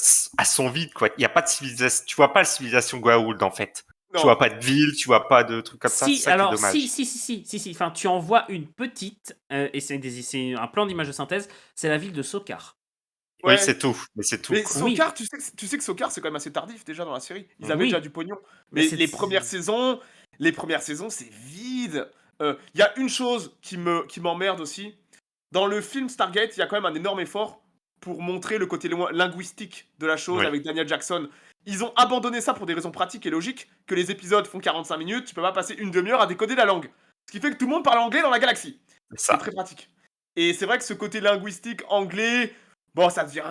[SPEAKER 3] sont vides, quoi. Il n'y a pas de civilisation. Tu vois pas la civilisation Goa'uld, en fait. Tu
[SPEAKER 1] Non.
[SPEAKER 3] vois pas de ville, tu vois pas de trucs comme ça. C'est
[SPEAKER 2] Si,
[SPEAKER 3] ça qui est
[SPEAKER 2] alors,
[SPEAKER 3] dommage.
[SPEAKER 2] si. Enfin, tu envoies une petite, et c'est un plan d'image de synthèse, c'est la ville de Sokar.
[SPEAKER 3] Oui,
[SPEAKER 1] Ouais.
[SPEAKER 3] c'est tout. Mais c'est tout,
[SPEAKER 1] Mais
[SPEAKER 3] quoi.
[SPEAKER 2] Oui,
[SPEAKER 1] Sokar, tu sais que Sokar, c'est quand même assez tardif déjà dans la série. Ils avaient déjà
[SPEAKER 2] oui,
[SPEAKER 1] du pognon.
[SPEAKER 2] mais
[SPEAKER 1] Mais
[SPEAKER 2] c'est.
[SPEAKER 1] les premières saisons, c'est vide. Il y a une chose qui m'emmerde aussi. Dans le film Stargate, il y a quand même un énorme effort pour montrer le côté linguistique de la chose
[SPEAKER 3] Oui,
[SPEAKER 1] avec Daniel Jackson. Ils ont abandonné ça pour des raisons pratiques et logiques, que les épisodes font 45 minutes, tu peux pas passer une demi-heure à décoder la langue. Ce qui fait que tout le monde parle anglais dans la galaxie.
[SPEAKER 3] c'est
[SPEAKER 1] C'est
[SPEAKER 3] ça.
[SPEAKER 1] très pratique. Et c'est vrai que ce côté linguistique anglais, bon, ça devient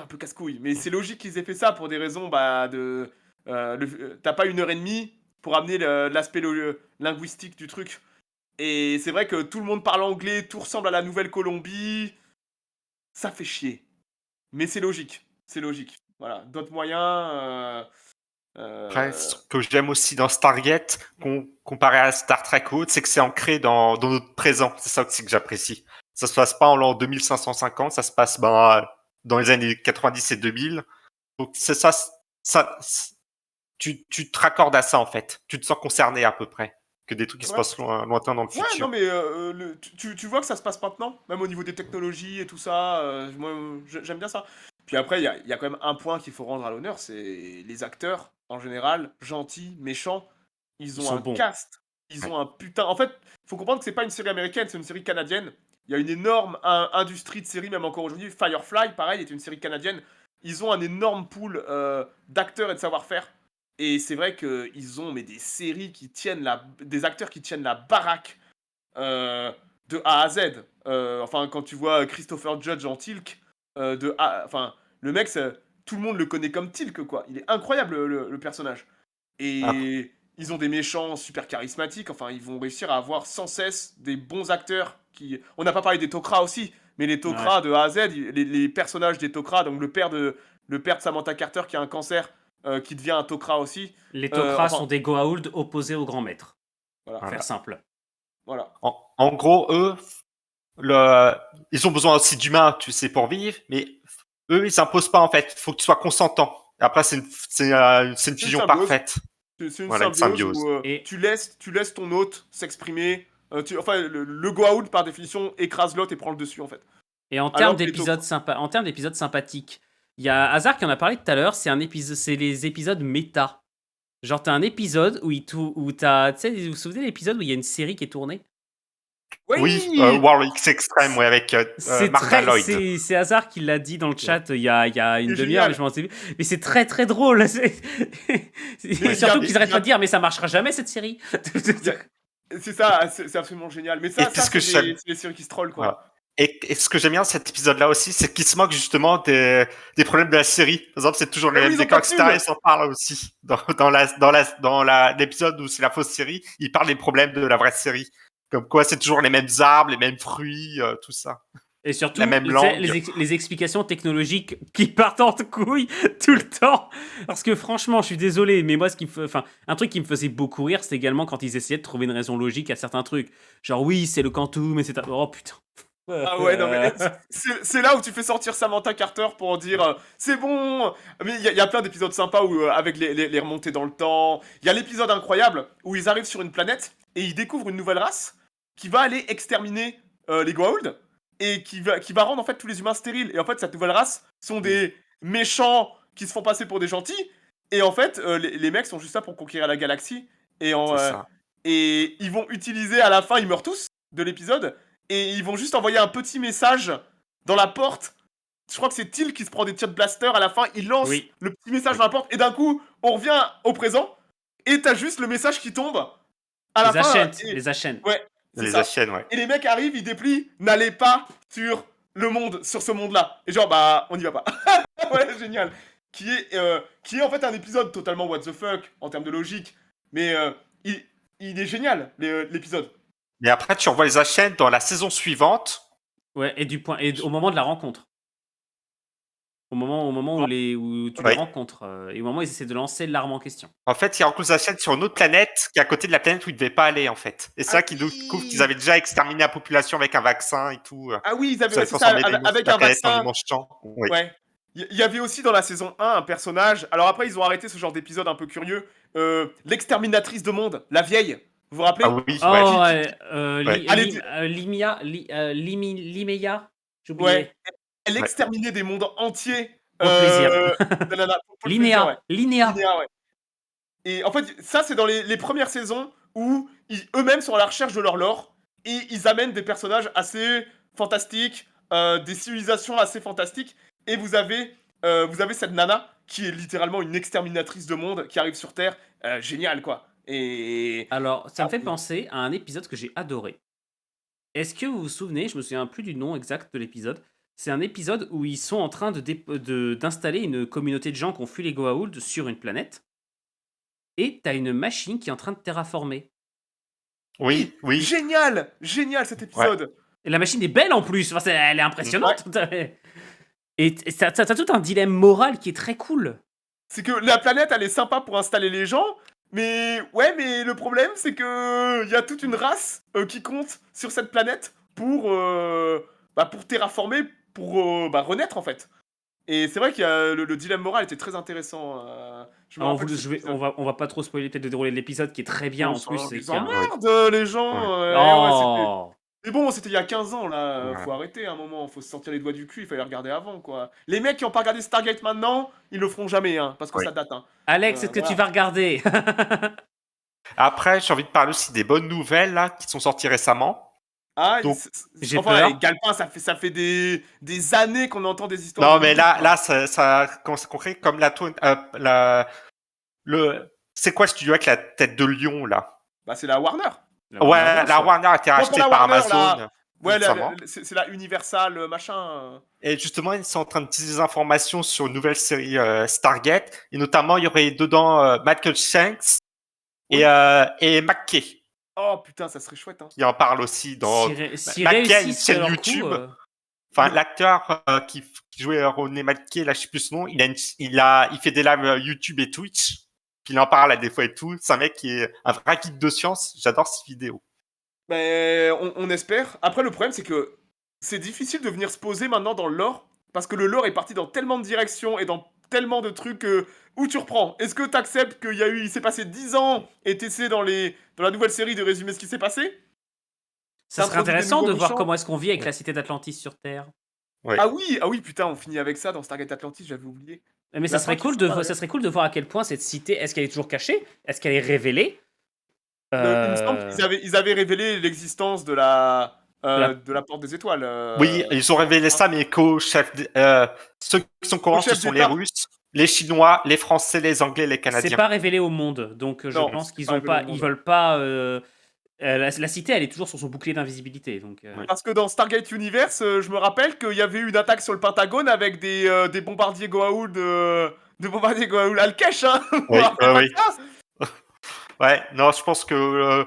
[SPEAKER 1] un peu casse-couille. Mais c'est logique qu'ils aient fait ça pour des raisons bah, de. T'as pas une heure et demie pour amener l'aspect linguistique du truc. Et c'est vrai que tout le monde parle anglais, tout ressemble à la Nouvelle-Colombie. Ça fait chier. Mais c'est logique. C'est logique. Voilà. D'autres moyens.
[SPEAKER 3] Après,
[SPEAKER 1] Euh,
[SPEAKER 3] ce que j'aime aussi dans Stargate, comparé à Star Trek ou autre, c'est que c'est ancré dans notre présent. C'est ça aussi que j'apprécie. Ça se passe pas en l'an 2550, ça se passe dans les années 90 et 2000. Donc c'est ça, tu te raccordes à ça en fait. Tu te sens concerné à peu près que des trucs qui se
[SPEAKER 1] Ouais.
[SPEAKER 3] passent lointain dans le
[SPEAKER 1] Ouais, non,
[SPEAKER 3] futur.
[SPEAKER 1] mais tu vois que ça se passe maintenant, même au niveau des technologies et tout ça. Moi, j'aime bien ça. Puis après, il y a quand même un point qu'il faut rendre à l'honneur, c'est les acteurs, en général, gentils, méchants. Ils
[SPEAKER 2] Ils
[SPEAKER 1] ont
[SPEAKER 2] sont
[SPEAKER 1] un
[SPEAKER 2] bons.
[SPEAKER 1] cast, ils
[SPEAKER 3] Ouais.
[SPEAKER 1] ont un putain. En fait, faut comprendre que c'est pas une série américaine, c'est une série canadienne. Il y a une énorme industrie de séries, même encore aujourd'hui. Firefly, pareil, est une série canadienne. Ils ont un énorme pool d'acteurs et de savoir-faire. Et c'est vrai qu'ils ont mais des séries qui tiennent des acteurs qui tiennent la baraque euh, de A à Z. Enfin, quand tu vois Christopher Judge en Tilk, enfin, le mec, tout le monde le connaît comme Tilk, quoi. Il est incroyable, le personnage.
[SPEAKER 3] Après,
[SPEAKER 1] Et ils ont des méchants super charismatiques. Enfin, ils vont réussir à avoir sans cesse des bons acteurs qui. On n'a pas parlé des Tok'ra aussi, mais les
[SPEAKER 2] Ouais.
[SPEAKER 1] Tok'ra de A à Z, les personnages des Tok'ra, donc le père de Samantha Carter qui a un cancer, qui devient un Tok'ra aussi.
[SPEAKER 2] Les Tok'ra
[SPEAKER 1] Enfin,
[SPEAKER 2] sont des Goa'uld opposés aux grands maîtres.
[SPEAKER 1] voilà,
[SPEAKER 2] Pour faire
[SPEAKER 3] voilà.
[SPEAKER 2] simple.
[SPEAKER 1] voilà.
[SPEAKER 3] En gros, eux, le, ils ont besoin aussi d'humains, tu sais, pour vivre, mais eux, ils s'imposent pas en fait. Il faut que tu sois consentant. Après, c'est une
[SPEAKER 1] C'est une
[SPEAKER 3] fusion
[SPEAKER 1] symbiose.
[SPEAKER 3] parfaite.
[SPEAKER 1] C'est une
[SPEAKER 3] Voilà, une
[SPEAKER 1] symbiose
[SPEAKER 3] symbiose.
[SPEAKER 1] où
[SPEAKER 2] Et
[SPEAKER 1] tu laisses ton hôte s'exprimer. Enfin, le Goa'uld, par définition, écrase l'autre et prend le dessus, en fait.
[SPEAKER 2] Et
[SPEAKER 1] Alors que les Tok'ra.
[SPEAKER 2] en termes d'épisodes sympathiques, il y a Hazard qui en a parlé tout à l'heure, c'est les épisodes méta. Genre, t'as un épisode où t'as. Tu sais, vous vous souvenez de l'épisode où il y a une série qui est tournée?
[SPEAKER 3] Oui,
[SPEAKER 1] Oui.
[SPEAKER 3] War X Extreme, ouais, avec
[SPEAKER 2] C'est
[SPEAKER 3] Martha Lloyd.
[SPEAKER 2] c'est Hazard qui l'a dit dans le chat il y a une
[SPEAKER 1] C'est
[SPEAKER 2] demi-heure, mais
[SPEAKER 1] génial.
[SPEAKER 2] je m'en sais plus. Mais c'est très très drôle.
[SPEAKER 1] Il y
[SPEAKER 2] Surtout
[SPEAKER 1] a-
[SPEAKER 2] qu'ils
[SPEAKER 1] il
[SPEAKER 2] arrêtent
[SPEAKER 1] y
[SPEAKER 2] pas
[SPEAKER 1] a-
[SPEAKER 2] de dire, mais ça marchera jamais cette série.
[SPEAKER 1] il y a- C'est ça, c'est absolument génial. Mais
[SPEAKER 3] Et
[SPEAKER 1] ça,
[SPEAKER 3] puis ce que
[SPEAKER 1] c'est
[SPEAKER 3] j'aime,
[SPEAKER 1] c'est les séries qui se trollent, quoi.
[SPEAKER 3] voilà. Et ce que j'aime bien dans cet épisode-là aussi, c'est qu'il se moque justement des problèmes de la série. Par exemple, c'est toujours les
[SPEAKER 1] Mais oui,
[SPEAKER 3] mêmes
[SPEAKER 1] ils ont
[SPEAKER 3] décors,
[SPEAKER 1] pas de
[SPEAKER 3] etc.
[SPEAKER 1] thunes.
[SPEAKER 3] Ils s'en parlent aussi. L'épisode où c'est la fausse série, ils parlent des problèmes de la vraie série. Comme quoi, c'est toujours les mêmes arbres, les mêmes fruits, tout ça.
[SPEAKER 2] Et surtout,
[SPEAKER 3] La même
[SPEAKER 2] tu sais,
[SPEAKER 3] langue.
[SPEAKER 2] les explications technologiques qui partent en couille tout le temps. Parce que franchement, je suis désolé, mais moi, un truc qui me faisait beaucoup rire, c'est également quand ils essayaient de trouver une raison logique à certains trucs. Genre, oui, c'est le quantum, mais c'est. Oh putain.
[SPEAKER 1] Ah ouais, non, mais c'est là où tu fais sortir Samantha Carter pour dire c'est bon. Mais il y a plein d'épisodes sympas où, avec les remontées dans le temps. Il y a l'épisode incroyable où ils arrivent sur une planète et ils découvrent une nouvelle race qui va aller exterminer les Goa'uld et qui va rendre en fait tous les humains stériles. Et en fait, cette nouvelle race sont des méchants qui se font passer pour des gentils. Et en fait, les mecs sont juste là pour conquérir la galaxie.
[SPEAKER 3] C'est ça.
[SPEAKER 1] Et ils vont utiliser à la fin, ils meurent tous de l'épisode. Et ils vont juste envoyer un petit message dans la porte. Je crois que c'est Till qui se prend des tirs de blaster à la fin. Il lance
[SPEAKER 2] Oui.
[SPEAKER 1] le petit message
[SPEAKER 3] Oui.
[SPEAKER 1] dans la porte. Et d'un coup, on revient au présent. Et t'as juste le message qui tombe à la
[SPEAKER 2] Les
[SPEAKER 1] fin.
[SPEAKER 2] achètes,
[SPEAKER 1] Et-
[SPEAKER 2] les achètes.
[SPEAKER 1] Ouais, c'est
[SPEAKER 3] Les
[SPEAKER 1] ça.
[SPEAKER 3] chaînes, ouais.
[SPEAKER 1] Et les mecs arrivent, ils déplient. N'allez pas sur le monde, sur ce monde-là. Et genre, bah, on n'y va pas. Ouais, génial. Qui est en fait un épisode totalement what the fuck en termes de logique. Mais il est génial, l'épisode.
[SPEAKER 3] Mais après, tu revois les chaînes dans la saison suivante.
[SPEAKER 2] Ouais, et au moment de la rencontre. Au moment où tu les
[SPEAKER 3] Ouais.
[SPEAKER 2] rencontres. Et au moment où ils essaient de lancer l'arme en question.
[SPEAKER 3] En fait, ils rencontrent chaîne sur une autre planète qui est à côté de la planète où ils ne devaient pas aller, en fait. Et c'est
[SPEAKER 1] Ah
[SPEAKER 3] là qu'ils
[SPEAKER 1] oui.
[SPEAKER 3] découvrent qu'ils avaient déjà exterminé la population avec un vaccin et tout.
[SPEAKER 1] Ah oui, ils
[SPEAKER 3] Ça
[SPEAKER 1] avaient
[SPEAKER 3] avait
[SPEAKER 1] c'est ça,
[SPEAKER 3] transformé
[SPEAKER 1] avec
[SPEAKER 3] la
[SPEAKER 1] un
[SPEAKER 3] planète en
[SPEAKER 1] vaccin.
[SPEAKER 3] immense champ. Oui.
[SPEAKER 1] Ouais. Il y avait aussi dans la saison 1 un personnage. Alors après, ils ont arrêté ce genre d'épisode un peu curieux. L'exterminatrice de monde, la vieille. Vous vous rappelez?
[SPEAKER 3] Ah oui,
[SPEAKER 2] Oh,
[SPEAKER 3] ouais.
[SPEAKER 2] ouais,
[SPEAKER 3] Ouais.
[SPEAKER 2] Limeya. J'ai oublié.
[SPEAKER 1] Ouais. Elle exterminait des mondes entiers.
[SPEAKER 2] Pour le plaisir.
[SPEAKER 1] Pour le plaisir, ouais.
[SPEAKER 2] Linéa.
[SPEAKER 1] Linéa, ouais. Et en fait, ça, c'est dans les premières saisons où eux-mêmes sont à la recherche de leur lore et ils amènent des personnages assez fantastiques, des civilisations assez fantastiques. Et vous avez cette nana qui est littéralement une exterminatrice de monde qui arrive sur Terre. Génial, quoi. Et.
[SPEAKER 2] Alors, ça me fait
[SPEAKER 1] oui.
[SPEAKER 2] penser à un épisode que j'ai adoré. Est-ce que vous vous souvenez, je me souviens plus du nom exact de l'épisode, c'est un épisode où ils sont en train d'installer une communauté de gens qui ont fui les Goa'uld sur une planète. Et t'as une machine qui est en train de terraformer.
[SPEAKER 3] Oui, oui.
[SPEAKER 1] Génial, génial cet épisode.
[SPEAKER 2] Et la machine est belle en plus, enfin, elle est impressionnante. Et t'as tout un dilemme moral qui est très cool.
[SPEAKER 1] C'est que la planète, elle est sympa pour installer les gens, mais ouais, mais le problème, c'est que il y a toute une race qui compte sur cette planète pour terraformer, pour renaître en fait. Et c'est vrai qu'il y a le dilemme moral était très intéressant. Je me rappelle de cet épisode.
[SPEAKER 2] On va pas trop spoiler peut-être le déroulé de l'épisode qui est très bien en plus.
[SPEAKER 1] Ils
[SPEAKER 2] c'est qu'il y a un-
[SPEAKER 1] emmerdent les gens.
[SPEAKER 3] Ouais.
[SPEAKER 2] Oh.
[SPEAKER 1] Mais bon, c'était il y a 15 ans là.
[SPEAKER 3] Ouais.
[SPEAKER 1] Faut arrêter un moment. Faut se sortir les doigts du cul. Il fallait regarder avant quoi. Les mecs qui ont pas regardé Stargate maintenant, ils le feront jamais hein, parce que
[SPEAKER 3] Ouais.
[SPEAKER 1] ça date. Hein.
[SPEAKER 2] Alex, est-ce que tu vas regarder?
[SPEAKER 3] Après, j'ai envie de parler aussi des bonnes nouvelles là, qui sont sorties récemment.
[SPEAKER 1] Ah,
[SPEAKER 3] Donc,
[SPEAKER 2] j'ai peur.
[SPEAKER 1] les Galpin, ça fait des années qu'on entend des histoires.
[SPEAKER 3] Non, mais là, ça commence à concret comme c'est quoi le studio avec la tête de lion là?
[SPEAKER 1] Bah, c'est la Warner.
[SPEAKER 3] Ouais, la Warner a été rachetée
[SPEAKER 1] la
[SPEAKER 3] par
[SPEAKER 1] Warner,
[SPEAKER 3] Amazon.
[SPEAKER 1] là. Ouais,
[SPEAKER 3] récemment.
[SPEAKER 1] c'est la Universal machin.
[SPEAKER 3] Et justement, ils sont en train de teaser des informations sur une nouvelle série Stargate. Et notamment, il y aurait dedans Michael Shanks et McKay.
[SPEAKER 1] Oh putain, ça serait chouette. Hein.
[SPEAKER 3] Qui en parle aussi dans.
[SPEAKER 2] Si
[SPEAKER 3] McKay a une
[SPEAKER 2] réussissent
[SPEAKER 3] chaîne
[SPEAKER 2] leur
[SPEAKER 3] YouTube.
[SPEAKER 2] coup,
[SPEAKER 3] Enfin, l'acteur qui jouait René McKay, là, je sais plus son nom, il fait des lives YouTube et Twitch. Puis il en parle à des fois et tout. C'est un mec qui est un vrai geek de science. J'adore ces vidéos.
[SPEAKER 1] Mais on espère. Après, le problème, c'est que c'est difficile de venir se poser maintenant dans le lore. Parce que le lore est parti dans tellement de directions et dans tellement de trucs où tu reprends. Est-ce que tu acceptes il s'est passé 10 ans et t'essaies dans la nouvelle série de résumer ce qui s'est passé?
[SPEAKER 2] ça serait
[SPEAKER 1] introduit des
[SPEAKER 2] intéressant de
[SPEAKER 1] nouveaux
[SPEAKER 2] voir
[SPEAKER 1] méchants.
[SPEAKER 2] comment est-ce qu'on vit avec la cité d'Atlantis sur Terre.
[SPEAKER 3] Ouais.
[SPEAKER 1] Ah oui, putain, on finit avec ça dans Stargate Atlantis, j'avais oublié.
[SPEAKER 2] Mais ça
[SPEAKER 1] La
[SPEAKER 2] serait
[SPEAKER 1] fin
[SPEAKER 2] cool
[SPEAKER 1] qui se
[SPEAKER 2] ça serait cool de voir à quel point cette cité, est-ce qu'elle est toujours cachée? Est-ce qu'elle est révélée?
[SPEAKER 1] Il me semble
[SPEAKER 2] Euh,
[SPEAKER 1] qu'ils avaient révélé l'existence
[SPEAKER 2] la-
[SPEAKER 1] de la porte des étoiles.
[SPEAKER 3] Oui, ils ont révélé ça, mais ceux qui sont au
[SPEAKER 1] Au
[SPEAKER 3] courant, ce
[SPEAKER 1] chef
[SPEAKER 3] sont les
[SPEAKER 1] d'État.
[SPEAKER 3] Russes, les Chinois, les Français, les Anglais, les
[SPEAKER 2] c'est
[SPEAKER 3] Canadiens.
[SPEAKER 2] pas révélé au monde, donc je
[SPEAKER 1] Non,
[SPEAKER 2] pense
[SPEAKER 1] c'est
[SPEAKER 2] qu'ils
[SPEAKER 1] pas
[SPEAKER 2] ont
[SPEAKER 1] révélé au
[SPEAKER 2] pas, ils
[SPEAKER 1] monde.
[SPEAKER 2] veulent pas. La cité, elle est toujours sur son bouclier d'invisibilité, donc.
[SPEAKER 3] Oui.
[SPEAKER 1] Parce que dans Stargate Universe, je me rappelle qu'il y avait eu une attaque sur le Pentagone avec des bombardiers Goa'uld, des bombardiers Goa'uld Al-Kesh, hein. Vous vous
[SPEAKER 3] Oui,
[SPEAKER 1] rappelez pas de
[SPEAKER 3] oui.
[SPEAKER 1] ça?
[SPEAKER 3] Ouais, non, je pense que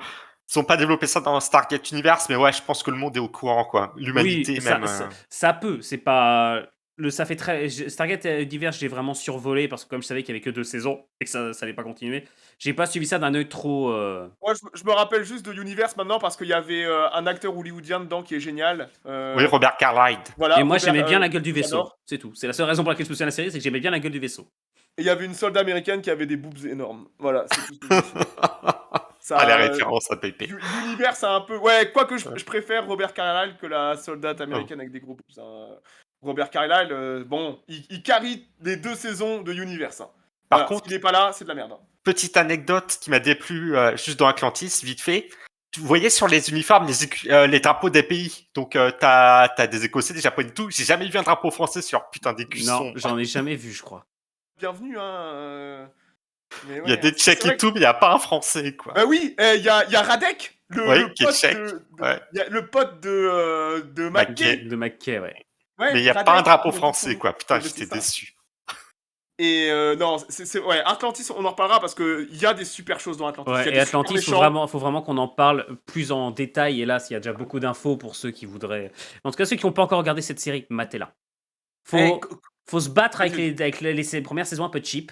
[SPEAKER 3] ils ont pas développé ça dans Stargate Universe, mais ouais, je pense que le monde est au courant, quoi.
[SPEAKER 2] Oui,
[SPEAKER 3] L'humanité
[SPEAKER 2] ça,
[SPEAKER 3] même.
[SPEAKER 2] ça peut, c'est pas. Ça fait très. Stargate Universe, j'ai vraiment survolé parce que comme je savais qu'il y avait que 2 saisons et que ça allait pas continuer, j'ai pas suivi ça d'un œil trop.
[SPEAKER 1] Moi, je me rappelle juste de Universe maintenant parce qu'il y avait un acteur hollywoodien dedans qui est génial.
[SPEAKER 3] Oui, Robert Carlyle.
[SPEAKER 1] Voilà,
[SPEAKER 2] Et moi,
[SPEAKER 1] Robert,
[SPEAKER 2] j'aimais bien la gueule du vaisseau,
[SPEAKER 1] j'adore.
[SPEAKER 2] c'est tout. C'est la seule raison pour laquelle je me souviens de la série, c'est que j'aimais bien la gueule du vaisseau.
[SPEAKER 1] Et il y avait une soldat américaine qui avait des boobs énormes. Voilà, c'est tout ce que je me souviens.
[SPEAKER 3] Ah, les
[SPEAKER 1] Ça,
[SPEAKER 3] références à Pépé.
[SPEAKER 1] Universe a un peu. Ouais, quoique je préfère Robert Carlyle que la soldate
[SPEAKER 3] Oh.
[SPEAKER 1] américaine avec des gros boobs, hein. Robert Carlyle, bon, il carry les 2 saisons de Universe, hein.
[SPEAKER 3] Par
[SPEAKER 1] Voilà,
[SPEAKER 3] contre,
[SPEAKER 1] s'il est pas là, c'est de la merde, hein.
[SPEAKER 3] petite anecdote qui m'a déplu juste dans Atlantis, vite fait. Vous voyez sur les uniformes les drapeaux des pays. Donc, t'as des Écossais, des Japonais, tout. J'ai jamais vu un drapeau français sur putain des
[SPEAKER 2] Non,
[SPEAKER 3] cuissons.
[SPEAKER 2] j'en ai jamais vu, je crois.
[SPEAKER 1] Bienvenue, hein. Mais
[SPEAKER 3] Il y a
[SPEAKER 1] ouais,
[SPEAKER 3] des
[SPEAKER 1] c'est
[SPEAKER 3] Tchèques
[SPEAKER 1] vrai
[SPEAKER 3] et tout, mais il n'y a pas un Français, quoi.
[SPEAKER 1] Bah oui, il y a Radek,
[SPEAKER 3] Oui, qui est
[SPEAKER 1] pote
[SPEAKER 3] tchèque. Ouais.
[SPEAKER 1] y a le pote de McKay.
[SPEAKER 3] McKay.
[SPEAKER 2] De McKay, ouais.
[SPEAKER 1] Ouais,
[SPEAKER 3] Mais il n'y a
[SPEAKER 1] Radek,
[SPEAKER 3] pas un drapeau
[SPEAKER 1] il a dit
[SPEAKER 3] français,
[SPEAKER 1] son-
[SPEAKER 3] quoi. Putain,
[SPEAKER 1] il a dit
[SPEAKER 3] j'étais
[SPEAKER 1] ça.
[SPEAKER 3] déçu.
[SPEAKER 1] Et non, ouais, Atlantis, on en reparlera parce qu'il y a des super choses dans Atlantis. Il y a
[SPEAKER 2] Ouais, et
[SPEAKER 1] des super
[SPEAKER 2] Atlantis,
[SPEAKER 1] méchants.
[SPEAKER 2] faut vraiment qu'on en parle plus en détail. Et là, s'il y a déjà beaucoup d'infos pour ceux qui voudraient. En tout cas, ceux qui n'ont pas encore regardé cette série, matez-la.
[SPEAKER 1] Eh,
[SPEAKER 2] Faut se battre avec
[SPEAKER 1] vas-y.
[SPEAKER 2] les premières saisons un peu cheap.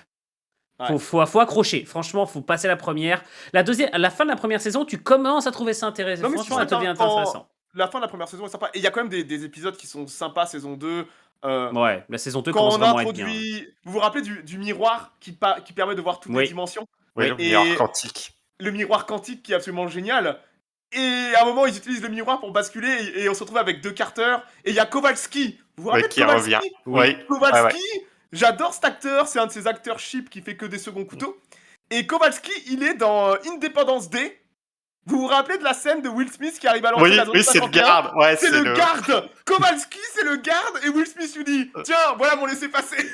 [SPEAKER 1] Ouais.
[SPEAKER 2] Faut accrocher. Franchement, faut passer la première. La deuxième, à la fin de la première saison, tu commences à trouver ça intéressant.
[SPEAKER 1] Non, mais
[SPEAKER 2] Franchement,
[SPEAKER 1] c'est
[SPEAKER 2] ça devient
[SPEAKER 1] chouette, hein,
[SPEAKER 2] intéressant.
[SPEAKER 1] la fin de la première saison est sympa. Et il y a quand même des épisodes qui sont sympas, saison 2.
[SPEAKER 2] Ouais, la saison 2
[SPEAKER 1] Quand
[SPEAKER 2] commence
[SPEAKER 1] on
[SPEAKER 2] vraiment à être bien.
[SPEAKER 1] introduit. Vous vous rappelez du miroir qui permet de voir toutes les
[SPEAKER 2] Oui.
[SPEAKER 1] dimensions?
[SPEAKER 3] Oui,
[SPEAKER 2] Oui.
[SPEAKER 3] le meilleur
[SPEAKER 1] Et
[SPEAKER 3] quantique.
[SPEAKER 1] le miroir quantique qui est absolument génial. Et à un moment, ils utilisent le miroir pour basculer et on se retrouve avec 2 Carter. Et il y a Kowalski. Vous vous rappelez
[SPEAKER 3] Oui,
[SPEAKER 1] de
[SPEAKER 3] qui revient.
[SPEAKER 1] Kowalski?
[SPEAKER 3] Oui.
[SPEAKER 1] Kowalski,
[SPEAKER 3] Ouais.
[SPEAKER 1] j'adore cet acteur. C'est un de ces acteurs cheap qui fait que des seconds couteaux. Et Kowalski, il est dans Independence Day. Vous vous rappelez de la scène de Will Smith qui arrive à l'entrée de la zone
[SPEAKER 3] Oui, c'est le
[SPEAKER 1] 51?
[SPEAKER 3] garde. Ouais,
[SPEAKER 1] C'est le garde. Kowalski, c'est le garde. Et Will Smith lui dit tiens, voilà mon laissez-passer.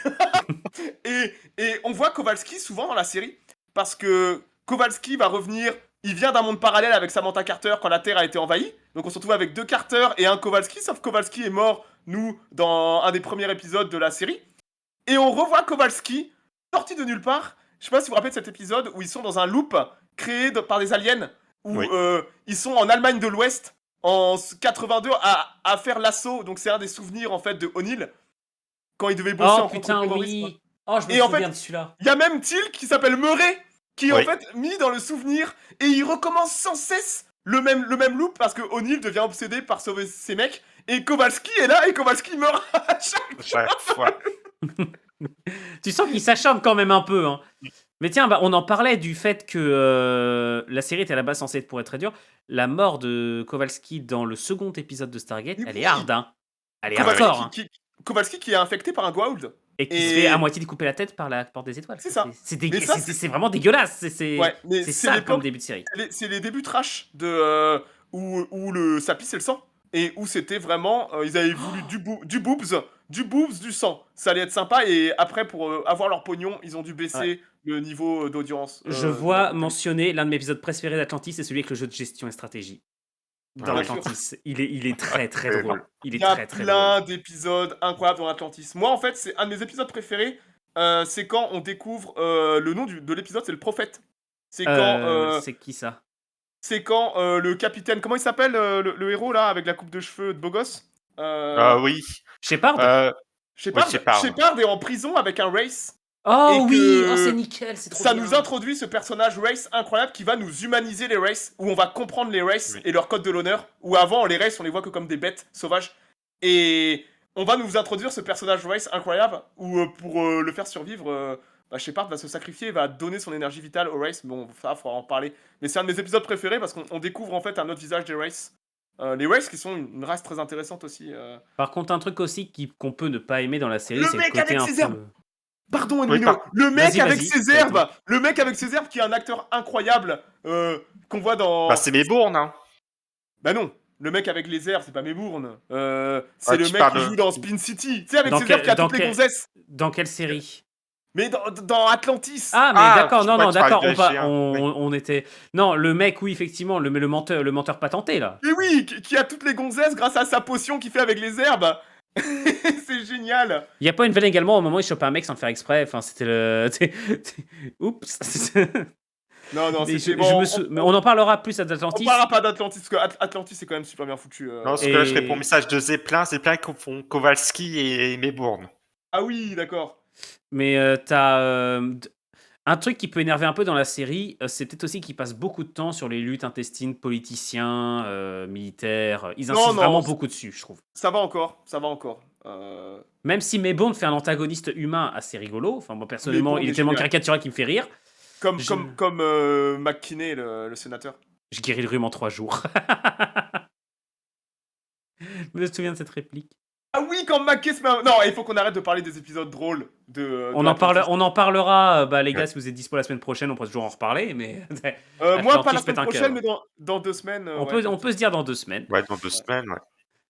[SPEAKER 1] et on voit Kowalski souvent dans la série parce que Kowalski va revenir. Il vient d'un monde parallèle avec Samantha Carter quand la Terre a été envahie. Donc on se retrouve avec 2 Carter et un Kowalski. Sauf Kowalski est mort, nous, dans un des premiers épisodes de la série. Et on revoit Kowalski sorti de nulle part. Je sais pas si vous vous rappelez de cet épisode où ils sont dans un loop créé par des aliens. Où
[SPEAKER 3] Oui.
[SPEAKER 1] ils sont en Allemagne de l'Ouest en 82 à faire l'assaut. Donc c'est un des souvenirs en fait de O'Neill quand il devait bosser
[SPEAKER 2] Oh
[SPEAKER 1] en
[SPEAKER 2] putain,
[SPEAKER 1] contre-terrorisme.
[SPEAKER 2] oui. Oh, je me
[SPEAKER 1] Et en
[SPEAKER 2] souviens
[SPEAKER 1] fait,
[SPEAKER 2] de celui-là.
[SPEAKER 1] il y a même Till qui s'appelle Murray qui est en
[SPEAKER 3] Oui.
[SPEAKER 1] fait mis dans le souvenir et il recommence sans cesse le même loop parce que O'Neill devient obsédé par sauver ses mecs et Kowalski est là et Kowalski meurt à chaque.
[SPEAKER 3] Chaque fois.
[SPEAKER 2] Tu sens qu'il s'acharne quand même un peu. Hein. Mais tiens, bah, on en parlait du fait que la série était à la base censée être pour être très dure. La mort de Kowalski dans le second épisode de Stargate,
[SPEAKER 1] Mais
[SPEAKER 2] elle
[SPEAKER 1] oui.
[SPEAKER 2] est hard. Hein. Elle est
[SPEAKER 1] Kowalski,
[SPEAKER 2] hardcore. Hein.
[SPEAKER 1] Kowalski qui est infecté par un Goa'uld.
[SPEAKER 2] Et qui se fait à moitié découper la tête par la porte des étoiles.
[SPEAKER 1] C'est ça. Mais ça,
[SPEAKER 2] C'est vraiment dégueulasse.
[SPEAKER 1] Ouais, mais
[SPEAKER 2] C'est
[SPEAKER 1] c'est
[SPEAKER 2] sale
[SPEAKER 1] l'époque-
[SPEAKER 2] comme début de série.
[SPEAKER 1] C'est les débuts trash de où ça pissait le sang et où c'était vraiment ils avaient voulu du boobs, du sang. Ça allait être sympa et après pour avoir leur pognon, ils ont dû baisser le niveau d'audience.
[SPEAKER 2] Je vois mentionner l'un de mes épisodes préférés d'Atlantis, c'est celui avec le jeu de gestion et stratégie. Dans
[SPEAKER 1] Bien sûr.
[SPEAKER 2] Atlantis, il est très très
[SPEAKER 3] Ouais,
[SPEAKER 2] drôle. Il est
[SPEAKER 1] Il y a
[SPEAKER 2] très très drôle.
[SPEAKER 1] plein d'épisodes incroyables dans Atlantis. Moi en fait, c'est un de mes épisodes préférés. C'est quand on découvre le nom de l'épisode, c'est le prophète. C'est quand
[SPEAKER 2] C'est qui ça?
[SPEAKER 1] le capitaine, comment il s'appelle le héros là avec la coupe de cheveux de beau gosse
[SPEAKER 3] Oui.
[SPEAKER 2] Shepard?
[SPEAKER 1] Shepard,
[SPEAKER 3] oui, Shepard.
[SPEAKER 1] Shepard est en prison avec un Race.
[SPEAKER 2] Oh
[SPEAKER 1] et
[SPEAKER 2] oui!
[SPEAKER 1] que
[SPEAKER 2] Oh, c'est nickel, c'est trop
[SPEAKER 1] Ça
[SPEAKER 2] bien.
[SPEAKER 1] nous introduit ce personnage Race incroyable qui va nous humaniser les Race, où on va comprendre les Race
[SPEAKER 3] Oui.
[SPEAKER 1] et leur code de l'honneur, où avant les Race on les voit que comme des bêtes sauvages. Et on va nous introduire ce personnage Race incroyable, où pour le faire survivre, Shepard va se sacrifier, va donner son énergie vitale aux Race. Bon, ça, faudra en parler. Mais c'est un de mes épisodes préférés parce qu'on découvre en fait un autre visage des Race. Les Race qui sont une race très intéressante aussi.
[SPEAKER 2] Par contre, un truc aussi qu'on peut ne pas aimer dans la série,
[SPEAKER 1] Le
[SPEAKER 2] c'est le
[SPEAKER 1] mec
[SPEAKER 2] côté
[SPEAKER 1] avec
[SPEAKER 2] un
[SPEAKER 1] ses
[SPEAKER 2] peu...
[SPEAKER 1] herbes. Pardon,
[SPEAKER 3] Oui,
[SPEAKER 1] Edwino. Le mec
[SPEAKER 2] Vas-y,
[SPEAKER 1] avec
[SPEAKER 2] vas-y,
[SPEAKER 1] ses
[SPEAKER 2] c'est à
[SPEAKER 1] herbes. Le mec avec ses herbes qui est un acteur incroyable qu'on voit dans.
[SPEAKER 3] Bah, c'est Maybourne, hein.
[SPEAKER 1] Bah non. Le mec avec les herbes, c'est pas Maybourne. C'est
[SPEAKER 3] Ah,
[SPEAKER 1] le
[SPEAKER 3] tu
[SPEAKER 1] mec
[SPEAKER 3] parles
[SPEAKER 1] qui
[SPEAKER 3] de...
[SPEAKER 1] joue dans Spin City. Tu sais, avec
[SPEAKER 2] Dans,
[SPEAKER 1] ses herbes qui a
[SPEAKER 2] dans,
[SPEAKER 1] toutes les gonzesses.
[SPEAKER 2] dans quelle série?
[SPEAKER 1] Mais dans Atlantis.
[SPEAKER 2] Ah, mais
[SPEAKER 3] Ah,
[SPEAKER 2] d'accord,
[SPEAKER 3] je
[SPEAKER 2] non,
[SPEAKER 3] crois
[SPEAKER 2] non,
[SPEAKER 3] que tu parlais
[SPEAKER 2] d'accord,
[SPEAKER 3] du SG1.
[SPEAKER 2] on était... Non, le mec, oui, effectivement, le menteur patenté, là.
[SPEAKER 1] Mais oui, qui a toutes les gonzesses grâce à sa potion qu'il fait avec les herbes. C'est génial.
[SPEAKER 2] Il y a pas une vanne également au moment où il chope un mec sans le faire exprès. Enfin, c'était le. Oups.
[SPEAKER 1] Non,
[SPEAKER 2] Mais
[SPEAKER 1] c'était bon.
[SPEAKER 2] mais on en parlera plus à
[SPEAKER 1] On
[SPEAKER 2] Atlantis.
[SPEAKER 1] parlera pas d'Atlantis, parce que Atlantis c'est quand même super bien foutu.
[SPEAKER 3] Non, parce que là, je réponds au message de Zeppelin. Zeppelin confond Kowalski et Maybourne.
[SPEAKER 1] Ah oui, d'accord.
[SPEAKER 2] Mais t'as. Un truc qui peut énerver un peu dans la série, c'est peut-être aussi qu'ils passent beaucoup de temps sur les luttes intestines politiciens, militaires. Ils insistent vraiment beaucoup dessus, je trouve.
[SPEAKER 1] Ça va encore.
[SPEAKER 2] Même si Maybourne fait un antagoniste humain assez rigolo. Enfin, moi, personnellement,
[SPEAKER 1] Maybourne
[SPEAKER 2] il
[SPEAKER 1] est
[SPEAKER 2] est tellement
[SPEAKER 1] génial.
[SPEAKER 2] caricatural qu'il me fait rire.
[SPEAKER 1] Comme McKinney, le sénateur.
[SPEAKER 2] Je guéris le rhume en 3 jours. Je me souviens de cette réplique.
[SPEAKER 1] Ah oui, quand McKay se met Non, il faut qu'on arrête de parler des épisodes drôles de
[SPEAKER 2] On en parlera, les gars,
[SPEAKER 3] Ouais.
[SPEAKER 2] si vous êtes dispo la semaine prochaine, on pourra toujours en reparler, mais...
[SPEAKER 1] moi, pas la
[SPEAKER 2] Atlantis pète
[SPEAKER 1] semaine
[SPEAKER 2] un
[SPEAKER 1] prochaine,
[SPEAKER 2] câble.
[SPEAKER 1] mais dans 2 semaines.
[SPEAKER 2] On peut se dire dans 2 semaines.
[SPEAKER 3] Ouais, dans 2 semaines, ouais.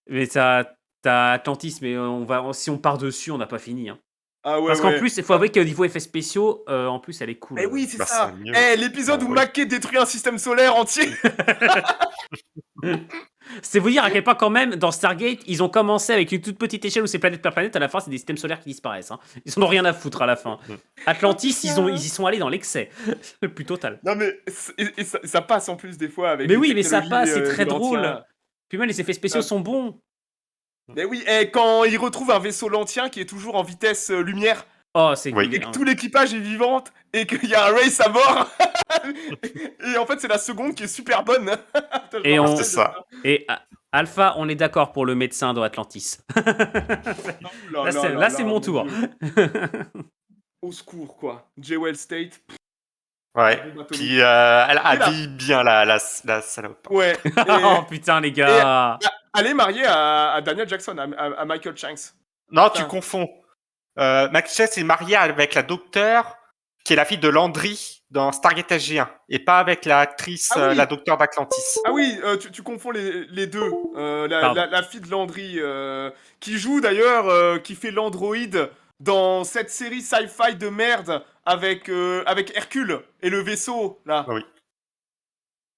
[SPEAKER 2] Mais t'as Atlantis, mais si on part dessus, on n'a pas fini. Hein.
[SPEAKER 1] Ah ouais,
[SPEAKER 2] Parce qu'en plus, il faut avouer qu'au niveau effets spéciaux, en plus, elle est cool.
[SPEAKER 1] Eh oui, c'est
[SPEAKER 3] Bah,
[SPEAKER 1] ça.
[SPEAKER 3] c'est mieux.
[SPEAKER 1] L'épisode
[SPEAKER 3] Ah,
[SPEAKER 1] où
[SPEAKER 3] oui.
[SPEAKER 1] McKay détruit un système solaire entier.
[SPEAKER 2] C'est vous dire à quel point, quand même, dans Stargate, ils ont commencé avec une toute petite échelle où c'est planète par planète. À la fin, c'est des systèmes solaires qui disparaissent. Hein. Ils en ont rien à foutre à la fin. Atlantis, ils y sont allés dans l'excès. Le plus total.
[SPEAKER 1] Non, mais ça passe en plus des fois avec.
[SPEAKER 2] Mais
[SPEAKER 1] les
[SPEAKER 2] oui, mais ça
[SPEAKER 1] technologies,
[SPEAKER 2] passe, c'est très
[SPEAKER 1] de l'Ancien.
[SPEAKER 2] drôle. Puis même, les effets spéciaux
[SPEAKER 1] Ah.
[SPEAKER 2] sont bons.
[SPEAKER 1] Mais oui, quand il retrouve un vaisseau lentien qui est toujours en vitesse lumière,
[SPEAKER 2] Oh, c'est
[SPEAKER 3] Oui.
[SPEAKER 2] cool.
[SPEAKER 1] et que tout l'équipage est vivant, et qu'il y a un race à mort, et en fait c'est la seconde qui est super bonne. Putain, je
[SPEAKER 2] Et
[SPEAKER 1] me
[SPEAKER 2] on-
[SPEAKER 1] rappelle de
[SPEAKER 3] C'est ça.
[SPEAKER 2] Et Alpha, on est d'accord pour le médecin dans Atlantis.
[SPEAKER 1] Oh
[SPEAKER 2] Là, c'est mon tour.
[SPEAKER 1] Dieu. Au secours, quoi. Jewel State.
[SPEAKER 3] Ouais.
[SPEAKER 1] Bombe atomique.
[SPEAKER 3] Puis elle
[SPEAKER 1] Et là.
[SPEAKER 3] habille bien la salope.
[SPEAKER 1] Ouais.
[SPEAKER 2] Oh putain, les gars.
[SPEAKER 1] Elle est mariée à Daniel Jackson, à Michael Shanks.
[SPEAKER 3] Non,
[SPEAKER 1] Putain.
[SPEAKER 3] tu confonds. Max Chess est marié avec la docteure qui est la fille de Landry dans Stargate SG1 et pas avec l'actrice,
[SPEAKER 1] Ah oui.
[SPEAKER 3] la docteure d'Atlantis.
[SPEAKER 1] Ah oui, tu confonds les deux.
[SPEAKER 2] Pardon.
[SPEAKER 1] La fille de Landry, qui joue d'ailleurs, qui fait l'androïde dans cette série sci-fi de merde avec Hercule et le vaisseau, là.
[SPEAKER 3] Ah oui.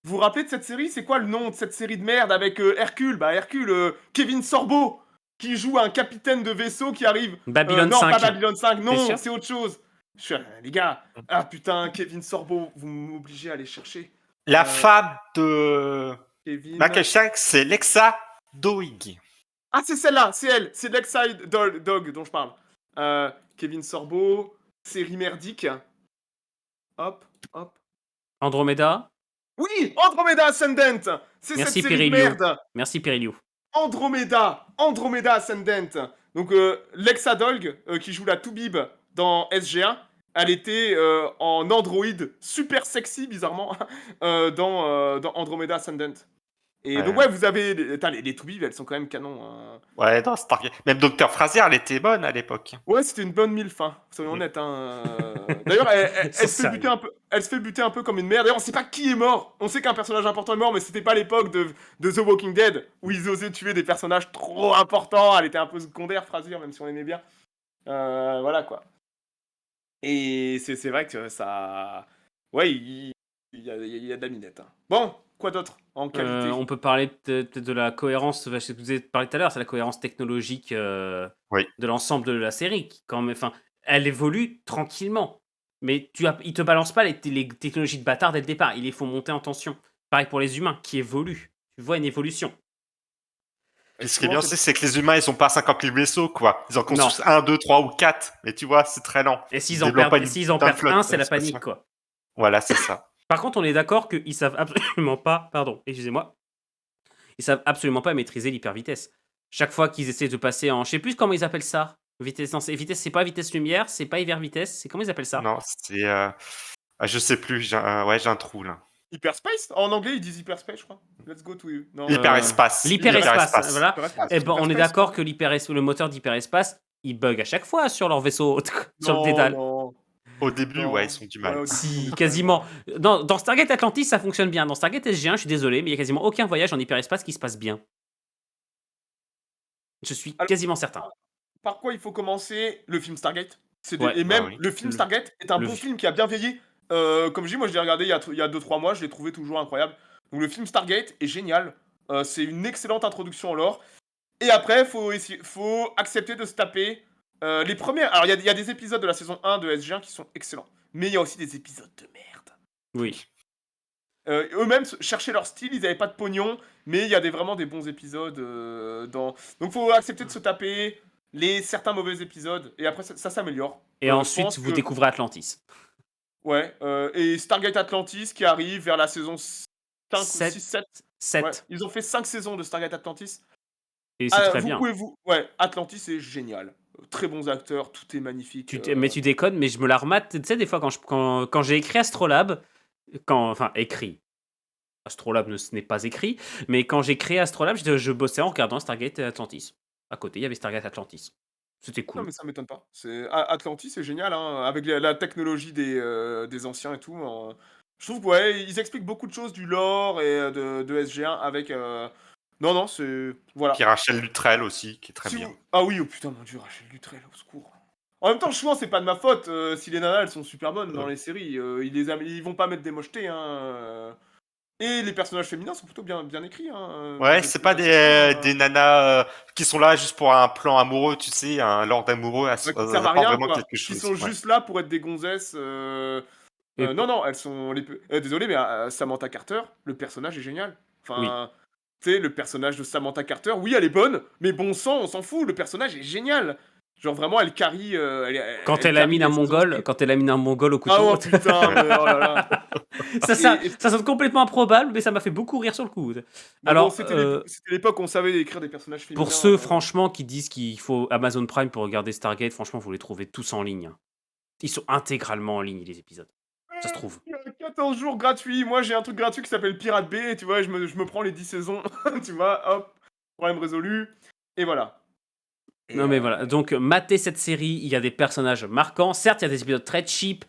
[SPEAKER 1] Vous vous rappelez de cette série? C'est quoi le nom de cette série de merde avec Hercule? Bah Hercule, Kevin Sorbo, qui joue un capitaine de vaisseau qui arrive...
[SPEAKER 2] Babylone
[SPEAKER 1] non,
[SPEAKER 2] 5.
[SPEAKER 1] pas Babylone 5,
[SPEAKER 2] T'es
[SPEAKER 1] non,
[SPEAKER 2] sûr
[SPEAKER 1] c'est autre chose. Les gars, ah putain, Kevin Sorbo, vous m'obligez à aller chercher.
[SPEAKER 3] La femme de
[SPEAKER 1] Kevin...
[SPEAKER 3] Michael Shanks, c'est Lexa Doig.
[SPEAKER 1] Ah, c'est celle-là, c'est elle, c'est Lexide Dog dont je parle. Kevin Sorbo, série merdique. Hop.
[SPEAKER 2] Andromeda.
[SPEAKER 1] Oui, Andromeda Ascendant. C'est
[SPEAKER 2] Merci,
[SPEAKER 1] cette série de
[SPEAKER 2] Perilio.
[SPEAKER 1] merde.
[SPEAKER 2] Merci, Perilio.
[SPEAKER 1] Andromeda Ascendant. Donc Lexa Dog, qui joue la Toubib dans SG1, elle était en androïde super sexy bizarrement dans Andromeda Ascendant. Et donc ouais, vous avez les Toubib, elles sont quand même canon. Hein.
[SPEAKER 3] Ouais, dans Stargate. Même Dr. Fraser, elle était bonne à l'époque.
[SPEAKER 1] Ouais, c'était une bonne milf, hein, soyons honnêtes. Hein. D'ailleurs, elle se fait buter un peu. Elle se fait buter un peu comme une merde. D'ailleurs, on sait pas qui est mort. On sait qu'un personnage important est mort, mais c'était pas l'époque de The Walking Dead où ils osaient tuer des personnages trop importants. Elle était un peu secondaire, Fraser, même si on l'aimait bien. Voilà quoi. Et c'est vrai que ça. Ouais, il y a de la minette. Hein. Bon, quoi d'autre en qualité?
[SPEAKER 2] On peut parler peut-être de la cohérence, ce que vous avez parlé tout à l'heure, c'est la cohérence technologique
[SPEAKER 3] Oui.
[SPEAKER 2] de l'ensemble de la série. Qui, quand même, enfin, elle évolue tranquillement. Mais il te balance pas les technologies de bâtard dès le départ. Il les faut monter en tension. Pareil pour les humains qui évoluent. Tu vois une évolution.
[SPEAKER 3] Et ce qui est bien aussi, c'est que les humains, ils ont pas 50 000 vaisseaux, quoi. Ils en construisent
[SPEAKER 2] Non.
[SPEAKER 3] 1, 2, 3 ou 4. Mais tu vois, c'est très lent.
[SPEAKER 2] Et s'ils
[SPEAKER 3] Ils
[SPEAKER 2] en
[SPEAKER 3] développent
[SPEAKER 2] perdent,
[SPEAKER 3] pas
[SPEAKER 2] s'ils en
[SPEAKER 3] putain de
[SPEAKER 2] perdent
[SPEAKER 3] flotte
[SPEAKER 2] un, c'est la
[SPEAKER 3] spatiale.
[SPEAKER 2] panique, quoi.
[SPEAKER 3] Voilà, c'est ça.
[SPEAKER 2] Par contre, on est d'accord qu'ils savent absolument pas, pardon, excusez-moi, ils savent absolument pas maîtriser l'hypervitesse. Chaque fois qu'ils essaient de passer en, je sais plus comment ils appellent ça, vitesse, non, c'est pas vitesse lumière, c'est pas hypervitesse, c'est comment ils appellent ça?
[SPEAKER 3] Non, c'est... je sais plus, j'ai un trou, là.
[SPEAKER 1] Hyperspace? En anglais, ils disent hyperspace, je crois. Let's go to you. Non,
[SPEAKER 3] L'hyperespace.
[SPEAKER 2] L'hyperespace, voilà.
[SPEAKER 1] hyperespace,
[SPEAKER 2] Eh ben, on est
[SPEAKER 1] hyperspace.
[SPEAKER 2] d'accord que le moteur d'hyperespace ils bug à chaque fois sur leur vaisseau, sur le
[SPEAKER 1] Non,
[SPEAKER 2] dédale.
[SPEAKER 1] non,
[SPEAKER 3] Au début,
[SPEAKER 1] non.
[SPEAKER 3] ouais, ils sont du mal.
[SPEAKER 1] Ouais, au début, ils ont
[SPEAKER 2] Si,
[SPEAKER 1] des
[SPEAKER 2] quasiment.
[SPEAKER 1] problèmes.
[SPEAKER 2] Dans Stargate Atlantis, ça fonctionne bien. Dans Stargate SG1, je suis désolé, mais il y a quasiment aucun voyage en hyperespace qui se passe bien. Je suis
[SPEAKER 1] Alors,
[SPEAKER 2] quasiment certain.
[SPEAKER 1] par quoi il faut commencer? Le film Stargate.
[SPEAKER 2] Ouais,
[SPEAKER 1] Et
[SPEAKER 3] Bah
[SPEAKER 1] même
[SPEAKER 3] oui.
[SPEAKER 1] le film
[SPEAKER 2] le
[SPEAKER 1] Stargate est un
[SPEAKER 2] le
[SPEAKER 1] bon
[SPEAKER 2] vi
[SPEAKER 1] film qui a bien vieilli. Comme je dis, moi je l'ai regardé il y a 2-3 mois, je l'ai trouvé toujours incroyable. Donc le film Stargate est génial. C'est une excellente introduction au lore. Et après, faut accepter de se taper les premières. Alors il y a des épisodes de la saison 1 de SG1 qui sont excellents. Mais il y a aussi des épisodes de merde.
[SPEAKER 2] oui.
[SPEAKER 1] Eux-mêmes cherchaient leur style, ils avaient pas de pognon, mais il y a vraiment des bons épisodes dans. Donc faut accepter de se taper certains mauvais épisodes et après ça s'améliore.
[SPEAKER 2] Et
[SPEAKER 1] Je
[SPEAKER 2] ensuite,
[SPEAKER 1] pense
[SPEAKER 2] vous
[SPEAKER 1] que
[SPEAKER 2] découvrez Atlantis.
[SPEAKER 1] ouais, et Stargate Atlantis qui arrive vers la saison 5 ou 6
[SPEAKER 2] 7,
[SPEAKER 1] 7. Ouais,
[SPEAKER 2] 7.
[SPEAKER 1] ils ont fait 5 saisons de Stargate Atlantis.
[SPEAKER 2] Et c'est très
[SPEAKER 1] Vous
[SPEAKER 2] bien.
[SPEAKER 1] pouvez ouais, Atlantis c'est génial. Très bons acteurs, tout est magnifique.
[SPEAKER 2] Mais tu déconnes, mais je me la remate. Tu sais, des fois, quand j'ai écrit Astrolabe, enfin, écrit. Astrolabe ce n'est pas écrit, mais quand j'ai créé Astrolabe, je bossais en regardant Stargate Atlantis. À côté, il y avait Stargate Atlantis. C'était
[SPEAKER 1] Non
[SPEAKER 2] cool.
[SPEAKER 1] mais ça m'étonne pas. Atlantis c'est génial hein, avec la technologie des anciens et tout. Je trouve que ouais, ils expliquent beaucoup de choses du lore et de SG1 avec. Non non c'est voilà.
[SPEAKER 3] Puis Rachel Luttrell aussi, qui est très
[SPEAKER 1] Si
[SPEAKER 3] bien.
[SPEAKER 1] vous... Ah oui oh putain mon dieu Rachel Luttrell au secours. En même temps souvent c'est pas de ma faute si les nanas elles sont super bonnes dans les séries. Ils vont pas mettre des mochetés hein. Et les personnages féminins sont plutôt bien écrits hein.
[SPEAKER 3] Ouais,
[SPEAKER 1] Je
[SPEAKER 3] c'est
[SPEAKER 1] trouve
[SPEAKER 3] pas
[SPEAKER 1] à ce point,
[SPEAKER 3] des nanas qui sont là juste pour un plan amoureux, tu sais, un lord amoureux,
[SPEAKER 1] qui servent à
[SPEAKER 3] apporte
[SPEAKER 1] rien
[SPEAKER 3] vraiment
[SPEAKER 1] quoi.
[SPEAKER 3] quelque
[SPEAKER 1] Qui
[SPEAKER 3] chose.
[SPEAKER 1] sont
[SPEAKER 3] Ouais.
[SPEAKER 1] juste là pour être des gonzesses.
[SPEAKER 2] Et
[SPEAKER 1] Non, non, elles sont désolé, mais Samantha Carter, le personnage est génial.
[SPEAKER 2] oui.
[SPEAKER 1] Enfin, tu sais, le personnage de Samantha Carter, oui, elle est bonne, mais bon sang, on s'en fout, le personnage est génial. Genre vraiment, elle carry,
[SPEAKER 2] Quand
[SPEAKER 1] elle
[SPEAKER 2] elle a
[SPEAKER 1] carry
[SPEAKER 2] mis
[SPEAKER 1] les
[SPEAKER 2] un
[SPEAKER 1] saisons
[SPEAKER 2] mongol,
[SPEAKER 1] suivantes.
[SPEAKER 2] quand elle a mis un mongol au
[SPEAKER 1] Ah
[SPEAKER 2] couteau,
[SPEAKER 1] oh putain, mais oh là là. Et
[SPEAKER 2] ça sonne complètement improbable, mais ça m'a fait beaucoup rire sur le coup.
[SPEAKER 1] mais bon,
[SPEAKER 2] Alors,
[SPEAKER 1] c'était l'époque où on savait écrire des personnages
[SPEAKER 2] pour
[SPEAKER 1] féminins.
[SPEAKER 2] ceux, franchement, qui disent qu'il faut Amazon Prime pour regarder Stargate, franchement, vous les trouvez tous en ligne. Ils sont intégralement en ligne, les épisodes. Ça se trouve.
[SPEAKER 1] Il y a 14 jours gratuits. Moi, j'ai un truc gratuit qui s'appelle Pirate Bay, tu vois, je me prends les 10 saisons, tu vois, hop, problème résolu. Et voilà. Et
[SPEAKER 2] Non mais voilà, donc matez cette série, il y a des personnages marquants. Certes, il y a des épisodes très cheap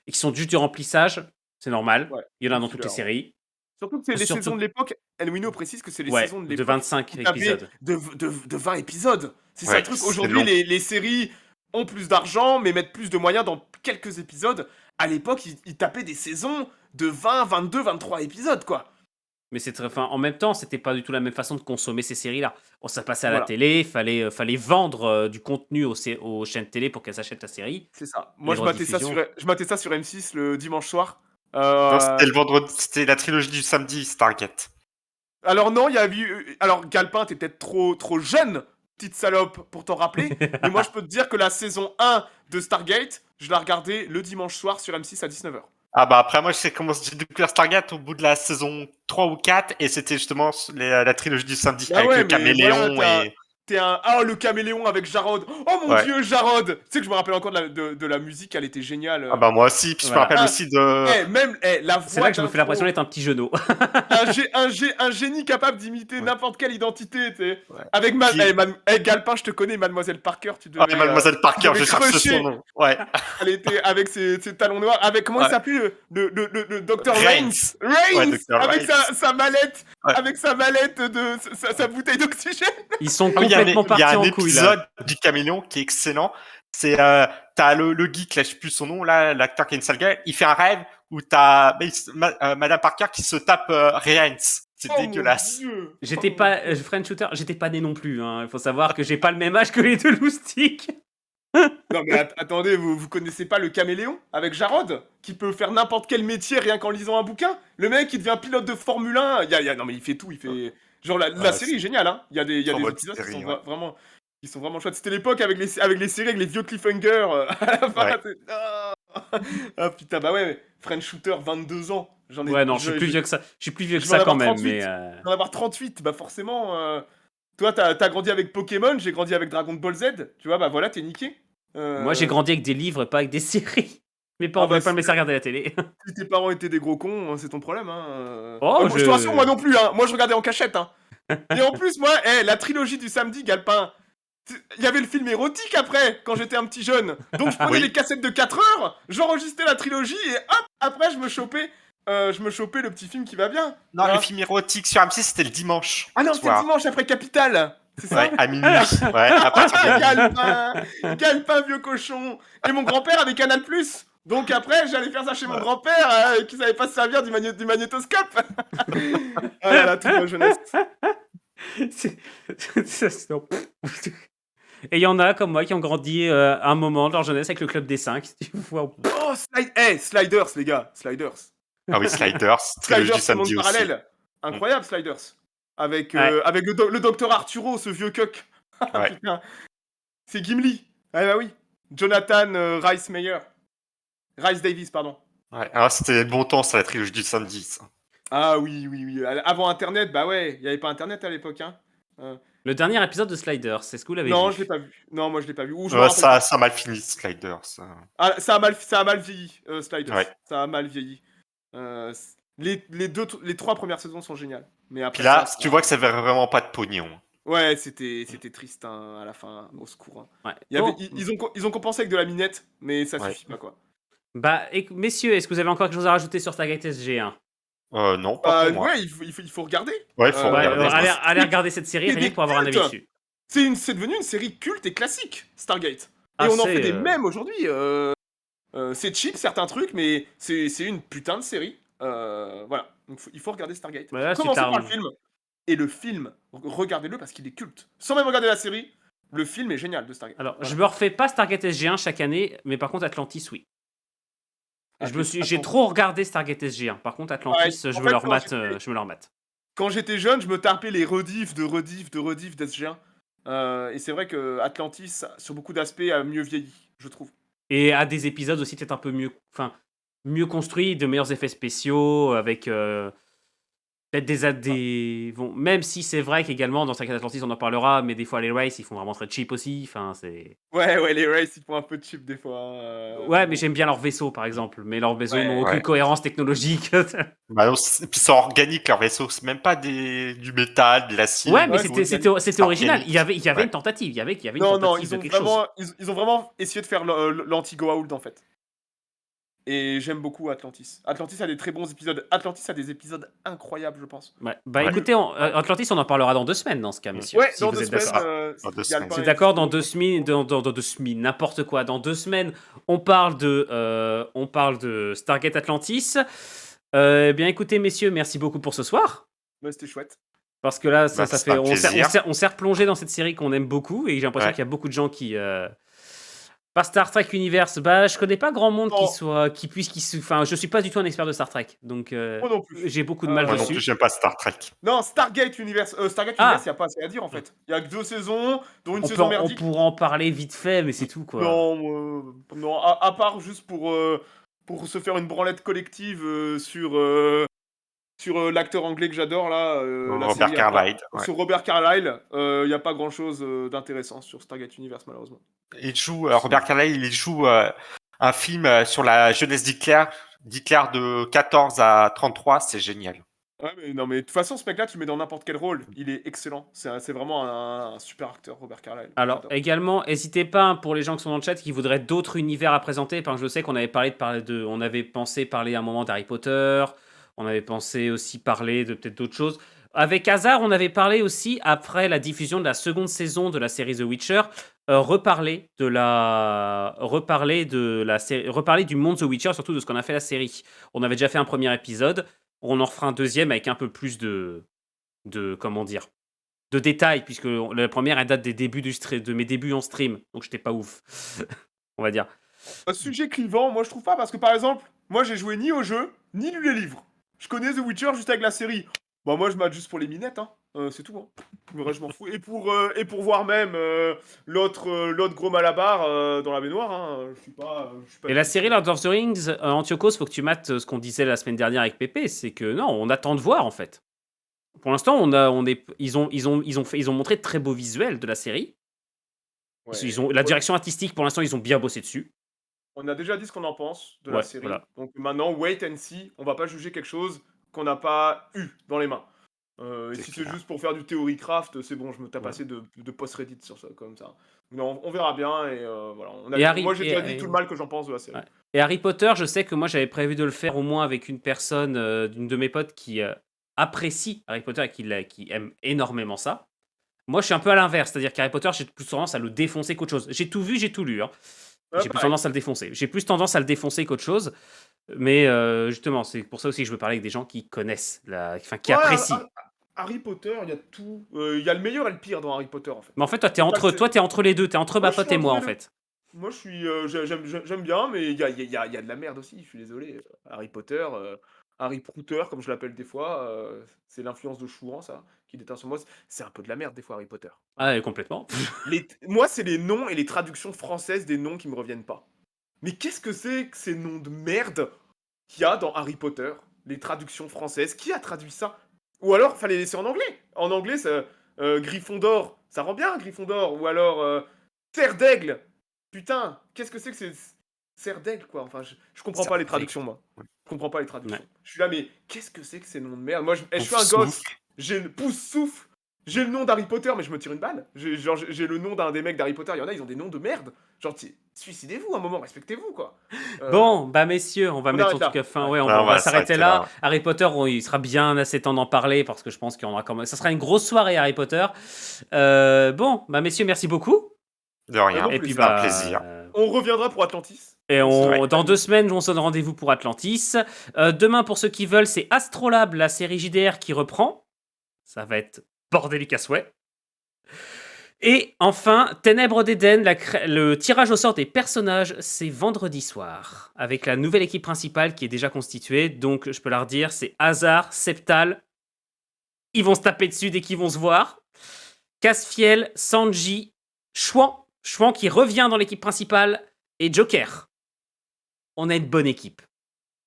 [SPEAKER 2] et qui sont juste du remplissage, c'est normal.
[SPEAKER 1] ouais,
[SPEAKER 2] Il y en a
[SPEAKER 1] du
[SPEAKER 2] dans toutes les
[SPEAKER 1] filler, ouais.
[SPEAKER 2] séries.
[SPEAKER 1] Surtout que c'est les saisons
[SPEAKER 2] Surtout,
[SPEAKER 1] de l'époque. Elwino précise que c'est les
[SPEAKER 2] ouais,
[SPEAKER 1] saisons de
[SPEAKER 2] de
[SPEAKER 1] l'époque
[SPEAKER 2] 25
[SPEAKER 1] où t'avais
[SPEAKER 2] épisodes.
[SPEAKER 1] de 20 épisodes. C'est ça le
[SPEAKER 3] Ouais,
[SPEAKER 1] truc.
[SPEAKER 3] c'est
[SPEAKER 1] Aujourd'hui,
[SPEAKER 3] long.
[SPEAKER 1] les séries ont plus d'argent, mais mettent plus de moyens dans quelques épisodes. À l'époque, ils tapaient des saisons de 20, 22, 23 épisodes, quoi.
[SPEAKER 2] Mais enfin, en même temps, c'était pas du tout la même façon de consommer ces séries-là. Bon, ça passait à la
[SPEAKER 1] Voilà,
[SPEAKER 2] télé, fallait vendre du contenu aux chaînes télé pour qu'elles achètent la série.
[SPEAKER 1] c'est ça. Moi,
[SPEAKER 2] Les droits de diffusion.
[SPEAKER 1] je matais ça sur M6 le dimanche soir.
[SPEAKER 3] Non,
[SPEAKER 1] Euh,
[SPEAKER 3] c'était le vendredi, c'était la trilogie du samedi, Stargate.
[SPEAKER 1] Alors non, il y a eu... Alors Galpin, t'es peut-être trop jeune, petite salope, pour t'en rappeler. Mais moi, je peux te dire que la saison 1 de Stargate, je la regardais le dimanche soir sur M6 à 19h.
[SPEAKER 3] Ah bah après moi j'ai découvert Stargate au bout de la saison 3 ou 4 et c'était justement la trilogie du samedi
[SPEAKER 1] Bah
[SPEAKER 3] avec
[SPEAKER 1] ouais,
[SPEAKER 3] le
[SPEAKER 1] mais voilà,
[SPEAKER 3] caméléon et
[SPEAKER 1] Ah, le caméléon avec Jarod. Oh mon
[SPEAKER 3] ouais.
[SPEAKER 1] dieu, Jarod. Tu sais que je me rappelle encore de la musique, elle était géniale.
[SPEAKER 3] Ah bah moi aussi, puis je me
[SPEAKER 2] Voilà.
[SPEAKER 3] rappelle
[SPEAKER 1] Ah,
[SPEAKER 3] aussi de
[SPEAKER 1] même la
[SPEAKER 2] C'est
[SPEAKER 1] voix
[SPEAKER 2] là que je me fais l'impression d'être un petit genou.
[SPEAKER 1] un génie capable d'imiter
[SPEAKER 3] Ouais.
[SPEAKER 1] n'importe quelle identité, tu sais.
[SPEAKER 3] Ouais.
[SPEAKER 1] Avec
[SPEAKER 3] Qui-
[SPEAKER 1] Galpin, je te connais, Mademoiselle Parker, tu
[SPEAKER 3] Ah,
[SPEAKER 1] devais...
[SPEAKER 3] Mademoiselle Parker,
[SPEAKER 1] devais
[SPEAKER 3] je cherche
[SPEAKER 1] crusher.
[SPEAKER 3] son nom. Ouais.
[SPEAKER 1] Elle était avec ses talons noirs, avec comment il
[SPEAKER 3] Ouais.
[SPEAKER 1] s'appelait le Dr
[SPEAKER 3] Reigns.
[SPEAKER 1] Reigns
[SPEAKER 3] Ouais, Dr.
[SPEAKER 1] avec
[SPEAKER 3] Reigns.
[SPEAKER 1] sa mallette,
[SPEAKER 3] Ouais.
[SPEAKER 1] avec sa mallette de sa bouteille d'oxygène.
[SPEAKER 2] Ils sont
[SPEAKER 3] Ah oui,
[SPEAKER 2] complètement
[SPEAKER 3] il y a
[SPEAKER 2] partis
[SPEAKER 3] un
[SPEAKER 2] en couille là.
[SPEAKER 3] épisode du caméléon qui est excellent. C'est t'as le geek là, je sais plus son nom là, l'acteur qui a une sale gueule. Il fait un rêve où t'as Madame Parker qui se tape Reigns. C'est
[SPEAKER 1] Oh
[SPEAKER 3] dégueulasse.
[SPEAKER 1] mon dieu.
[SPEAKER 2] J'étais pas French Shooter, j'étais pas né non plus. Hein. Il faut savoir que j'ai pas le même âge que les deux loustiques.
[SPEAKER 1] Non mais attendez, vous connaissez pas le caméléon avec Jarod qui peut faire n'importe quel métier rien qu'en lisant un bouquin. Le mec il devient pilote de Formule 1. Non mais il fait tout, il fait genre la série est géniale hein. Il y a des
[SPEAKER 3] Trop bonne
[SPEAKER 1] épisodes
[SPEAKER 3] série,
[SPEAKER 1] qui sont
[SPEAKER 3] ouais.
[SPEAKER 1] vraiment chouettes. C'était l'époque avec les séries avec les vieux cliffhangers à la fin.
[SPEAKER 3] Ouais.
[SPEAKER 1] Ah putain bah ouais, French Shooter 22 ans. J'en ai
[SPEAKER 2] Ouais, non, je suis plus vieux que ça. Je suis plus vieux que
[SPEAKER 1] je vais
[SPEAKER 2] ça
[SPEAKER 1] en
[SPEAKER 2] quand
[SPEAKER 1] avoir
[SPEAKER 2] même,
[SPEAKER 1] 38.
[SPEAKER 2] mais
[SPEAKER 1] J'en avoir 38, bah forcément toi t'as grandi avec Pokémon, j'ai grandi avec Dragon Ball Z. Tu vois bah voilà, t'es niqué.
[SPEAKER 2] moi j'ai grandi avec des livres, pas avec des séries. Mes parents
[SPEAKER 1] Ah bah,
[SPEAKER 2] voulaient pas me laisser regarder la télé.
[SPEAKER 1] Si tes parents étaient des gros cons, c'est ton problème. Hein.
[SPEAKER 2] Oh,
[SPEAKER 1] Je te rassure, moi non plus. Hein. Moi, je regardais en cachette. Hein. Et en plus, moi, la trilogie du samedi, Galpin, Il y avait le film érotique après, quand j'étais un petit jeune. Donc je prenais
[SPEAKER 3] Oui.
[SPEAKER 1] les cassettes de 4 heures, j'enregistrais la trilogie et hop, après je me chopais le petit film qui va bien.
[SPEAKER 3] Non,
[SPEAKER 1] tu
[SPEAKER 3] les
[SPEAKER 1] vois.
[SPEAKER 3] films érotiques sur M6, c'était le dimanche
[SPEAKER 1] Ah non, c'était le
[SPEAKER 3] soir.
[SPEAKER 1] dimanche après Capital, c'est ça?
[SPEAKER 3] Ouais, à minuit. Ouais, à partir de minuit.
[SPEAKER 1] Gagne-pain, vieux cochon. Et mon grand-père avait Canal+. Donc après, j'allais faire ça chez mon
[SPEAKER 3] Ouais.
[SPEAKER 1] grand-père, qui savait pas se servir du magnétoscope. Ah là là, toute ma jeunesse.
[SPEAKER 2] Non. Et il y en a comme moi qui ont grandi un moment de leur jeunesse avec le club des 5. Tu vois.
[SPEAKER 1] Oh, Sliders, les gars, Sliders.
[SPEAKER 3] Ah oui, Sliders, trilogie
[SPEAKER 1] Sliders,
[SPEAKER 3] du
[SPEAKER 1] ce monde
[SPEAKER 3] samedi aussi.
[SPEAKER 1] parallèle. Incroyable, Sliders. Avec,
[SPEAKER 2] Ouais.
[SPEAKER 1] avec le docteur Arturo, ce vieux cuck.
[SPEAKER 3] Ouais.
[SPEAKER 1] Putain. C'est Gimli. Ah bah oui. Jonathan Rhys Meyer. Rhys Davis, pardon.
[SPEAKER 3] Ouais. Alors, c'était le bon temps, c'est la trilogie du samedi. Ça.
[SPEAKER 1] Ah oui. Avant Internet, bah ouais, il n'y avait pas Internet à l'époque, hein.
[SPEAKER 2] Le dernier épisode de Sliders, c'est ce que vous l'avez
[SPEAKER 1] Non,
[SPEAKER 2] vu.
[SPEAKER 1] je l'ai pas vu. Non, moi je l'ai pas vu. Ou je me rappelle
[SPEAKER 3] Ça
[SPEAKER 1] pas.
[SPEAKER 3] a mal fini, Sliders.
[SPEAKER 1] Ah, ça a mal vieilli, Sliders.
[SPEAKER 3] Ouais.
[SPEAKER 1] Ça a mal vieilli. Les 3 premières saisons sont géniales. Mais après
[SPEAKER 3] Puis là,
[SPEAKER 1] ça,
[SPEAKER 3] tu vois que ça avait vraiment pas de pognon.
[SPEAKER 1] ouais, c'était triste hein, à la fin, au secours. Hein.
[SPEAKER 2] Ouais.
[SPEAKER 1] Il y avait,
[SPEAKER 2] Bon.
[SPEAKER 1] ils ont compensé avec de la minette, mais ça
[SPEAKER 3] Ouais.
[SPEAKER 1] suffit pas quoi.
[SPEAKER 2] Bah, messieurs, est-ce que vous avez encore quelque chose à rajouter sur Stargate SG1?
[SPEAKER 3] Non, pas pour moi.
[SPEAKER 1] Ouais, il faut regarder.
[SPEAKER 3] Ouais, il faut
[SPEAKER 2] Ouais,
[SPEAKER 3] regarder.
[SPEAKER 2] allez regarder cette série
[SPEAKER 1] C'est
[SPEAKER 2] rien
[SPEAKER 1] des
[SPEAKER 2] que pour avoir un avis
[SPEAKER 1] cultes.
[SPEAKER 2] dessus.
[SPEAKER 1] C'est devenu une série culte et classique, Stargate. Et
[SPEAKER 2] Ah,
[SPEAKER 1] on en
[SPEAKER 2] c'est,
[SPEAKER 1] fait des mèmes aujourd'hui. C'est cheap certains trucs, mais c'est une putain de série. Voilà, donc il faut regarder Stargate.
[SPEAKER 2] Bah là, c'est
[SPEAKER 1] Commencez
[SPEAKER 2] tard.
[SPEAKER 1] par le film. Et le film, regardez-le parce qu'il est culte. Sans même regarder la série, le film est génial de Stargate.
[SPEAKER 2] Alors,
[SPEAKER 1] Voilà.
[SPEAKER 2] je me refais pas Stargate SG1 chaque année, mais par contre Atlantis, oui. J'ai trop regardé Stargate SG1. Par contre, Atlantis,
[SPEAKER 1] Ouais,
[SPEAKER 2] je
[SPEAKER 1] en
[SPEAKER 2] me
[SPEAKER 1] fait,
[SPEAKER 2] le
[SPEAKER 1] quand
[SPEAKER 2] remate. Je me le remate.
[SPEAKER 1] Quand j'étais jeune, je me tapais les rediffs d'SG1. Et c'est vrai que Atlantis, sur beaucoup d'aspects, a mieux vieilli, je trouve.
[SPEAKER 2] Et à des épisodes aussi peut-être un peu mieux construits, de meilleurs effets spéciaux, avec peut-être des bon, même si c'est vrai qu'également dans Stargate Atlantis on en parlera, mais des fois les races ils font vraiment très cheap aussi. Enfin c'est.
[SPEAKER 1] Ouais, les races, ils font un peu cheap des fois.
[SPEAKER 2] Ouais, mais j'aime bien leurs vaisseaux par exemple, mais leurs vaisseaux
[SPEAKER 1] Ouais,
[SPEAKER 2] n'ont aucune
[SPEAKER 3] ouais.
[SPEAKER 2] cohérence technologique.
[SPEAKER 3] Bah non, puis c'est organique leur vaisseau, c'est même pas du métal, de l'acier.
[SPEAKER 2] Ouais, mais
[SPEAKER 1] Ouais,
[SPEAKER 2] c'était original.
[SPEAKER 3] organique.
[SPEAKER 2] Il y avait
[SPEAKER 3] Ouais.
[SPEAKER 2] une tentative. Il y avait une
[SPEAKER 1] Non,
[SPEAKER 2] tentative
[SPEAKER 1] ils
[SPEAKER 2] de
[SPEAKER 1] ont
[SPEAKER 2] quelque chose.
[SPEAKER 1] vraiment, ils ont vraiment essayé de faire l'anti-Goa'uld en fait. Et j'aime beaucoup Atlantis. Atlantis a des très bons épisodes. Atlantis a des épisodes incroyables, je pense.
[SPEAKER 2] Ouais. Bah
[SPEAKER 3] Ouais.
[SPEAKER 2] écoutez, Atlantis, on en parlera dans 2 semaines dans ce cas, messieurs.
[SPEAKER 1] Ouais,
[SPEAKER 2] si
[SPEAKER 1] dans
[SPEAKER 2] vous
[SPEAKER 1] 2
[SPEAKER 2] êtes
[SPEAKER 1] semaines.
[SPEAKER 2] d'accord.
[SPEAKER 3] Dans 2
[SPEAKER 1] il y a le
[SPEAKER 3] semaines.
[SPEAKER 1] pain
[SPEAKER 2] C'est
[SPEAKER 1] et
[SPEAKER 2] d'accord,
[SPEAKER 1] le
[SPEAKER 2] dans
[SPEAKER 1] sucre.
[SPEAKER 2] 2 semaines, dans 2 semaines, n'importe quoi. Dans 2 semaines, on parle de Stargate Atlantis. Bien écoutez, messieurs, merci beaucoup pour ce soir.
[SPEAKER 1] Ouais, c'était chouette.
[SPEAKER 2] Parce que là,
[SPEAKER 3] Bah,
[SPEAKER 2] ça
[SPEAKER 3] c'était
[SPEAKER 2] fait,
[SPEAKER 3] un plaisir.
[SPEAKER 2] on s'est replongé dans cette série qu'on aime beaucoup et j'ai l'impression
[SPEAKER 3] Ouais.
[SPEAKER 2] qu'il y a beaucoup de gens qui. Par Star Trek Universe, bah, je connais pas grand monde
[SPEAKER 1] Non.
[SPEAKER 2] Enfin, je suis pas du tout un expert de Star Trek, donc
[SPEAKER 1] Moi non plus.
[SPEAKER 2] j'ai beaucoup de mal
[SPEAKER 3] Moi non
[SPEAKER 2] dessus.
[SPEAKER 3] plus, j'aime pas Star Trek.
[SPEAKER 1] Non, Stargate Universe. Stargate
[SPEAKER 2] Ah.
[SPEAKER 1] Universe, il n'y a pas assez à dire en fait. Il y a que 2 saisons, dont une saison
[SPEAKER 2] On
[SPEAKER 1] merdique.
[SPEAKER 2] pourra en parler vite fait, mais c'est tout quoi.
[SPEAKER 1] Non, à part juste pour se faire une branlette collective sur l'acteur anglais que j'adore là. la
[SPEAKER 3] Robert
[SPEAKER 1] série,
[SPEAKER 3] Carlyle. Ouais.
[SPEAKER 1] Sur Robert Carlyle, il n'y a pas grand chose d'intéressant sur Stargate Universe malheureusement.
[SPEAKER 3] Il joue, Robert Carlyle, il joue un film sur la jeunesse d'Hitler de 14 à 33, c'est génial.
[SPEAKER 1] Ouais, mais non, mais de toute façon, ce mec-là, tu le mets dans n'importe quel rôle, il est excellent. C'est vraiment un super acteur, Robert Carlyle.
[SPEAKER 2] Alors,
[SPEAKER 1] J'adore.
[SPEAKER 2] également, n'hésitez pas pour les gens qui sont dans le chat qui voudraient d'autres univers à présenter. Parce que je sais qu'on avait on avait pensé parler à un moment d'Harry Potter. On avait pensé aussi parler de peut-être d'autres choses. Avec Hazard, on avait parlé aussi, après la diffusion de la seconde saison de la série The Witcher, reparler du monde The Witcher, surtout de ce qu'on a fait la série. On avait déjà fait un premier épisode. On en refera un deuxième avec un peu plus de comment dire, de détails, puisque la première elle date de mes débuts en stream, donc j'étais pas ouf, on va dire.
[SPEAKER 1] Un sujet clivant, moi je trouve pas, parce que par exemple, moi j'ai joué ni au jeu, ni lu les livres. Je connais The Witcher juste avec la série. Bah moi je mate juste pour les minettes, hein. C'est tout. Hein. Le reste, je m'en fous. Et pour voir même l'autre gros malabar dans la baignoire, hein. Je suis pas.
[SPEAKER 2] Et la série Lord of the Rings, Antiochos, faut que tu mates ce qu'on disait la semaine dernière avec Pépé, c'est que non, on attend de voir en fait. Pour l'instant, ils ont montré de très beaux visuels de la série.
[SPEAKER 1] Ouais.
[SPEAKER 2] La direction artistique, pour l'instant, ils ont bien bossé dessus.
[SPEAKER 1] On a déjà dit ce qu'on en pense de
[SPEAKER 2] Ouais,
[SPEAKER 1] la série.
[SPEAKER 2] voilà.
[SPEAKER 1] Donc maintenant, wait and see. On va pas juger quelque chose qu'on n'a pas eu dans les mains. Et
[SPEAKER 3] C'est
[SPEAKER 1] si c'est
[SPEAKER 3] clair.
[SPEAKER 1] juste pour faire du theory craft, c'est bon, je me tape
[SPEAKER 2] Ouais.
[SPEAKER 1] assez de post Reddit sur ça, comme ça. Mais on verra bien et voilà.
[SPEAKER 2] Et
[SPEAKER 1] Moi,
[SPEAKER 2] Harry,
[SPEAKER 1] j'ai déjà dit tout le mal que j'en pense de la série.
[SPEAKER 2] ouais. Et Harry Potter, je sais que moi j'avais prévu de le faire au moins avec une personne, d'une de mes potes qui apprécie Harry Potter et qui aime énormément ça. Moi je suis un peu à l'inverse, c'est-à-dire qu'Harry Potter, j'ai plus tendance à le défoncer qu'autre chose. J'ai tout vu, j'ai tout lu, hein. J'ai plus
[SPEAKER 1] Pareil.
[SPEAKER 2] tendance à le défoncer. J'ai plus tendance à le défoncer qu'autre chose. Mais justement, c'est pour ça aussi que je veux parler avec des gens qui connaissent, qui
[SPEAKER 1] Ouais,
[SPEAKER 2] apprécient.
[SPEAKER 1] Harry Potter, il y a tout. Il y a le meilleur et le pire dans Harry Potter, en fait.
[SPEAKER 2] Mais en fait, toi,
[SPEAKER 1] C'est pas que
[SPEAKER 2] t'es entre les deux. T'es entre
[SPEAKER 1] Moi,
[SPEAKER 2] ma
[SPEAKER 1] je suis
[SPEAKER 2] pote et
[SPEAKER 1] entre
[SPEAKER 2] moi,
[SPEAKER 1] les
[SPEAKER 2] en
[SPEAKER 1] deux.
[SPEAKER 2] fait.
[SPEAKER 1] Moi, je suis, j'aime bien, mais il y a de la merde aussi, je suis désolé. Harry Potter, Harry Prouter, comme je l'appelle des fois, c'est l'influence de Chouan, ça, qui déteint sur moi. C'est un peu de la merde, des fois, Harry Potter.
[SPEAKER 2] Ah, et complètement.
[SPEAKER 1] Moi, c'est les noms et les traductions françaises des noms qui me reviennent pas. Mais qu'est-ce que c'est que ces noms de merde qu'il y a dans Harry Potter? Les traductions françaises, qui a traduit ça? Ou alors, fallait laisser en anglais. En anglais, ça, Gryffondor, ça rend bien, Gryffondor. Ou alors, Terre d'aigle. Putain, qu'est-ce que c'est que ces Serre d'aigle, quoi? Enfin, je comprends pas les traductions, moi. Je comprends pas les traductions.
[SPEAKER 2] Ouais.
[SPEAKER 1] Je suis là, mais qu'est-ce que c'est que ces noms de merde? Moi, je suis un
[SPEAKER 3] Pouf-souffle.
[SPEAKER 1] gosse. J'ai le pouce souffle. J'ai le nom d'Harry Potter, mais je me tire une balle. J'ai le nom d'un des mecs d'Harry Potter. Il y en a, ils ont des noms de merde. Genre, suicidez-vous un moment, respectez-vous, quoi.
[SPEAKER 2] Bon, bah messieurs, on va
[SPEAKER 1] on
[SPEAKER 2] mettre
[SPEAKER 1] arrête
[SPEAKER 2] en tout
[SPEAKER 1] là.
[SPEAKER 2] cas fin.
[SPEAKER 1] Ouais.
[SPEAKER 2] Ouais, on,
[SPEAKER 3] Ouais,
[SPEAKER 2] va-
[SPEAKER 3] on
[SPEAKER 2] on va
[SPEAKER 3] va
[SPEAKER 2] s'arrêter
[SPEAKER 3] s'arrêter
[SPEAKER 2] là.
[SPEAKER 3] là.
[SPEAKER 2] Harry Potter, il sera bien assez temps d'en parler parce que je pense qu'il y en aura quand même. Ça sera une grosse soirée Harry Potter. Bon, bah messieurs, merci beaucoup.
[SPEAKER 3] De rien.
[SPEAKER 1] grand
[SPEAKER 2] Et puis
[SPEAKER 1] plaisir.
[SPEAKER 3] Un
[SPEAKER 2] bah.
[SPEAKER 3] plaisir.
[SPEAKER 1] On reviendra pour Atlantis.
[SPEAKER 2] Et
[SPEAKER 3] Ouais.
[SPEAKER 2] dans 2 semaines, on se donne rendez-vous pour Atlantis. Demain, pour ceux qui veulent, c'est Astrolabe, la série JDR qui reprend. Ça va être bordélique à souhait. Et enfin, Ténèbres d'Éden, le tirage au sort des personnages, c'est vendredi soir, avec la nouvelle équipe principale qui est déjà constituée. Donc, je peux la redire, c'est Hazard, Septal. Ils vont se taper dessus dès qu'ils vont se voir. Casse-Fiel, Sanji, Chouan qui revient dans l'équipe principale, et Joker. On a une bonne équipe.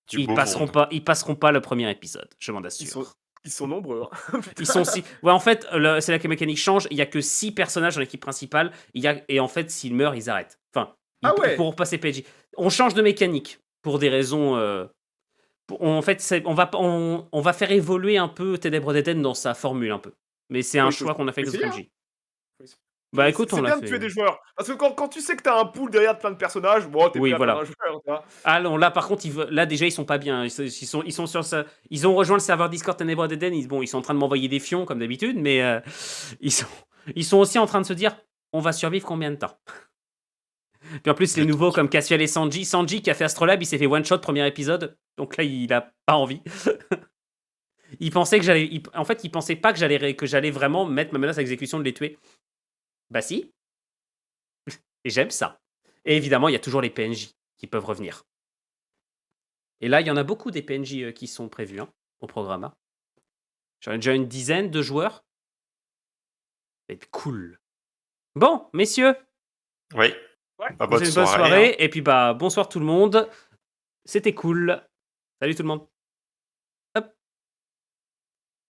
[SPEAKER 3] Du beau monde.
[SPEAKER 2] Ils passeront pas le premier épisode, je m'en assure.
[SPEAKER 1] Ils sont nombreux. Hein.
[SPEAKER 2] Ils sont six. Ouais, en fait, c'est là que la mécanique change. Il y a que 6 personnages dans l'équipe principale. Et en fait, s'ils meurent, ils arrêtent. Enfin,
[SPEAKER 1] Ah ouais.
[SPEAKER 2] ils pourront passer PJ. On change de mécanique pour des raisons. En fait, on va faire évoluer un peu Ténèbres d'Éden dans sa formule un peu. Mais c'est un
[SPEAKER 1] Ouais,
[SPEAKER 2] choix qu'on a fait avec
[SPEAKER 1] faut
[SPEAKER 2] le
[SPEAKER 1] essayer,
[SPEAKER 2] PJ. Bah écoute,
[SPEAKER 1] c'est
[SPEAKER 2] on l'a
[SPEAKER 1] bien de tuer
[SPEAKER 2] fait.
[SPEAKER 1] des joueurs. Parce que quand tu sais que t'as un pool derrière de plein de personnages, bon, t'es
[SPEAKER 2] Oui,
[SPEAKER 1] prêt à
[SPEAKER 2] voilà.
[SPEAKER 1] perdre un joueur. Tu vois.
[SPEAKER 2] Ah non, là par contre, là déjà ils sont pas bien. Ils sont sur ça. Ils ont rejoint le serveur Discord Ténèbres d'Éden. Ils sont en train de m'envoyer des fions comme d'habitude, mais ils sont aussi en train de se dire, on va survivre combien de temps? Puis en plus les nouveaux comme Cassiel et Sanji qui a fait Astrolabe, il s'est fait one shot premier épisode, donc là il a pas envie. Il pensait que il pensait pas que j'allais vraiment mettre ma menace à exécution de les tuer. Bah si. Et j'aime ça. Et évidemment, il y a toujours les PNJ qui peuvent revenir. Et là, il y en a beaucoup des PNJ qui sont prévus au programme. J'en ai déjà une dizaine de joueurs. Ça va être cool. Bon, messieurs,
[SPEAKER 3] Oui.
[SPEAKER 1] Ouais.
[SPEAKER 3] Bah,
[SPEAKER 2] passez
[SPEAKER 3] bonne
[SPEAKER 2] une bonne
[SPEAKER 3] soirée.
[SPEAKER 2] soirée.
[SPEAKER 3] Hein.
[SPEAKER 2] Et puis, bonsoir tout le monde. C'était cool. Salut tout le monde.